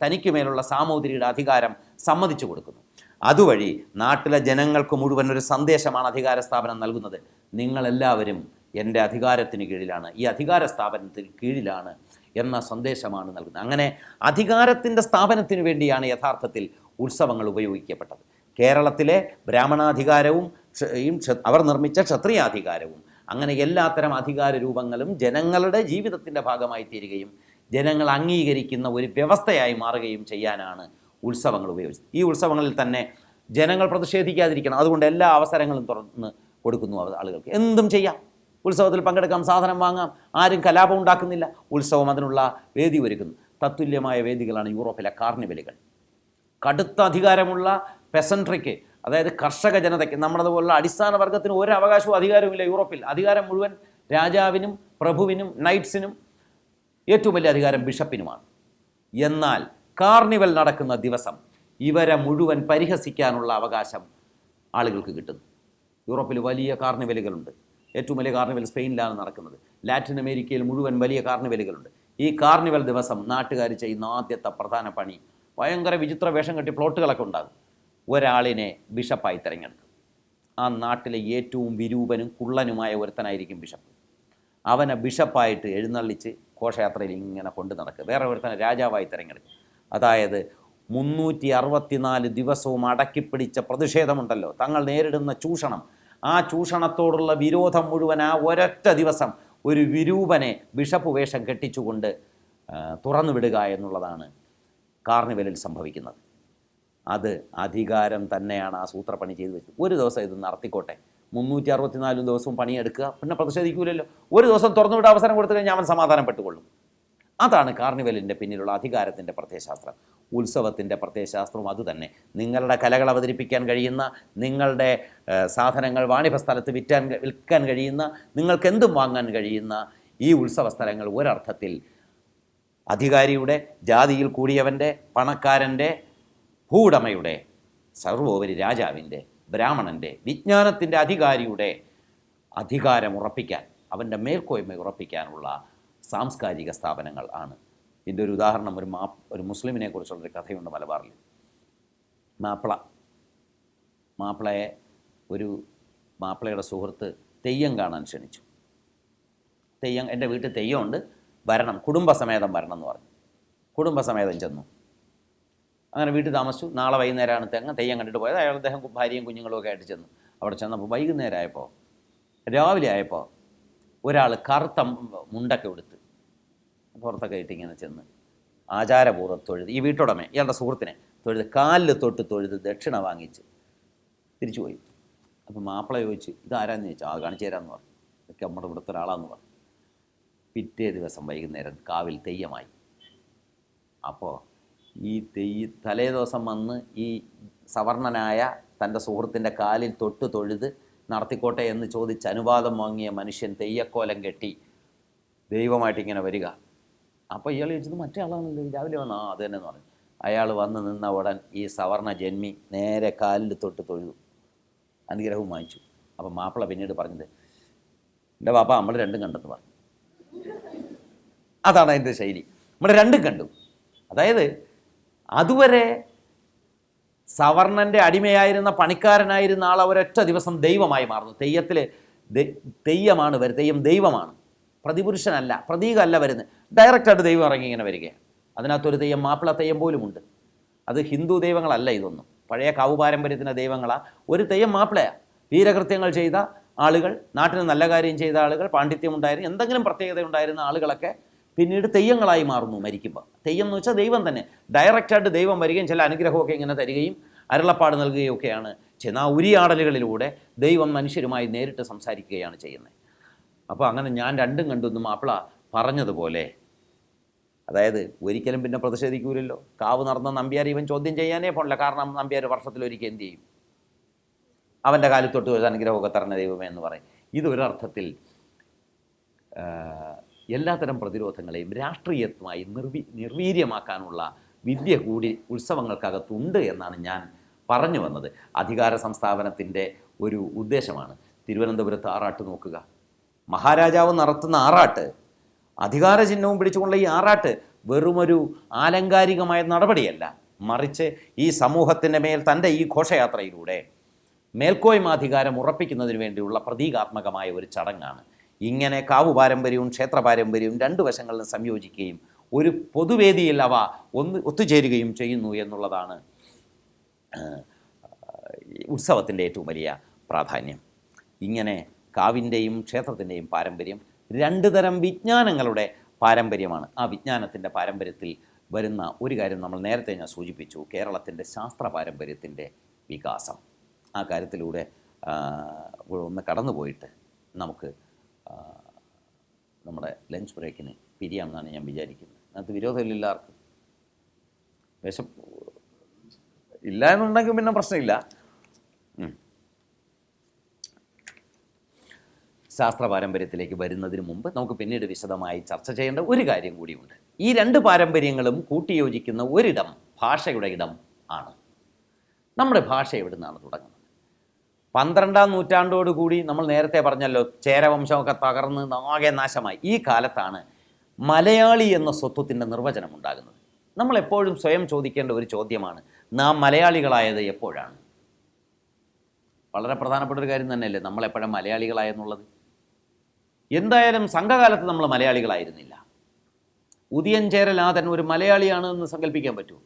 തനിക്കുമേലുള്ള സാമൂതിരിയുടെ അധികാരം സമ്മതിച്ചു കൊടുക്കുന്നു. അതുവഴി നാട്ടിലെ ജനങ്ങൾക്ക് മുഴുവൻ ഒരു സന്ദേശമാണ് അധികാര സ്ഥാപനം നൽകുന്നത്. നിങ്ങളെല്ലാവരും എൻ്റെ അധികാരത്തിന് കീഴിലാണ്, ഈ അധികാര സ്ഥാപനത്തിന് കീഴിലാണ് എന്ന സന്ദേശമാണ് നൽകുന്നത്. അങ്ങനെ അധികാരത്തിൻ്റെ സ്ഥാപനത്തിന് വേണ്ടിയാണ് യഥാർത്ഥത്തിൽ ഉത്സവങ്ങൾ ഉപയോഗിക്കപ്പെട്ടത്. കേരളത്തിലെ ബ്രാഹ്മണാധികാരവും അവർ നിർമ്മിച്ച ക്ഷത്രിയാധികാരവും അങ്ങനെ എല്ലാത്തരം അധികാര രൂപങ്ങളും ജനങ്ങളുടെ ജീവിതത്തിൻ്റെ ഭാഗമായി തീരുകയും ജനങ്ങൾ അംഗീകരിക്കുന്ന ഒരു വ്യവസ്ഥയായി മാറുകയും ചെയ്യാനാണ് ഉത്സവങ്ങൾ ഉപയോഗിച്ചത്. ഈ ഉത്സവങ്ങളിൽ തന്നെ ജനങ്ങൾ പ്രതിഷേധിക്കാതിരിക്കണം. അതുകൊണ്ട് എല്ലാ അവസരങ്ങളും തുറന്ന് കൊടുക്കുന്നു ആളുകൾക്ക്. എന്തും ചെയ്യാം, ഉത്സവത്തിൽ പങ്കെടുക്കാം, സാധനം വാങ്ങാം, ആരും കലാപം ഉണ്ടാക്കുന്നില്ല. ഉത്സവം അതിനുള്ള വേദി ഒരുക്കുന്നു. തത്തുല്യമായ വേദികളാണ് യൂറോപ്പിലെ കാർണിവലുകൾ. കടുത്ത അധികാരമുള്ള പെസൻട്രിക്ക്, അതായത് കർഷക ജനതയ്ക്ക്, നമ്മളതുപോലുള്ള അടിസ്ഥാന വർഗത്തിന് ഒരു അവകാശവും അധികാരവുമില്ല യൂറോപ്പിൽ. അധികാരം മുഴുവൻ രാജാവിനും പ്രഭുവിനും നൈറ്റ്സിനും, ഏറ്റവും വലിയ അധികാരം ബിഷപ്പിനുമാണ്. എന്നാൽ കാർണിവൽ നടക്കുന്ന ദിവസം ഇവരെ മുഴുവൻ പരിഹസിക്കാനുള്ള അവകാശം ആളുകൾക്ക് കിട്ടുന്നു. യൂറോപ്പിൽ വലിയ കാർണിവലുകളുണ്ട്. ഏറ്റവും വലിയ കാർണിവൽ സ്പെയിനിലാണ് നടക്കുന്നത്. ലാറ്റിൻ അമേരിക്കയിൽ മുഴുവൻ വലിയ കാർണിവലുകളുണ്ട്. ഈ കാർണിവൽ ദിവസം നാട്ടുകാർ ചെയ്യുന്ന ആദ്യത്തെ പ്രധാന പണി, ഭയങ്കര വിചിത്ര വേഷം കെട്ടി പ്ലോട്ടുകളൊക്കെ ഉണ്ടാകും. ഒരാളിനെ ബിഷപ്പായി തിരഞ്ഞെടുക്കും. ആ നാട്ടിലെ ഏറ്റവും വിരൂപനും കുള്ളനുമായ ഒരുത്തനായിരിക്കും ബിഷപ്പ്. അവനെ ബിഷപ്പായിട്ട് എഴുന്നള്ളിച്ച് ഘോഷയാത്രയിൽ ഇങ്ങനെ കൊണ്ടു നടക്കുക. വേറെ ഒരുത്തനെ രാജാവായി തിരഞ്ഞെടുക്കും. അതായത് 364 ദിവസവും അടക്കിപ്പിടിച്ച പ്രതിഷേധമുണ്ടല്ലോ, തങ്ങൾ നേരിടുന്ന ചൂഷണം, ആ ചൂഷണത്തോടുള്ള വിരോധം മുഴുവൻ ആ ഒരൊറ്റ ദിവസം ഒരു വിരൂപനെ ബിഷപ്പ് വേഷം കെട്ടിച്ചുകൊണ്ട് തുറന്നു വിടുക എന്നുള്ളതാണ് കാർണിവലിൽ സംഭവിക്കുന്നത്. അത് അധികാരം തന്നെയാണ് ആ സൂത്രപ്പണി ചെയ്തു വെച്ചത്. ഒരു ദിവസം ഇത് നടത്തിക്കോട്ടെ, 364 ദിവസവും പണിയെടുക്കുക, പിന്നെ പ്രതിഷേധിക്കൂലല്ലോ. ഒരു ദിവസം തുറന്നുവിട അവസരം കൊടുത്തു കഴിഞ്ഞാൽ അവൻ സമാധാനപ്പെട്ടുകൊള്ളും. അതാണ് കാർണിവലിൻ്റെ പിന്നിലുള്ള അധികാരത്തിൻ്റെ പ്രത്യയശാസ്ത്രം. ഉത്സവത്തിൻ്റെ പ്രത്യയശാസ്ത്രവും അതുതന്നെ. നിങ്ങളുടെ കലകൾ അവതരിപ്പിക്കാൻ കഴിയുന്ന, നിങ്ങളുടെ സാധനങ്ങൾ വാണിഭ സ്ഥലത്ത് വിൽക്കാൻ കഴിയുന്ന, നിങ്ങൾക്ക് എന്തും വാങ്ങാൻ കഴിയുന്ന ഈ ഉത്സവ സ്ഥലങ്ങൾ ഒരർത്ഥത്തിൽ അധികാരിയുടെ, ജാതിയിൽ കൂടിയവൻ്റെ, പണക്കാരൻ്റെ, ഭൂവുടമയുടെ, സർവോപരി രാജാവിൻ്റെ, ബ്രാഹ്മണൻ്റെ, വിജ്ഞാനത്തിൻ്റെ അധികാരിയുടെ അധികാരം ഉറപ്പിക്കാൻ, അവൻ്റെ മേൽക്കോയ്മ ഉറപ്പിക്കാനുള്ള സാംസ്കാരിക സ്ഥാപനങ്ങൾ ആണ്. ഇതിൻ്റെ ഒരു ഉദാഹരണം, ഒരു മുസ്ലിമിനെ കുറിച്ചുള്ളൊരു കഥയുണ്ട് മലബാറിൽ. മാപ്പിളയുടെ സുഹൃത്ത് തെയ്യം കാണാൻ ക്ഷണിച്ചു. തെയ്യം, എൻ്റെ വീട്ടിൽ തെയ്യമുണ്ട്, വരണം, കുടുംബസമേതം വരണം എന്ന് പറഞ്ഞു. കുടുംബസമേതം ചെന്നു. അങ്ങനെ വീട്ടിൽ താമസിച്ചു. നാളെ വൈകുന്നേരമാണ് തെയ്യം കണ്ടിട്ട് പോയത്. അദ്ദേഹം ഭാര്യയും കുഞ്ഞുങ്ങളും ഒക്കെ ആയിട്ട് ചെന്നു. അവിടെ ചെന്നപ്പോൾ വൈകുന്നേരം ആയപ്പോൾ, രാവിലെ ആയപ്പോൾ ഒരാൾ കറുത്ത മുണ്ടൊക്കെ എടുത്ത് പുറത്തൊക്കെ ഇട്ട് ഇങ്ങനെ ചെന്ന് ആചാരപൂർവ്വം തൊഴുത്, ഈ വീട്ടുടമെ ഇയാളുടെ സുഹൃത്തിനെ തൊഴുത്, കാലിൽ തൊട്ട് തൊഴുത് ദക്ഷിണ വാങ്ങിച്ച് തിരിച്ചുപോയി. അപ്പം മാപ്പിള ചോദിച്ചു, ഇതാരാന്ന് ചോദിച്ചു. കാണിച്ചു തരാമെന്ന് പറഞ്ഞു. ഇതൊക്കെ നമ്മുടെ ഇവിടുത്തെ ഒരാളാന്ന് പറഞ്ഞു. പിറ്റേ ദിവസം വൈകുന്നേരം കാവിൽ തെയ്യമായി. അപ്പോൾ ഈ തലേ ദിവസം വന്ന് ഈ സവർണനായ തൻ്റെ സുഹൃത്തിൻ്റെ കാലിൽ തൊട്ട് തൊഴുത് നടത്തിക്കോട്ടെ എന്ന് ചോദിച്ച് അനുവാദം വാങ്ങിയ മനുഷ്യൻ തെയ്യക്കോലം കെട്ടി ദൈവമായിട്ട് ഇങ്ങനെ വരിക. അപ്പോൾ ഇയാൾ ചോദിച്ചത് മറ്റേ ആളാണല്ലോ, രാവിലെ വന്ന്. അത് തന്നെ എന്ന് പറഞ്ഞു. അയാൾ വന്ന് നിന്ന ഉടൻ ഈ സവർണ ജന്മി നേരെ കാലിൽ തൊട്ട് തൊഴുതു, അനുഗ്രഹവും വാങ്ങിച്ചു. അപ്പം മാപ്പിള പിന്നീട് പറഞ്ഞത്, എൻ്റെ പാപ്പ നമ്മൾ രണ്ടും കണ്ടെന്ന് പറഞ്ഞു. അതാണ് അതിൻ്റെ ശൈലി. നമ്മൾ രണ്ടും കണ്ടു. അതായത് അതുവരെ സവർണൻ്റെ അടിമയായിരുന്ന, പണിക്കാരനായിരുന്ന ആൾ ഒരൊറ്റ ദിവസം ദൈവമായി മാറുന്നു. തെയ്യത്തിൽ തെയ്യമാണ് വരുന്നത്, തെയ്യം ദൈവമാണ്, പ്രതിപുരുഷനല്ല, പ്രതീകമല്ല വരുന്നത്. ഡയറക്റ്റായിട്ട് ദൈവം ഇറങ്ങി ഇങ്ങനെ വരികയാണ്. അതിനകത്തൊരു തെയ്യം, മാപ്പിള തെയ്യം പോലുമുണ്ട്. അത് ഹിന്ദു ദൈവങ്ങളല്ല, ഇതൊന്നും പഴയ കാവു പാരമ്പര്യത്തിൻ്റെ ദൈവങ്ങളാണ്. ഒരു തെയ്യം മാപ്പിളയാണ്. വീരകൃത്യങ്ങൾ ചെയ്ത ആളുകൾ, നാട്ടിന് നല്ല കാര്യം ചെയ്ത ആളുകൾ, പാണ്ഡിത്യമുണ്ടായിരുന്ന, എന്തെങ്കിലും പ്രത്യേകത ഉണ്ടായിരുന്ന ആളുകളൊക്കെ പിന്നീട് തെയ്യങ്ങളായി മാറുന്നു മരിക്കുമ്പോൾ. തെയ്യം എന്ന് വെച്ചാൽ ദൈവം തന്നെ, ഡയറക്റ്റായിട്ട് ദൈവം വരികയും ചില അനുഗ്രഹമൊക്കെ ഇങ്ങനെ തരികയും അരുളപ്പാട് നൽകുകയും ഒക്കെയാണ് ചെയ്യുന്നത്. ആ ഉരിയാടലുകളിലൂടെ ദൈവം മനുഷ്യരുമായി നേരിട്ട് സംസാരിക്കുകയാണ് ചെയ്യുന്നത്. അപ്പോൾ അങ്ങനെ ഞാൻ രണ്ടും കണ്ടെന്ന് മാപ്പിള പറഞ്ഞതുപോലെ, അതായത് ഒരിക്കലും പിന്നെ പ്രതിഷേധിക്കൂലല്ലോ. കാവ് നടന്ന നമ്പ്യാർ ഇവൻ ചോദ്യം ചെയ്യാനേ പോണില്ല. കാരണം നമ്പ്യാർ വർഷത്തിലൊരിക്കൽ എന്ത് ചെയ്യും? അവൻ്റെ കാലത്തൊട്ട് ഒരു അനുഗ്രഹമൊക്കെ തരണ ദൈവമേ എന്ന് പറയും. ഇതൊരർത്ഥത്തിൽ എല്ലാത്തരം പ്രതിരോധങ്ങളെയും രാഷ്ട്രീയമായി നിർവീര്യമാക്കാനുള്ള വിദ്യ കൂടി ഉത്സവങ്ങൾക്കകത്തുണ്ട് എന്നാണ് ഞാൻ പറഞ്ഞു വന്നത്. അധികാര സംസ്ഥാപനത്തിൻ്റെ ഒരു ഉദ്ദേശമാണ്. തിരുവനന്തപുരത്ത് ആറാട്ട് നോക്കുക. മഹാരാജാവ് നടത്തുന്ന ആറാട്ട്, അധികാര ചിഹ്നവും പിടിച്ചുകൊണ്ടുള്ള ഈ ആറാട്ട് വെറുമൊരു ആലങ്കാരികമായ നടപടിയല്ല, മറിച്ച് ഈ സമൂഹത്തിൻ്റെ മേൽ തൻ്റെ ഈ ഘോഷയാത്രയിലൂടെ മേൽക്കോയ്മാധികാരം ഉറപ്പിക്കുന്നതിന് വേണ്ടിയുള്ള പ്രതീകാത്മകമായ ഒരു ചടങ്ങാണ്. ഇങ്ങനെ കാവു പാരമ്പര്യവും ക്ഷേത്ര പാരമ്പര്യവും രണ്ടു വശങ്ങളിലും സംയോജിക്കുകയും ഒരു പൊതുവേദിയിൽ അവ ഒത്തുചേരുകയും ചെയ്യുന്നു എന്നുള്ളതാണ് ഉത്സവത്തിൻ്റെ ഏറ്റവും വലിയ പ്രാധാന്യം. ഇങ്ങനെ കാവിൻ്റെയും ക്ഷേത്രത്തിൻ്റെയും പാരമ്പര്യം രണ്ട് തരം വിജ്ഞാനങ്ങളുടെ പാരമ്പര്യമാണ്. ആ വിജ്ഞാനത്തിൻ്റെ പാരമ്പര്യത്തിൽ വരുന്ന ഒരു കാര്യം നമ്മൾ നേരത്തെ ഞാൻ സൂചിപ്പിച്ചു, കേരളത്തിൻ്റെ ശാസ്ത്ര പാരമ്പര്യത്തിൻ്റെ വികാസം. ആ കാര്യത്തിലൂടെ ഒന്ന് കടന്നുപോയിട്ട് നമുക്ക് നമ്മുടെ ലഞ്ച് ബ്രേക്കിന് പിരിയാമെന്നാണ് ഞാൻ വിചാരിക്കുന്നത്. അതിനകത്ത് വിരോധമില്ല ആർക്കും. വിശപ്പ് ഇല്ല എന്നുണ്ടെങ്കിൽ പിന്നെ പ്രശ്നമില്ല. ശാസ്ത്ര പാരമ്പര്യത്തിലേക്ക് വരുന്നതിന് മുമ്പ് നമുക്ക് പിന്നീട് വിശദമായി ചർച്ച ചെയ്യേണ്ട ഒരു കാര്യം കൂടിയുണ്ട്. ഈ രണ്ട് പാരമ്പര്യങ്ങളും കൂട്ടിയോജിക്കുന്ന ഒരിടം ഭാഷയുടെ ഇടം ആണ്. നമ്മുടെ ഭാഷ എവിടെ നിന്നാണ് തുടങ്ങുന്നത്? 12-ാം നൂറ്റാണ്ടോടുകൂടി നമ്മൾ നേരത്തെ പറഞ്ഞല്ലോ, ചേരവംശമൊക്കെ തകർന്ന് ആകെ നാശമായി. ഈ കാലത്താണ് മലയാളി എന്ന സ്വത്വത്തിൻ്റെ നിർവചനം ഉണ്ടാകുന്നത്. നമ്മളെപ്പോഴും സ്വയം ചോദിക്കേണ്ട ഒരു ചോദ്യമാണ്, നാം മലയാളികളായത് എപ്പോഴാണ്? വളരെ പ്രധാനപ്പെട്ട ഒരു കാര്യം തന്നെയല്ലേ നമ്മളെപ്പോഴും മലയാളികളായെന്നുള്ളത്. എന്തായാലും സംഘകാലത്ത് നമ്മൾ മലയാളികളായിരുന്നില്ല. ഉദിയഞ്ചേരലാതൻ ഒരു മലയാളിയാണ് എന്ന് സങ്കല്പിക്കാൻ പറ്റുമോ?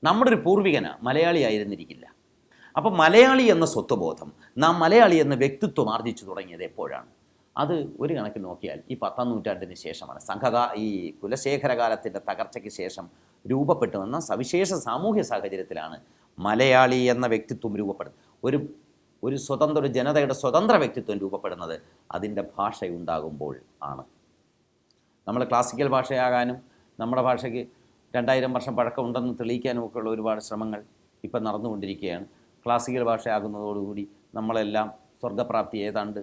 നമ്മുടെ ഒരു പൂർവികന മലയാളി ആയിരുന്നിരിക്കില്ല. അപ്പം മലയാളി എന്ന സ്വത്വബോധം, നാം മലയാളി എന്ന വ്യക്തിത്വം ആർജിച്ചു തുടങ്ങിയത് എപ്പോഴാണ്? അത് ഒരു കണക്കിൽ നോക്കിയാൽ ഈ 10-ാം നൂറ്റാണ്ടിന് ശേഷമാണ്. ഈ കുലശേഖരകാലത്തിൻ്റെ തകർച്ചയ്ക്ക് ശേഷം രൂപപ്പെട്ടു വന്ന സവിശേഷ സാമൂഹ്യ സാഹചര്യത്തിലാണ് മലയാളി എന്ന വ്യക്തിത്വം രൂപപ്പെടുന്നത്. ഒരു ജനതയുടെ സ്വതന്ത്ര വ്യക്തിത്വം രൂപപ്പെടുന്നത് അതിൻ്റെ ഭാഷയുണ്ടാകുമ്പോൾ ആണ്. നമ്മൾ ക്ലാസിക്കൽ ഭാഷയാകാനും നമ്മുടെ ഭാഷയ്ക്ക് 2000 വർഷം പഴക്കമുണ്ടെന്ന് തെളിയിക്കാനും ഒക്കെയുള്ള ഒരുപാട് ശ്രമങ്ങൾ ഇപ്പം നടന്നുകൊണ്ടിരിക്കുകയാണ്. ക്ലാസിക്കൽ ഭാഷയാകുന്നതോടുകൂടി നമ്മളെല്ലാം സ്വർഗപ്രാപ്തി ഏതാണ്ട്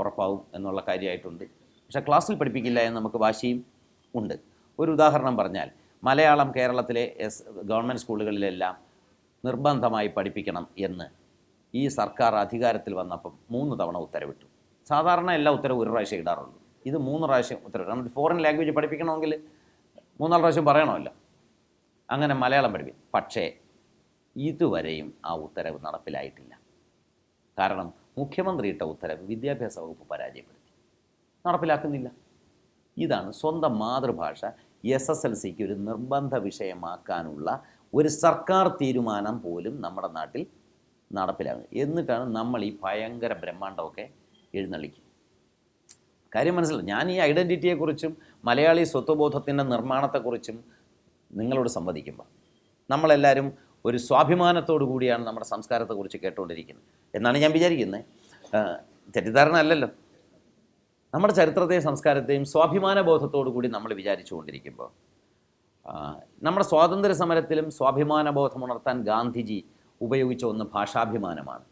ഉറപ്പാവും എന്നുള്ള കാര്യമായിട്ടുണ്ട്. പക്ഷേ ക്ലാസ്സിൽ പഠിപ്പിക്കില്ല എന്ന് നമുക്ക് വാശിയും ഉണ്ട്. ഒരു ഉദാഹരണം പറഞ്ഞാൽ, മലയാളം കേരളത്തിലെ ഗവൺമെൻറ് സ്കൂളുകളിലെല്ലാം നിർബന്ധമായി പഠിപ്പിക്കണം എന്ന് ഈ സർക്കാർ അധികാരത്തിൽ വന്നപ്പം 3 തവണ ഉത്തരവിട്ടു. സാധാരണ എല്ലാ ഉത്തരവും ഒരു പ്രാവശ്യം ഇടാറുള്ളൂ. ഇത് 3 പ്രാവശ്യം ഉത്തരവിട്ടു. നമ്മൾ ഫോറിൻ ലാംഗ്വേജ് പഠിപ്പിക്കണമെങ്കിൽ 3-4 പ്രാവശ്യം പറയണമല്ലോ. അങ്ങനെ മലയാളം പഠിപ്പിക്കും. പക്ഷേ ഇതുവരെയും ആ ഉത്തരവ് നടപ്പിലായിട്ടില്ല. കാരണം മുഖ്യമന്ത്രി ഇട്ട ഉത്തരവ് വിദ്യാഭ്യാസ വകുപ്പ് പരാജയപ്പെടുത്തി, നടപ്പിലാക്കുന്നില്ല. ഇതാണ് സ്വന്തം മാതൃഭാഷ SSLCക്ക് ഒരു നിർബന്ധ വിഷയമാക്കാനുള്ള ഒരു സർക്കാർ തീരുമാനം പോലും നമ്മുടെ നാട്ടിൽ നടപ്പിലാകുന്നത്. എന്നിട്ടാണ് നമ്മൾ ഈ ഭയങ്കര ബ്രഹ്മാണ്ടമൊക്കെ എഴുന്നള്ളിക്കുക. കാര്യം മനസ്സിലായി. ഞാൻ ഈ ഐഡൻറ്റിറ്റിയെക്കുറിച്ചും മലയാളി സ്വത്വബോധത്തിൻ്റെ നിർമ്മാണത്തെക്കുറിച്ചും നിങ്ങളോട് സംവദിക്കുമ്പോൾ നമ്മളെല്ലാവരും ഒരു സ്വാഭിമാനത്തോടു കൂടിയാണ് നമ്മുടെ സംസ്കാരത്തെക്കുറിച്ച് കേട്ടുകൊണ്ടിരിക്കുന്നത് എന്നാണ് ഞാൻ വിചാരിക്കുന്നത്. തെറ്റിദ്ധാരണ അല്ലല്ലോ. നമ്മുടെ ചരിത്രത്തെയും സംസ്കാരത്തെയും സ്വാഭിമാന ബോധത്തോടു കൂടി നമ്മൾ വിചാരിച്ചു കൊണ്ടിരിക്കുമ്പോൾ, നമ്മുടെ സ്വാതന്ത്ര്യ സമരത്തിലും സ്വാഭിമാന ബോധമുണർത്താൻ ഗാന്ധിജി ഉപയോഗിച്ച ഒന്ന് ഭാഷാഭിമാനമാണ്.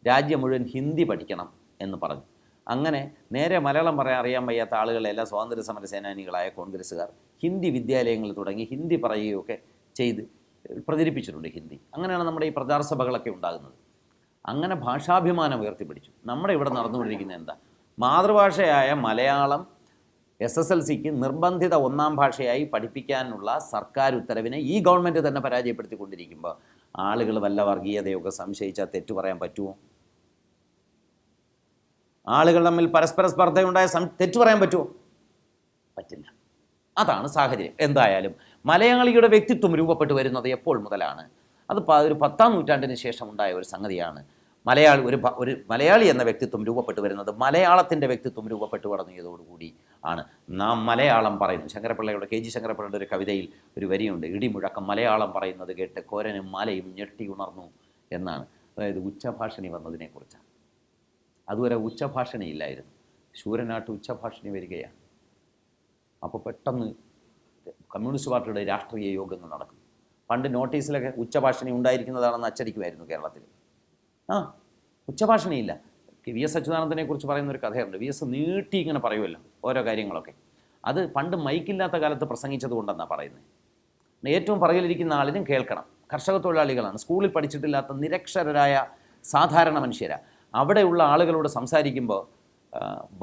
രാജ്യം മുഴുവൻ ഹിന്ദി പഠിക്കണം എന്ന് പറഞ്ഞു. അങ്ങനെ നേരെ മലയാളം പറയാൻ അറിയാൻ വയ്യാത്ത ആളുകളെല്ലാം സ്വാതന്ത്ര്യ സമര സേനാനികളായ കോൺഗ്രസ്സുകാർ ഹിന്ദി വിദ്യാലയങ്ങൾ തുടങ്ങി ഹിന്ദി പറയുകയൊക്കെ ചെയ്ത് പ്രചരിപ്പിച്ചിട്ടുണ്ട് ഹിന്ദി. അങ്ങനെയാണ് നമ്മുടെ ഈ പ്രചാരസഭകളൊക്കെ ഉണ്ടാകുന്നത്. അങ്ങനെ ഭാഷാഭിമാനം ഉയർത്തിപ്പിടിച്ചു. നമ്മുടെ ഇവിടെ നടന്നുകൊണ്ടിരിക്കുന്നത് എന്താ? മാതൃഭാഷയായ മലയാളം SSLCക്ക് നിർബന്ധിത 1-ാം ഭാഷയായി പഠിപ്പിക്കാനുള്ള സർക്കാർ ഉത്തരവിനെ ഈ ഗവൺമെൻറ് തന്നെ പരാജയപ്പെടുത്തിക്കൊണ്ടിരിക്കുമ്പോൾ ആളുകൾ വല്ല വർഗീയതയൊക്കെ സംശയിച്ചാൽ തെറ്റു പറയാൻ പറ്റുമോ? ആളുകൾ തമ്മിൽ പരസ്പര സ്പർദ്ധയുണ്ടായ തെറ്റു പറയാൻ പറ്റുമോ? പറ്റില്ല. അതാണ് സാഹചര്യം. എന്തായാലും മലയാളിയുടെ വ്യക്തിത്വം രൂപപ്പെട്ടു വരുന്നത് എപ്പോൾ മുതലാണ്? അത് ഒരു 10-ാം നൂറ്റാണ്ടിന് ശേഷം ഉണ്ടായ ഒരു സംഗതിയാണ്. ഒരു മലയാളി എന്ന വ്യക്തിത്വം രൂപപ്പെട്ടു വരുന്നത് മലയാളത്തിൻ്റെ വ്യക്തിത്വം രൂപപ്പെട്ടു തുടങ്ങിയതോടുകൂടി ആണ്. നാം മലയാളം പറയുന്നു. ശങ്കരപ്പിള്ളയുടെ KG ശങ്കരപ്പിള്ളയുടെ ഒരു കവിതയിൽ ഒരു വരിയുണ്ട്, ഇടിമുഴക്കം മലയാളം പറയുന്നത് കേട്ട് കോരനും മലയും ഞെട്ടി ഉണർന്നു എന്നാണ്. അതായത് ഉച്ചഭാഷണി വന്നതിനെക്കുറിച്ചാണ്. അതുവരെ ഉച്ചഭാഷണി ഇല്ലായിരുന്നു. ശൂരനാട്ട് ഉച്ചഭാഷണി വരികയാണ്. അപ്പോൾ പെട്ടെന്ന് കമ്മ്യൂണിസ്റ്റ് പാർട്ടിയുടെ രാഷ്ട്രീയ യോഗങ്ങൾ നടക്കും. പണ്ട് നോട്ടീസിലൊക്കെ ഉച്ചഭാഷണി ഉണ്ടായിരിക്കുന്നതാണെന്ന് അച്ചടിക്കുമായിരുന്നു കേരളത്തിൽ. ഉച്ചഭാഷണിയില്ല. VS അച്യുതാനന്ദനെ കുറിച്ച് പറയുന്ന ഒരു കഥയുണ്ട്. VS നീട്ടി ഇങ്ങനെ പറയുമല്ലോ ഓരോ കാര്യങ്ങളൊക്കെ. അത് പണ്ട് മൈക്കില്ലാത്ത കാലത്ത് പ്രസംഗിച്ചത് കൊണ്ടെന്നാണ് പറയുന്നത്. ഏറ്റവും പറയിലിരിക്കുന്ന ആളിനും കേൾക്കണം. കർഷക തൊഴിലാളികളാണ്, സ്കൂളിൽ പഠിച്ചിട്ടില്ലാത്ത നിരക്ഷരരായ സാധാരണ മനുഷ്യരാണ്. അവിടെയുള്ള ആളുകളോട് സംസാരിക്കുമ്പോൾ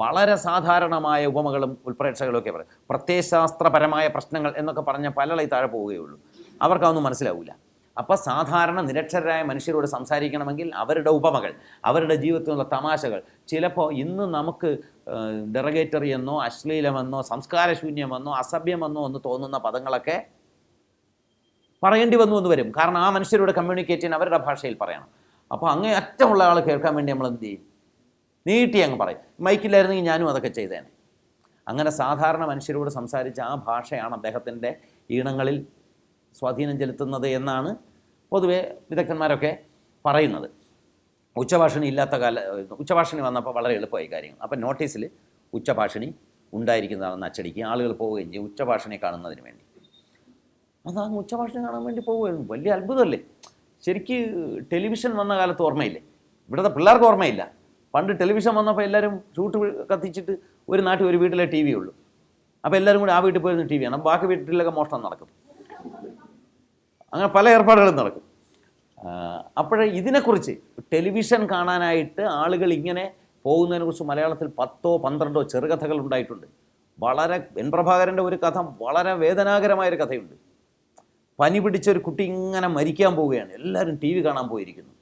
വളരെ സാധാരണമായ ഉപമകളും ഉൾപ്രേക്ഷകളും ഒക്കെ പറയും. പ്രത്യയശാസ്ത്രപരമായ പ്രശ്നങ്ങൾ എന്നൊക്കെ പറഞ്ഞ പലളി താഴെ പോവുകയുള്ളൂ. അവർക്കതൊന്നും മനസ്സിലാവില്ല. അപ്പോൾ സാധാരണ നിരക്ഷരരായ മനുഷ്യരോട് സംസാരിക്കണമെങ്കിൽ അവരുടെ ഉപമകൾ, അവരുടെ ജീവിതത്തിലുള്ള തമാശകൾ, ചിലപ്പോൾ ഇന്ന് നമുക്ക് ഡെറഗേറ്ററി എന്നോ അശ്ലീലമെന്നോ സംസ്കാരശൂന്യമെന്നോ അസഭ്യമെന്നോ എന്ന് തോന്നുന്ന പദങ്ങളൊക്കെ പറയേണ്ടി വന്നു എന്ന് വരും. കാരണം ആ മനുഷ്യരോട് കമ്മ്യൂണിക്കേറ്റ് ചെയ്യാൻ അവരുടെ ഭാഷയിൽ പറയണം. അപ്പോൾ അങ്ങേ അറ്റമുള്ള ആൾ കേൾക്കാൻ വേണ്ടി നമ്മൾ എന്ത് ചെയ്യും? നീട്ടി അങ്ങ് പറയും. മൈക്കില്ലായിരുന്നെങ്കിൽ ഞാനും അതൊക്കെ ചെയ്തേനെ. അങ്ങനെ സാധാരണ മനുഷ്യരോട് സംസാരിച്ച ആ ഭാഷയാണ് അദ്ദേഹത്തിൻ്റെ ഈണങ്ങളിൽ സ്വാധീനം ചെലുത്തുന്നത് എന്നാണ് പൊതുവെ വിദഗ്ധന്മാരൊക്കെ പറയുന്നത്. ഉച്ചഭാഷിണി ഇല്ലാത്ത ഉച്ചഭാഷിണി വന്നപ്പോൾ വളരെ എളുപ്പമായി കാര്യങ്ങൾ. അപ്പം നോട്ടീസിൽ ഉച്ചഭാഷിണി ഉണ്ടായിരിക്കുന്നതാണെന്ന് അച്ചടിക്കുക, ആളുകൾ പോവുകയും ചെയ്യും ഉച്ചഭാഷിണി കാണുന്നതിന് വേണ്ടി. അതങ്ങ് ഉച്ചഭാഷിണി കാണാൻ വേണ്ടി പോകുമായിരുന്നു. വലിയ അത്ഭുതമല്ലേ? ശരിക്ക് ടെലിവിഷൻ വന്ന കാലത്ത് ഓർമ്മയില്ലേ? ഇവിടുത്തെ പിള്ളേർക്ക് ഓർമ്മയില്ല. പണ്ട് ടെലിവിഷൻ വന്നപ്പോൾ എല്ലാവരും ഷൂട്ട് കത്തിച്ചിട്ട് ഒരു നാട്ടിൽ ഒരു വീട്ടിലെ ടി വി ഉള്ളൂ. അപ്പോൾ എല്ലാവരും കൂടി ആ വീട്ടിൽ പോയിരുന്ന ടി വി ആണ്. ബാക്കി വീട്ടിലൊക്കെ മോഷണം നടക്കും. അങ്ങനെ പല ഏർപ്പാടുകളും നടക്കും. അപ്പോഴേ ഇതിനെക്കുറിച്ച് ടെലിവിഷൻ കാണാനായിട്ട് ആളുകൾ ഇങ്ങനെ പോകുന്നതിനെക്കുറിച്ച് മലയാളത്തിൽ 10-12 ചെറുകഥകൾ ഉണ്ടായിട്ടുണ്ട്. വളരെ എൻ പ്രഭാകരൻ്റെ ഒരു കഥ വളരെ വേദനാകരമായൊരു കഥയുണ്ട്. പനി പിടിച്ചൊരു കുട്ടി ഇങ്ങനെ മരിക്കാൻ പോവുകയാണ്, എല്ലാവരും ടി വി കാണാൻ പോയിരിക്കുന്നു.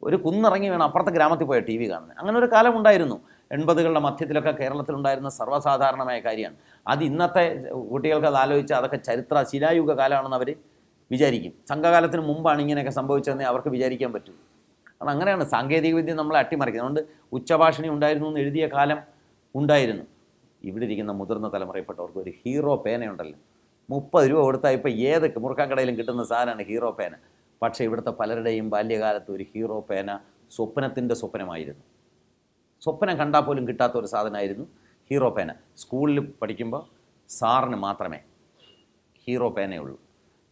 ഒരു കുന്നിറങ്ങി വേണം അപ്പുറത്തെ ഗ്രാമത്തിൽ പോയ ടി വി കാണുന്നത്. അങ്ങനെ ഒരു കാലം ഉണ്ടായിരുന്നു. 80കളുടെ മധ്യത്തിലൊക്കെ കേരളത്തിലുണ്ടായിരുന്ന സർവ്വസാധാരണമായ കാര്യമാണ്. അത് ഇന്നത്തെ കുട്ടികൾക്ക് അത് ആലോചിച്ചാൽ അതൊക്കെ ചരിത്ര ശിലായുഗ കാലമാണെന്ന് അവർ വിചാരിക്കും. സംഘകാലത്തിന് മുമ്പാണ് ഇങ്ങനെയൊക്കെ സംഭവിച്ചതെന്നേ അവർക്ക് വിചാരിക്കാൻ പറ്റൂ. കാരണം അങ്ങനെയാണ് സാങ്കേതികവിദ്യ നമ്മളെ അട്ടിമറിക്കുന്നത്. അതുകൊണ്ട് ഉച്ചഭാഷിണി ഉണ്ടായിരുന്നു എന്ന് എഴുതിയ കാലം ഉണ്ടായിരുന്നു. ഇവിടെ ഇരിക്കുന്ന മുതിർന്ന തലമുറയിൽപ്പെട്ടവർക്ക് ഒരു ഹീറോ പേനയുണ്ടല്ലോ, 30 രൂപ കൊടുത്താൽ ഇപ്പോൾ ഏത് മുറുക്കാൻ കടയിലും കിട്ടുന്ന സാധനമാണ് ഹീറോ പേന. പക്ഷേ ഇവിടുത്തെ പലരുടെയും ബാല്യകാലത്ത് ഒരു ഹീറോ പേന സ്വപ്നത്തിൻ്റെ സ്വപ്നമായിരുന്നു. സ്വപ്നം കണ്ടാൽ പോലും കിട്ടാത്ത ഒരു സാധനമായിരുന്നു ഹീറോ പേന. സ്കൂളിൽ പഠിക്കുമ്പോൾ സാറിന് മാത്രമേ ഹീറോ പേനയുള്ളൂ.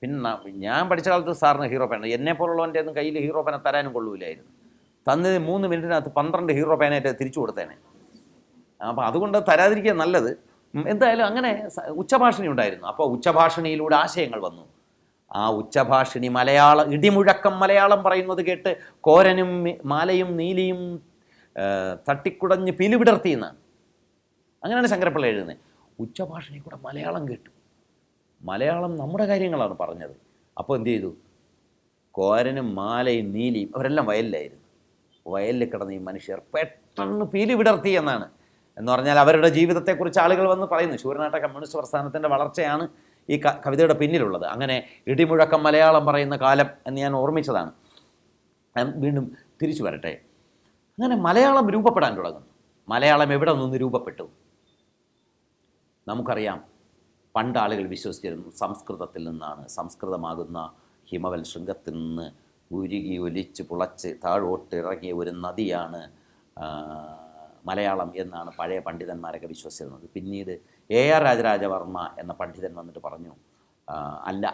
പിന്നെ ഞാൻ പഠിച്ച കാലത്ത് സാറിന് ഹീറോ പേന, എന്നെപ്പോലുള്ളവൻ്റെ ഒന്നും കയ്യിൽ ഹീറോ പേന തരാനും കൊള്ളൂലായിരുന്നു. തന്നത് 3 മിനിറ്റിനകത്ത് 12 ഹീറോ പേനയായിട്ട് തിരിച്ചു കൊടുത്തേനെ. അപ്പോൾ അതുകൊണ്ട് തരാതിരിക്കുക നല്ലത്. എന്തായാലും അങ്ങനെ ഉച്ചഭാഷിണി ഉണ്ടായിരുന്നു. അപ്പോൾ ഉച്ചഭാഷിണിയിലൂടെ ആശയങ്ങൾ വന്നു. ആ ഉച്ചഭാഷിണി ഇടിമുഴക്കം മലയാളം പറയുന്നത് കേട്ട് കോരനും മാലയും നീലിയും തട്ടിക്കുടഞ്ഞ് പിലിവിടർത്തിയെന്ന് അങ്ങനെയാണ് ശങ്കരപ്പിള്ള എഴുതുന്നത്. ഉച്ചഭാഷിണി കൂടെ മലയാളം കേട്ടു. മലയാളം നമ്മുടെ കാര്യങ്ങളാണ് പറഞ്ഞത്. അപ്പോൾ എന്ത് ചെയ്തു? കോരനും മാലയും നീലിയും അവരെല്ലാം വയലിലായിരുന്നു. വയലിൽ കിടന്ന ഈ മനുഷ്യർ പെട്ടെന്ന് പീലി വിടർത്തി എന്നാണ്. എന്ന് പറഞ്ഞാൽ അവരുടെ ജീവിതത്തെക്കുറിച്ച് ആളുകൾ വന്ന് പറയുന്നു. ശൂരനാട്ട കമ്മ്യൂണിസ്റ്റ് പ്രസ്ഥാനത്തിൻ്റെ വളർച്ചയാണ് ഈ കവിതയുടെ പിന്നിലുള്ളത്. അങ്ങനെ ഇടിമുഴക്കം മലയാളം പറയുന്ന കാലം എന്ന് ഞാൻ ഓർമ്മിച്ചതാണ്. വീണ്ടും തിരിച്ചു വരട്ടെ. അങ്ങനെ മലയാളം രൂപപ്പെടാൻ തുടങ്ങുന്നു. മലയാളം എവിടെ നിന്ന് രൂപപ്പെട്ടു? നമുക്കറിയാം, പണ്ട് ആളുകൾ വിശ്വസിച്ചിരുന്നു സംസ്കൃതത്തിൽ നിന്നാണ്. സംസ്കൃതമാകുന്ന ഹിമവൽ ശൃംഗത്തിൽ നിന്ന് ഉരുകി ഒലിച്ച് പുളച്ച് താഴോട്ട് ഇറങ്ങിയ ഒരു നദിയാണ് മലയാളം എന്നാണ് പഴയ പണ്ഡിതന്മാരൊക്കെ വിശ്വസിച്ചിരുന്നത്. പിന്നീട് AR രാജരാജവർമ്മ എന്ന പണ്ഡിതൻ വന്നിട്ട് പറഞ്ഞു, അല്ല,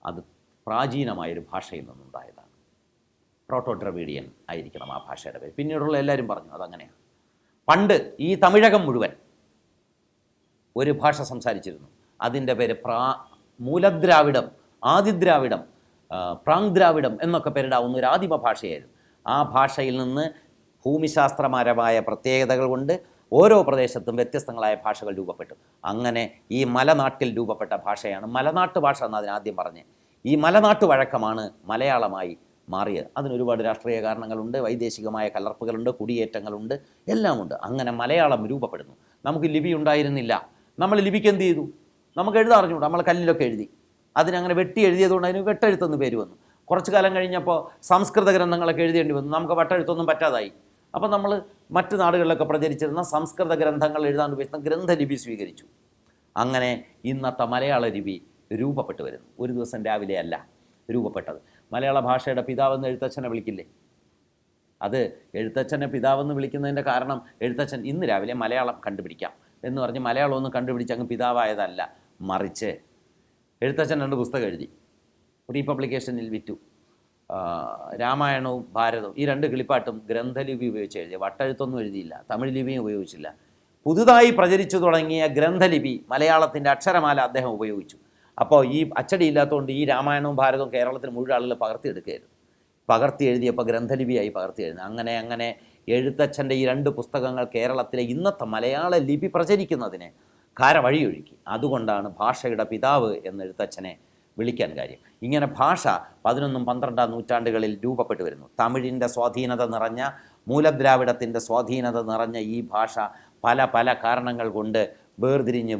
അത് പ്രാചീനമായൊരു ഭാഷയിൽ നിന്നുണ്ടായതാണ്. പ്രോട്ടോ ദ്രവീഡിയൻ ആയിരിക്കണം ആ ഭാഷയുടെ പേര്. പിന്നീടുള്ള എല്ലാവരും പറഞ്ഞു അതങ്ങനെയാണ്. പണ്ട് ഈ തമിഴകം മുഴുവൻ ഒരു ഭാഷ സംസാരിച്ചിരുന്നു. അതിൻ്റെ പേര് മൂലദ്രാവിഡം, ആദിദ്രാവിഡം, പ്രാങ്ദ്രാവിഡം എന്നൊക്കെ പേരിടാവുന്ന ഒരു ആദിമ ഭാഷയായിരുന്നു. ആ ഭാഷയിൽ നിന്ന് ഭൂമിശാസ്ത്രപരമായ പ്രത്യേകതകൾ കൊണ്ട് ഓരോ പ്രദേശത്തും വ്യത്യസ്തങ്ങളായ ഭാഷകൾ രൂപപ്പെട്ടു. അങ്ങനെ ഈ മലനാട്ടിൽ രൂപപ്പെട്ട ഭാഷയാണ് മലനാട്ട് ഭാഷ എന്ന് അതിനാദ്യം പറഞ്ഞ്. ഈ മലനാട്ട് വഴക്കമാണ് മലയാളമായി മാറിയത്. അതിനൊരുപാട് രാഷ്ട്രീയ കാരണങ്ങളുണ്ട്, വൈദേശികമായ കലർപ്പുകളുണ്ട്, കുടിയേറ്റങ്ങളുണ്ട്, എല്ലാമുണ്ട്. അങ്ങനെ മലയാളം രൂപപ്പെടുന്നു. നമുക്ക് ലിപി ഉണ്ടായിരുന്നില്ല. നമ്മൾ ലിപിക്ക് എന്ത് ചെയ്തു? നമുക്ക് എഴുതാൻ അറിഞ്ഞുകൂടാ. നമ്മൾ കല്ലിലൊക്കെ എഴുതി. അതിനങ്ങനെ വെട്ടി എഴുതിയതുകൊണ്ട് അതിന് വെട്ടെഴുത്തെന്ന് പേര് വന്നു. കുറച്ച് കാലം കഴിഞ്ഞപ്പോൾ സംസ്കൃത ഗ്രന്ഥങ്ങളൊക്കെ എഴുതേണ്ടി വന്നു. നമുക്ക് വട്ടെഴുത്തൊന്നും പറ്റാതായി. അപ്പോൾ നമ്മൾ മറ്റ് നാടുകളിലൊക്കെ പ്രചരിച്ചിരുന്ന സംസ്കൃത ഗ്രന്ഥങ്ങൾ എഴുതാൻ ഉപയോഗിക്കുന്ന ഗ്രന്ഥലിപി സ്വീകരിച്ചു. അങ്ങനെ ഇന്നത്തെ മലയാള ലിപി രൂപപ്പെട്ടു വരുന്നു. ഒരു ദിവസം രാവിലെ അല്ല രൂപപ്പെട്ടത്. മലയാള ഭാഷയുടെ പിതാവെന്ന് എഴുത്തച്ഛനെ വിളിക്കില്ലേ? അത് എഴുത്തച്ഛനെ പിതാവെന്ന് വിളിക്കുന്നതിൻ്റെ കാരണം എഴുത്തച്ഛൻ ഇന്ന് രാവിലെ മലയാളം കണ്ടുപിടിക്കാം എന്ന് പറഞ്ഞ് മലയാളം ഒന്നും കണ്ടുപിടിച്ച് അങ്ങ് പിതാവായതല്ല. മറിച്ച് എഴുത്തച്ഛൻ 2 പുസ്തകം എഴുതി, പ്രീ പബ്ലിക്കേഷനിൽ വിറ്റു. രാമായണവും ഭാരതവും, ഈ 2 കിളിപ്പാട്ടും ഗ്രന്ഥലിപി ഉപയോഗിച്ച് എഴുതി. വട്ടെഴുത്തൊന്നും എഴുതിയില്ല, തമിഴ് ലിപിയും ഉപയോഗിച്ചില്ല. പുതുതായി പ്രചരിച്ചു തുടങ്ങിയ ഗ്രന്ഥലിപി മലയാളത്തിൻ്റെ അക്ഷരമാല അദ്ദേഹം ഉപയോഗിച്ചു. അപ്പോൾ ഈ അച്ചടി ഇല്ലാത്തതുകൊണ്ട് ഈ രാമായണവും ഭാരതവും കേരളത്തിൽ മുഴുവൻ ആളുകൾ പകർത്തിയെടുക്കുകയായിരുന്നു. പകർത്തി എഴുതിയപ്പോൾ ഗ്രന്ഥലിപിയായി പകർത്തി എഴുതുന്നത്. അങ്ങനെ എഴുത്തച്ഛൻ്റെ ഈ 2 പുസ്തകങ്ങൾ കേരളത്തിലെ ഇന്നത്തെ മലയാള ലിപി പ്രചരിക്കുന്നതിന് വഴിയൊഴുക്കി. അതുകൊണ്ടാണ് ഭാഷയുടെ പിതാവ് എന്ന് എഴുത്തച്ഛനെ വിളിക്കാൻ കാര്യം. ഇങ്ങനെ ഭാഷ 11ഉം 12ആം നൂറ്റാണ്ടുകളിൽ രൂപപ്പെട്ടു വരുന്നു. തമിഴിൻ്റെ സ്വാധീനത നിറഞ്ഞ, മൂലദ്രാവിഡത്തിൻ്റെ സ്വാധീനത നിറഞ്ഞ ഈ ഭാഷ പല കാരണങ്ങൾ കൊണ്ട് വേർതിരിഞ്ഞ്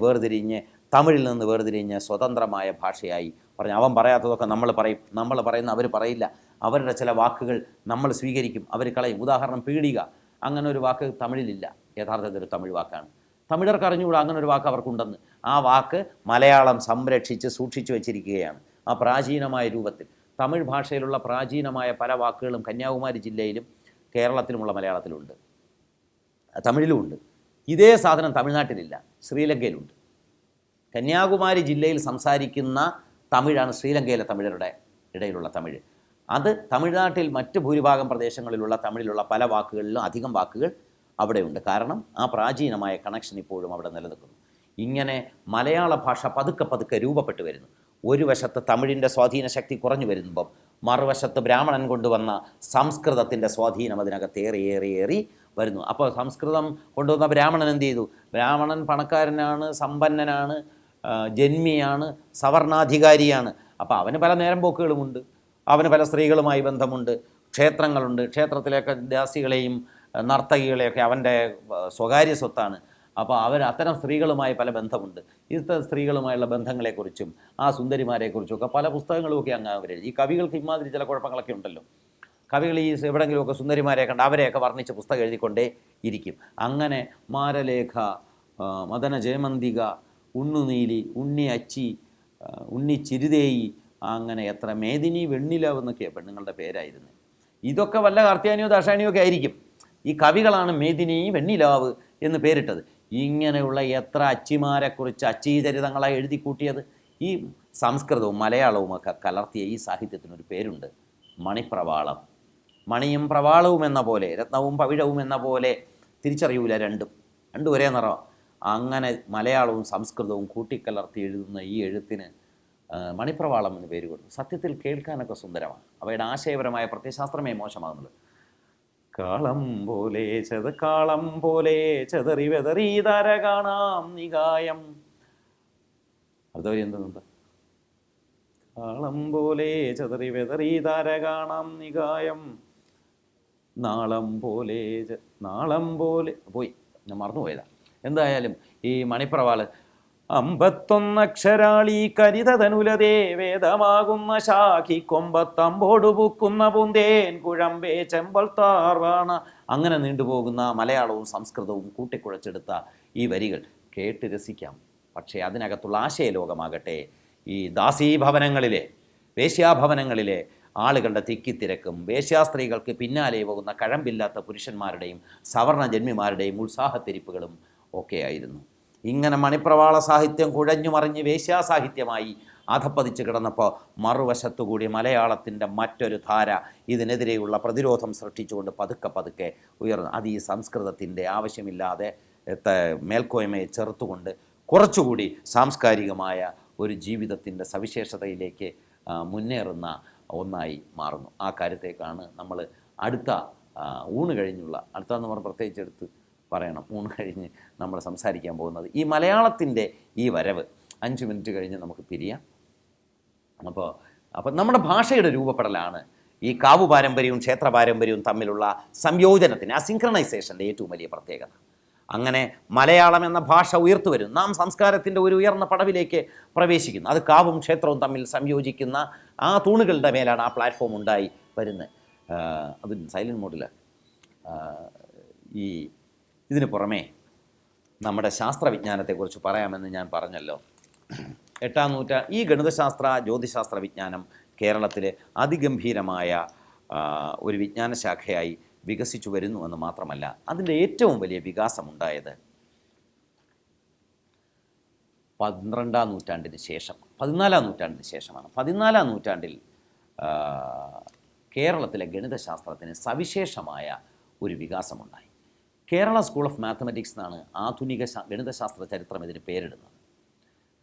തമിഴിൽ നിന്ന് വേർതിരിഞ്ഞ് സ്വതന്ത്രമായ ഭാഷയായി പറഞ്ഞു. അവൻ പറയാത്തതൊക്കെ നമ്മൾ പറയും, നമ്മൾ പറയുന്ന അവർ പറയില്ല. അവരുടെ ചില വാക്കുകൾ നമ്മൾ സ്വീകരിക്കും, അവർ കളയും. ഉദാഹരണം പീഡിക, അങ്ങനെ ഒരു വാക്ക് തമിഴിലില്ല, യഥാർത്ഥത്തിൽ ഒരു തമിഴ് വാക്കാണ്. തമിഴർക്ക് അറിഞ്ഞുകൂടാ അങ്ങനെ ഒരു വാക്ക് അവർക്കുണ്ടെന്ന്. ആ വാക്ക് മലയാളം സംരക്ഷിച്ച് സൂക്ഷിച്ചു വച്ചിരിക്കുകയാണ് ആ പ്രാചീനമായ രൂപത്തിൽ. തമിഴ് ഭാഷയിലുള്ള പ്രാചീനമായ പല വാക്കുകളും കന്യാകുമാരി ജില്ലയിലും കേരളത്തിലുമുള്ള മലയാളത്തിലുണ്ട്, തമിഴിലുമുണ്ട്. ഇതേ സാധനം തമിഴ്നാട്ടിലില്ല, ശ്രീലങ്കയിലുണ്ട്. കന്യാകുമാരി ജില്ലയിൽ സംസാരിക്കുന്ന തമിഴാണ് ശ്രീലങ്കയിലെ തമിഴരുടെ ഇടയിലുള്ള തമിഴ്. അത് തമിഴ്നാട്ടിൽ മറ്റ് ഭൂരിഭാഗം പ്രദേശങ്ങളിലുള്ള തമിഴിലുള്ള പല വാക്കുകളിലും അധികം വാക്കുകൾ അവിടെയുണ്ട്. കാരണം ആ പ്രാചീനമായ കണക്ഷൻ ഇപ്പോഴും അവിടെ നിലനിൽക്കുന്നു. ഇങ്ങനെ മലയാള ഭാഷ പതുക്കെ പതുക്കെ രൂപപ്പെട്ടു വരുന്നു. ഒരു വശത്ത് തമിഴിൻ്റെ സ്വാധീന ശക്തി കുറഞ്ഞു വരുമ്പം മറുവശത്ത് ബ്രാഹ്മണൻ കൊണ്ടുവന്ന സംസ്കൃതത്തിൻ്റെ സ്വാധീനം അതിനകത്ത് ഏറി വരുന്നു. അപ്പോൾ സംസ്കൃതം കൊണ്ടുവന്ന ബ്രാഹ്മണൻ എന്ത് ചെയ്തു? ബ്രാഹ്മണൻ പണക്കാരനാണ്, സമ്പന്നനാണ്, ജന്മിയാണ്, സവർണാധികാരിയാണ്. അപ്പോൾ അവന് പല നേരം പോക്കുകളുമുണ്ട്, അവന് പല സ്ത്രീകളുമായി ബന്ധമുണ്ട്, ക്ഷേത്രങ്ങളുണ്ട്, ക്ഷേത്രത്തിലേക്ക് ദാസികളെയും നർത്തകികളെയൊക്കെ അവൻ്റെ സ്വകാര്യ സ്വത്താണ്. അപ്പോൾ അവർ അത്തരം സ്ത്രീകളുമായി പല ബന്ധമുണ്ട്. ഇത്തരം സ്ത്രീകളുമായുള്ള ബന്ധങ്ങളെക്കുറിച്ചും ആ സുന്ദരിമാരെക്കുറിച്ചുമൊക്കെ പല പുസ്തകങ്ങളുമൊക്കെ അങ്ങ് അവരെഴുതി. ഈ കവികൾക്ക് ഇമാതിരി ചില കുഴപ്പങ്ങളൊക്കെ ഉണ്ടല്ലോ. കവികൾ ഈ എവിടെയെങ്കിലുമൊക്കെ സുന്ദരിമാരെ കണ്ട് അവരെയൊക്കെ വർണ്ണിച്ച് പുസ്തകം എഴുതിക്കൊണ്ടേ ഇരിക്കും. അങ്ങനെ മാരലേഖ, മദന ജയമന്തിക, ഉണ്ണുനീലി, ഉണ്ണി അച്ചി, ഉണ്ണി ചിരുതേയി, അങ്ങനെ എത്ര മേദിനി, വെണ്ണിലാവ് എന്നൊക്കെയാണ് പെണ്ണുങ്ങളുടെ പേരായിരുന്നു. ഇതൊക്കെ വല്ല കാർത്യാനിയോ ദാഷാണിയോ ഒക്കെ ആയിരിക്കും. ഈ കവികളാണ് മേദിനി, വെണ്ണിലാവ് എന്ന് പേരിട്ടത്. ഇങ്ങനെയുള്ള എത്ര അച്ചിമാരെക്കുറിച്ച് അച്ചീചരിതങ്ങളായി എഴുതി കൂട്ടിയത്. ഈ സംസ്കൃതവും മലയാളവും ഒക്കെ കലർത്തിയ ഈ സാഹിത്യത്തിനൊരു പേരുണ്ട്, മണിപ്രവാളം. മണിയും പ്രവാളവും എന്ന പോലെ, രത്നവും പവിഴവും എന്ന പോലെ തിരിച്ചറിയൂല, രണ്ടും ഒരേ നിറം. അങ്ങനെ മലയാളവും സംസ്കൃതവും കൂട്ടിക്കലർത്തി എഴുതുന്ന ഈ എഴുത്തിന് മണിപ്രവാളം എന്ന് പേര് കൊടുത്തു. സത്യത്തിൽ കേൾക്കാനൊക്കെ സുന്ദരമാണ്. അവയുടെ ആശയപരമായ പ്രത്യയശാസ്ത്രമേ മോശമാകുന്നുള്ളൂ. കാളം പോലെ ചെതറി വെതറി തര കാണാം നികായം. അതുവരെ എന്തുണ്ട്? കാളം പോലെ ചെതറി വെതറി തര കാണാം നികായം, നാളം പോലെ പോയി, ഞാൻ മറന്നുപോയതാ. എന്തായാലും ഈ മണിപ്രവാള് 51 അക്ഷരാളി കരിതനുലതേ വേദമാകുന്ന ശാഖി കൊമ്പത്തമ്പോടു പൂക്കുന്ന പൂന്തേൻ കുഴമ്പേ ചെമ്പൽ താർവാണ. അങ്ങനെ നീണ്ടുപോകുന്ന മലയാളവും സംസ്കൃതവും കൂട്ടിക്കുഴച്ചെടുത്ത ഈ വരികൾ കേട്ട് രസിക്കാം. പക്ഷേ അതിനകത്തുള്ള ആശയലോകമാകട്ടെ ഈ ദാസീഭവനങ്ങളിലെ, വേശ്യാഭവനങ്ങളിലെ ആളുകളുടെ തിക്കിത്തിരക്കും വേശ്യാസ്ത്രീകൾക്ക് പിന്നാലെ പോകുന്ന കഴമ്പില്ലാത്ത പുരുഷന്മാരുടെയും സവർണ ജന്മിമാരുടെയും ഉത്സാഹത്തിരിപ്പുകളും ഒക്കെയായിരുന്നു. ഇങ്ങനെ മണിപ്രവാള സാഹിത്യം കുഴഞ്ഞു മറിഞ്ഞ് വേശ്യാസാഹിത്യമായി അധപ്പതിച്ച് കിടന്നപ്പോൾ മറുവശത്തുകൂടി മലയാളത്തിൻ്റെ മറ്റൊരു ധാര ഇതിനെതിരെയുള്ള പ്രതിരോധം സൃഷ്ടിച്ചുകൊണ്ട് പതുക്കെ ഉയർന്നു. അത് ഈ സംസ്കൃതത്തിൻ്റെ ആവശ്യമില്ലാതെ മേൽക്കോയ്മയെ ചെറുത്തുകൊണ്ട് കുറച്ചുകൂടി സാംസ്കാരികമായ ഒരു ജീവിതത്തിൻ്റെ സവിശേഷതയിലേക്ക് മുന്നേറുന്ന ഒന്നായി മാറുന്നു. ആ കാര്യത്തേക്കാണ് നമ്മൾ അടുത്ത ഊണ് കഴിഞ്ഞുള്ള, അടുത്തതെന്ന് പറഞ്ഞാൽ പ്രത്യേകിച്ച് എടുത്ത് പറയണം, ഊണ് കഴിഞ്ഞ് നമ്മൾ സംസാരിക്കാൻ പോകുന്നത് ഈ മലയാളത്തിൻ്റെ ഈ വരവ്. 5 മിനിറ്റ് കഴിഞ്ഞ് നമുക്ക് പിരിയാം. അപ്പോൾ നമ്മുടെ ഭാഷയുടെ രൂപപ്പെടലാണ് ഈ കാവു പാരമ്പര്യവും ക്ഷേത്ര പാരമ്പര്യവും തമ്മിലുള്ള സംയോജനത്തിന്, ആ സിൻക്രണൈസേഷൻ്റെ ഏറ്റവും വലിയ പ്രത്യേകത. അങ്ങനെ മലയാളം എന്ന ഭാഷ ഉയർത്തു വരും. നാം സംസ്കാരത്തിൻ്റെ ഒരു ഉയർന്ന പടവിലേക്ക് പ്രവേശിക്കുന്നു. അത് കാവും ക്ഷേത്രവും തമ്മിൽ സംയോജിക്കുന്ന ആ തൂണുകളുടെ മേലാണ് ആ പ്ലാറ്റ്ഫോം ഉണ്ടായി വരുന്നത്. അത് സൈലൻറ്റ് മോഡിൽ. ഇതിന് പുറമേ നമ്മുടെ ശാസ്ത്രവിജ്ഞാനത്തെക്കുറിച്ച് പറയാമെന്ന് ഞാൻ പറഞ്ഞല്ലോ. 8-ാം നൂറ്റാണ്ട് ഈ ഗണിതശാസ്ത്ര ജ്യോതിശാസ്ത്ര വിജ്ഞാനം കേരളത്തിലെ അതിഗംഭീരമായ ഒരു വിജ്ഞാന ശാഖയായി വികസിച്ചു വരുന്നുവെന്ന് മാത്രമല്ല, അതിൻ്റെ ഏറ്റവും വലിയ വികാസമുണ്ടായത് 12-ാം നൂറ്റാണ്ടിന് ശേഷം, 14-ാം നൂറ്റാണ്ടിന് ശേഷമാണ്. 14-ാം നൂറ്റാണ്ടിൽ കേരളത്തിലെ ഗണിതശാസ്ത്രത്തിന് സവിശേഷമായ ഒരു വികാസമുണ്ടായി. കേരള സ്കൂൾ ഓഫ് മാത്തമാറ്റിക്സ് എന്നാണ് ആധുനിക ഗണിതശാസ്ത്ര ചരിത്രം ഇതിന് പേരിടുന്നത്.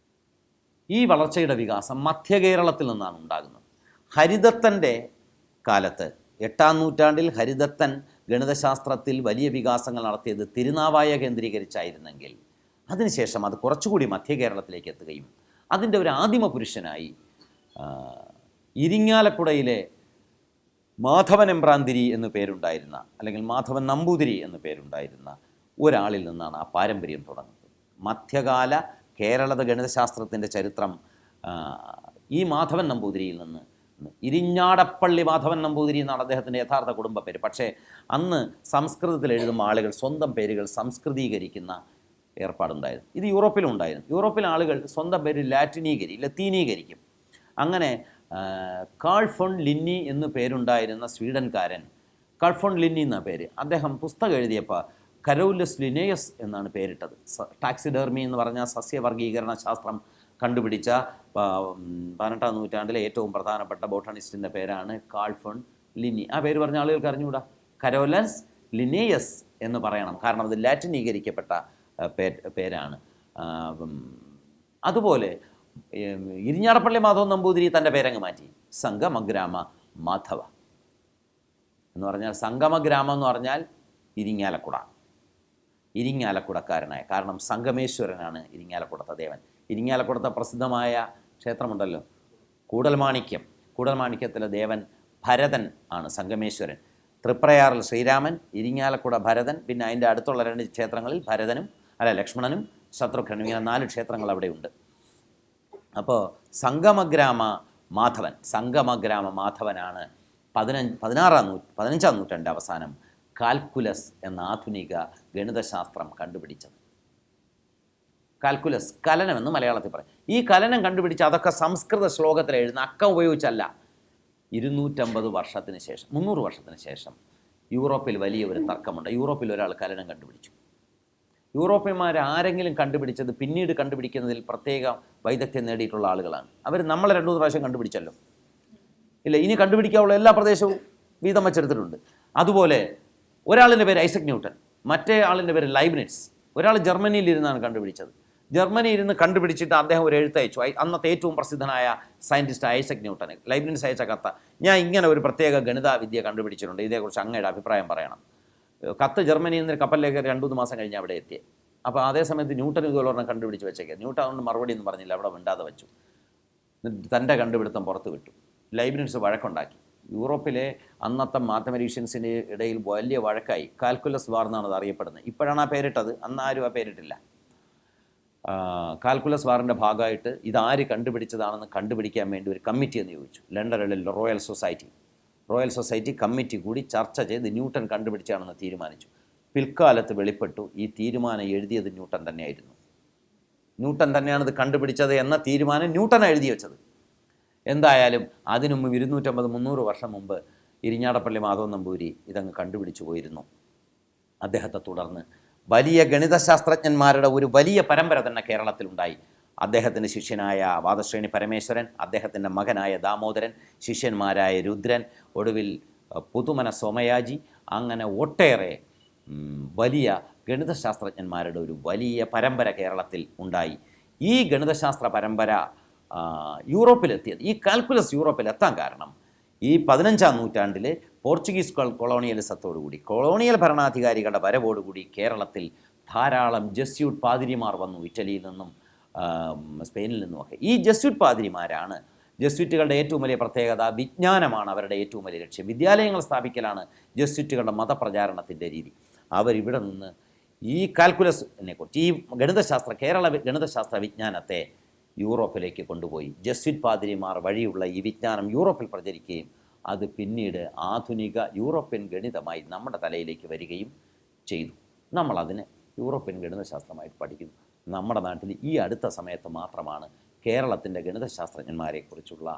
ഈ വളർച്ചയുടെ വികാസം മധ്യ കേരളത്തിൽ നിന്നാണ് ഉണ്ടാകുന്നത്. ഹരിദത്തൻ്റെ കാലത്ത് 8-ാം നൂറ്റാണ്ടിൽ ഹരിദത്തൻ ഗണിതശാസ്ത്രത്തിൽ വലിയ വികാസങ്ങൾ നടത്തിയത് തിരുനാവായ കേന്ദ്രീകരിച്ചായിരുന്നെങ്കിൽ അതിനുശേഷം അത് കുറച്ചുകൂടി മധ്യ കേരളത്തിലേക്ക് എത്തുകയും അതിൻ്റെ ഒരു ആദിമ പുരുഷനായി ഇരിങ്ങാലക്കുടയിലെ മാധവൻ എമ്പ്രാന്തിരി എന്നു പേരുണ്ടായിരുന്ന, അല്ലെങ്കിൽ മാധവൻ നമ്പൂതിരി എന്നു പേരുണ്ടായിരുന്ന ഒരാളിൽ നിന്നാണ് ആ പാരമ്പര്യം തുടങ്ങുന്നത്. മധ്യകാല കേരള ഗണിതശാസ്ത്രത്തിൻ്റെ ചരിത്രം ഈ മാധവൻ നമ്പൂതിരിയിൽ നിന്ന്, ഇരിഞ്ഞാടപ്പള്ളി മാധവൻ നമ്പൂതിരി എന്നാണ് അദ്ദേഹത്തിൻ്റെ യഥാർത്ഥ കുടുംബ പേര്. പക്ഷേ അന്ന് സംസ്കൃതത്തിൽ എഴുതുമ്പോൾ ആളുകൾ സ്വന്തം പേരുകൾ സംസ്കൃതീകരിക്കുന്ന ഏർപ്പാടുണ്ടായിരുന്നു. ഇത് യൂറോപ്പിലും ഉണ്ടായിരുന്നു. യൂറോപ്പിലെ ആളുകൾ സ്വന്തം പേര് ലത്തീനീകരിക്കും. അങ്ങനെ കാൾ ഫോൺ ലിന്നി എന്ന് പേരുണ്ടായിരുന്ന സ്വീഡൻകാരൻ, കാൾ ഫോൺ ലിന്നി എന്ന പേര്, അദ്ദേഹം പുസ്തകം എഴുതിയപ്പോൾ കരോലസ് ലിനേയസ് എന്നാണ് പേരിട്ടത്. ടാക്സിഡെർമി എന്ന് പറഞ്ഞ സസ്യവർഗീകരണ ശാസ്ത്രം കണ്ടുപിടിച്ച 18ാം നൂറ്റാണ്ടിലെ ഏറ്റവും പ്രധാനപ്പെട്ട ബോട്ടണിസ്റ്റിൻ്റെ പേരാണ് കാൾ ഫോൺ ലിന്നി. ആ പേര് പറഞ്ഞ ആളുകൾക്ക് അറിഞ്ഞുകൂടാ. കരോലസ് ലിനേയസ് എന്ന് പറയണം, കാരണം അത് ലാറ്റിനീകരിക്കപ്പെട്ട പേരാണ്. അതുപോലെ ഇരിഞ്ഞാടപ്പള്ളി മാധവൻ നമ്പൂതിരി തൻ്റെ പേരങ്ങ് മാറ്റി, സംഗമഗ്രാമ മാധവ എന്ന് പറഞ്ഞാൽ, സംഗമഗ്രാമം എന്ന് പറഞ്ഞാൽ ഇരിങ്ങാലക്കുടക്കാരനായ, കാരണം സംഗമേശ്വരനാണ് ഇരിങ്ങാലക്കുടത്തെ ദേവൻ. ഇരിങ്ങാലക്കുടത്തെ പ്രസിദ്ധമായ ക്ഷേത്രമുണ്ടല്ലോ കൂടൽമാണിക്യത്തിലെ ദേവൻ ഭരതൻ ആണ് സംഗമേശ്വരൻ. തൃപ്രയാറിൽ ശ്രീരാമൻ, ഇരിങ്ങാലക്കുട ഭരതൻ, പിന്നെ അതിൻ്റെ അടുത്തുള്ള 2 ക്ഷേത്രങ്ങളിൽ ലക്ഷ്മണനും ശത്രുഘ്നനും, ഇങ്ങനെ 4 ക്ഷേത്രങ്ങൾ അവിടെയുണ്ട്. അപ്പോൾ സംഗമഗ്രാമ മാധവനാണ് 15ാം നൂറ്റാണ്ട് അവസാനം കാൽക്കുലസ് എന്ന ആധുനിക ഗണിതശാസ്ത്രം കണ്ടുപിടിച്ചത്. കാൽക്കുലസ്, കലനം എന്ന് മലയാളത്തിൽ പറയും. ഈ കലനം കണ്ടുപിടിച്ച് അതൊക്കെ സംസ്കൃത ശ്ലോകത്തിൽ എഴുതുന്ന അക്കം ഉപയോഗിച്ചല്ല. 250 വർഷത്തിന് ശേഷം, 300 വർഷത്തിന് ശേഷം യൂറോപ്പിൽ വലിയ ഒരു തർക്കമുണ്ട്. യൂറോപ്പിൽ ഒരാൾ കലനം കണ്ടുപിടിച്ചു. യൂറോപ്യന്മാർ ആരെങ്കിലും കണ്ടുപിടിച്ചത് പിന്നീട് കണ്ടുപിടിക്കുന്നതിൽ പ്രത്യേക വൈദഗ്ധ്യം നേടിയിട്ടുള്ള ആളുകളാണ്. അവർ നമ്മൾ 2-3 പ്രാവശ്യം കണ്ടുപിടിച്ചല്ലോ, ഇല്ല, ഇനി കണ്ടുപിടിക്കാനുള്ള എല്ലാ പ്രദേശവും വീതം വച്ചെടുത്തിട്ടുണ്ട്. അതുപോലെ ഒരാളിൻ്റെ പേര് ഐസക് ന്യൂട്ടൻ, മറ്റേ ആളിൻ്റെ പേര് ലൈബ്നിറ്റ്സ്. ഒരാൾ ജർമ്മനിയിൽ ഇരുന്നാണ് കണ്ടുപിടിച്ചത്. ജർമ്മനിയിൽ ഇരുന്ന് കണ്ടുപിടിച്ചിട്ട് അദ്ദേഹം ഒരു എഴുത്തയച്ചു. അന്നത്തെ ഏറ്റവും പ്രസിദ്ധനായ സയൻറ്റിസ്റ്റ് ഐസക് ന്യൂട്ടന് ലൈബ്നിറ്റ്സ് അയച്ച കത്ത്, ഞാൻ ഇങ്ങനെ ഒരു പ്രത്യേക ഗണിത വിദ്യ കണ്ടുപിടിച്ചിട്ടുണ്ട്, ഇതേക്കുറിച്ച് അങ്ങയുടെ അഭിപ്രായം പറയണം. കത്ത് ജർമ്മനിയിൽ നിന്ന് കപ്പലിലേക്ക് 2-3 മാസം കഴിഞ്ഞ് അവിടെ എത്തി. അപ്പോൾ അതേ സമയത്ത് ന്യൂട്ടൻ ഇതുപോലെ കണ്ടുപിടിച്ച് വെച്ചേക്കുക. ന്യൂട്ടൻ അതുകൊണ്ട് മറുപടി ഒന്നും പറഞ്ഞില്ല, അവിടെ മിണ്ടാതെ വെച്ചു. തൻ്റെ കണ്ടുപിടുത്തം പുറത്ത് വിട്ടു. ലൈബ്നിറ്റ്സ് വഴക്കുണ്ടാക്കി. യൂറോപ്പിലെ അന്നത്തെ മാത്തമാറ്റീഷ്യൻസിൻ്റെ ഇടയിൽ വലിയ വഴക്കായി. കാൽക്കുലസ് വാർ എന്നാണ് അത് അറിയപ്പെടുന്നത്. ഇപ്പോഴാണ് ആ പേരിട്ടത്, അന്ന് ആരും ആ പേരിട്ടില്ല. കാൽക്കുലസ് വാറിൻ്റെ ഭാഗമായിട്ട് ഇതാര് കണ്ടുപിടിച്ചതാണെന്ന് കണ്ടുപിടിക്കാൻ വേണ്ടി ഒരു കമ്മിറ്റി എന്ന് ചോദിച്ചു. ലണ്ടനിലെ റോയൽ സൊസൈറ്റി കമ്മിറ്റി കൂടി ചർച്ച ചെയ്ത് ന്യൂട്ടൻ കണ്ടുപിടിച്ചാണെന്ന് തീരുമാനിച്ചു. പിൽക്കാലത്ത് വെളിപ്പെട്ടു ഈ തീരുമാനം എഴുതിയത് ന്യൂട്ടൻ തന്നെയായിരുന്നു. ന്യൂട്ടൻ തന്നെയാണിത് കണ്ടുപിടിച്ചത് എന്ന തീരുമാനം ന്യൂട്ടനാണ് എഴുതി വെച്ചത്. എന്തായാലും അതിനു മുമ്പ് 250-300 വർഷം മുമ്പ് ഇരിഞ്ഞാടപ്പള്ളി മാധവൻ നമ്പൂതിരി ഇതങ്ങ് കണ്ടുപിടിച്ചു പോയിരുന്നു. അദ്ദേഹത്തെ തുടർന്ന് വലിയ ഗണിതശാസ്ത്രജ്ഞന്മാരുടെ ഒരു വലിയ പരമ്പര തന്നെ കേരളത്തിലുണ്ടായി. അദ്ദേഹത്തിൻ്റെ ശിഷ്യനായ വാദശ്രേണി പരമേശ്വരൻ, അദ്ദേഹത്തിൻ്റെ മകനായ ദാമോദരൻ, ശിഷ്യന്മാരായ രുദ്രൻ, ഒടുവിൽ പുതുമന സോമയാജി, അങ്ങനെ ഒട്ടേറെ വലിയ ഗണിതശാസ്ത്രജ്ഞന്മാരുടെ ഒരു വലിയ പരമ്പര കേരളത്തിൽ ഉണ്ടായി. ഈ ഗണിതശാസ്ത്ര പരമ്പര യൂറോപ്പിലെത്തിയത്, ഈ കാൽക്കുലസ് യൂറോപ്പിലെത്താൻ കാരണം ഈ 15ാം നൂറ്റാണ്ടിലെ പോർച്ചുഗീസ് കൊളോണിയലിസത്തോടുകൂടി, കൊളോണിയൽ ഭരണാധികാരികളുടെ വരവോടുകൂടി കേരളത്തിൽ ധാരാളം ജസ്യൂട്ട് പാതിരിമാർ വന്നു, ഇറ്റലിയിൽ നിന്നും സ്പെയിനിൽ നിന്നുമൊക്കെ. ഈ ജസ്യൂട്ട് പാതിരിമാരാണ്, ജസ്യൂറ്റുകളുടെ ഏറ്റവും വലിയ പ്രത്യേകത വിജ്ഞാനമാണ് അവരുടെ ഏറ്റവും വലിയ ലക്ഷ്യം. വിദ്യാലയങ്ങൾ സ്ഥാപിക്കലാണ് ജസ്യൂറ്റുകളുടെ മതപ്രചാരണത്തിൻ്റെ രീതി. അവരിവിടെ നിന്ന് ഈ കാൽക്കുലസിനെക്കുറിച്ച്, ഈ കേരള ഗണിതശാസ്ത്ര വിജ്ഞാനത്തെ യൂറോപ്പിലേക്ക് കൊണ്ടുപോയി. ജസ്യൂട്ട് പാതിരിമാർ വഴിയുള്ള ഈ വിജ്ഞാനം യൂറോപ്പിൽ പ്രചരിക്കുകയും അത് പിന്നീട് ആധുനിക യൂറോപ്യൻ ഗണിതമായി നമ്മുടെ തലയിലേക്ക് വരികയും ചെയ്തു. നമ്മളതിനെ യൂറോപ്യൻ ഗണിതശാസ്ത്രമായിട്ട് പഠിക്കുന്നു. നമ്മുടെ നാട്ടിൽ ഈ അടുത്ത സമയത്ത് മാത്രമാണ് കേരളത്തിൻ്റെ ഗണിതശാസ്ത്രജ്ഞന്മാരെക്കുറിച്ചുള്ള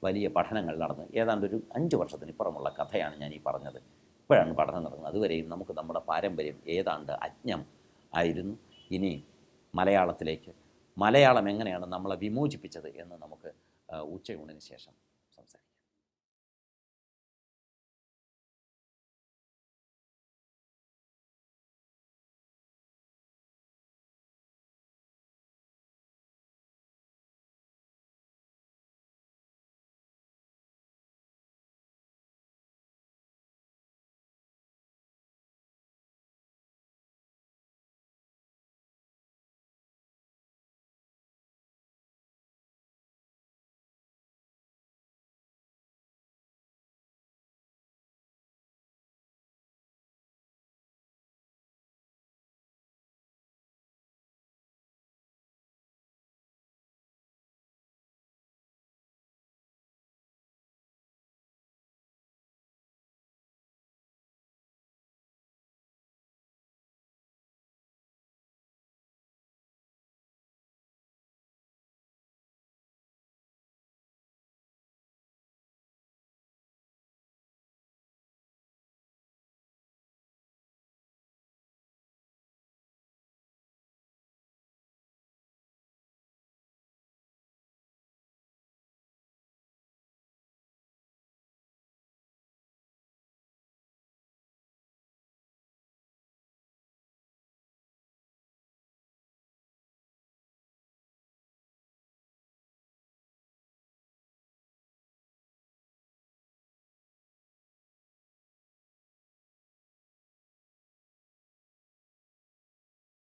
വലിയ പഠനങ്ങൾ നടന്ന്. ഏതാണ്ട് ഒരു 5 വർഷത്തിനിപ്പുറമുള്ള കഥയാണ് ഞാൻ ഈ പറഞ്ഞത്. ഇപ്പോഴാണ് പഠനം നടക്കുന്നത്. അതുവരെയും നമുക്ക് നമ്മുടെ പാരമ്പര്യം ഏതാണ്ട് അജ്ഞം ആയിരുന്നു. ഇനി മലയാളം എങ്ങനെയാണ് നമ്മളെ വിമോചിപ്പിച്ചത് എന്ന് നമുക്ക് ഉച്ചയൂണിന് ശേഷം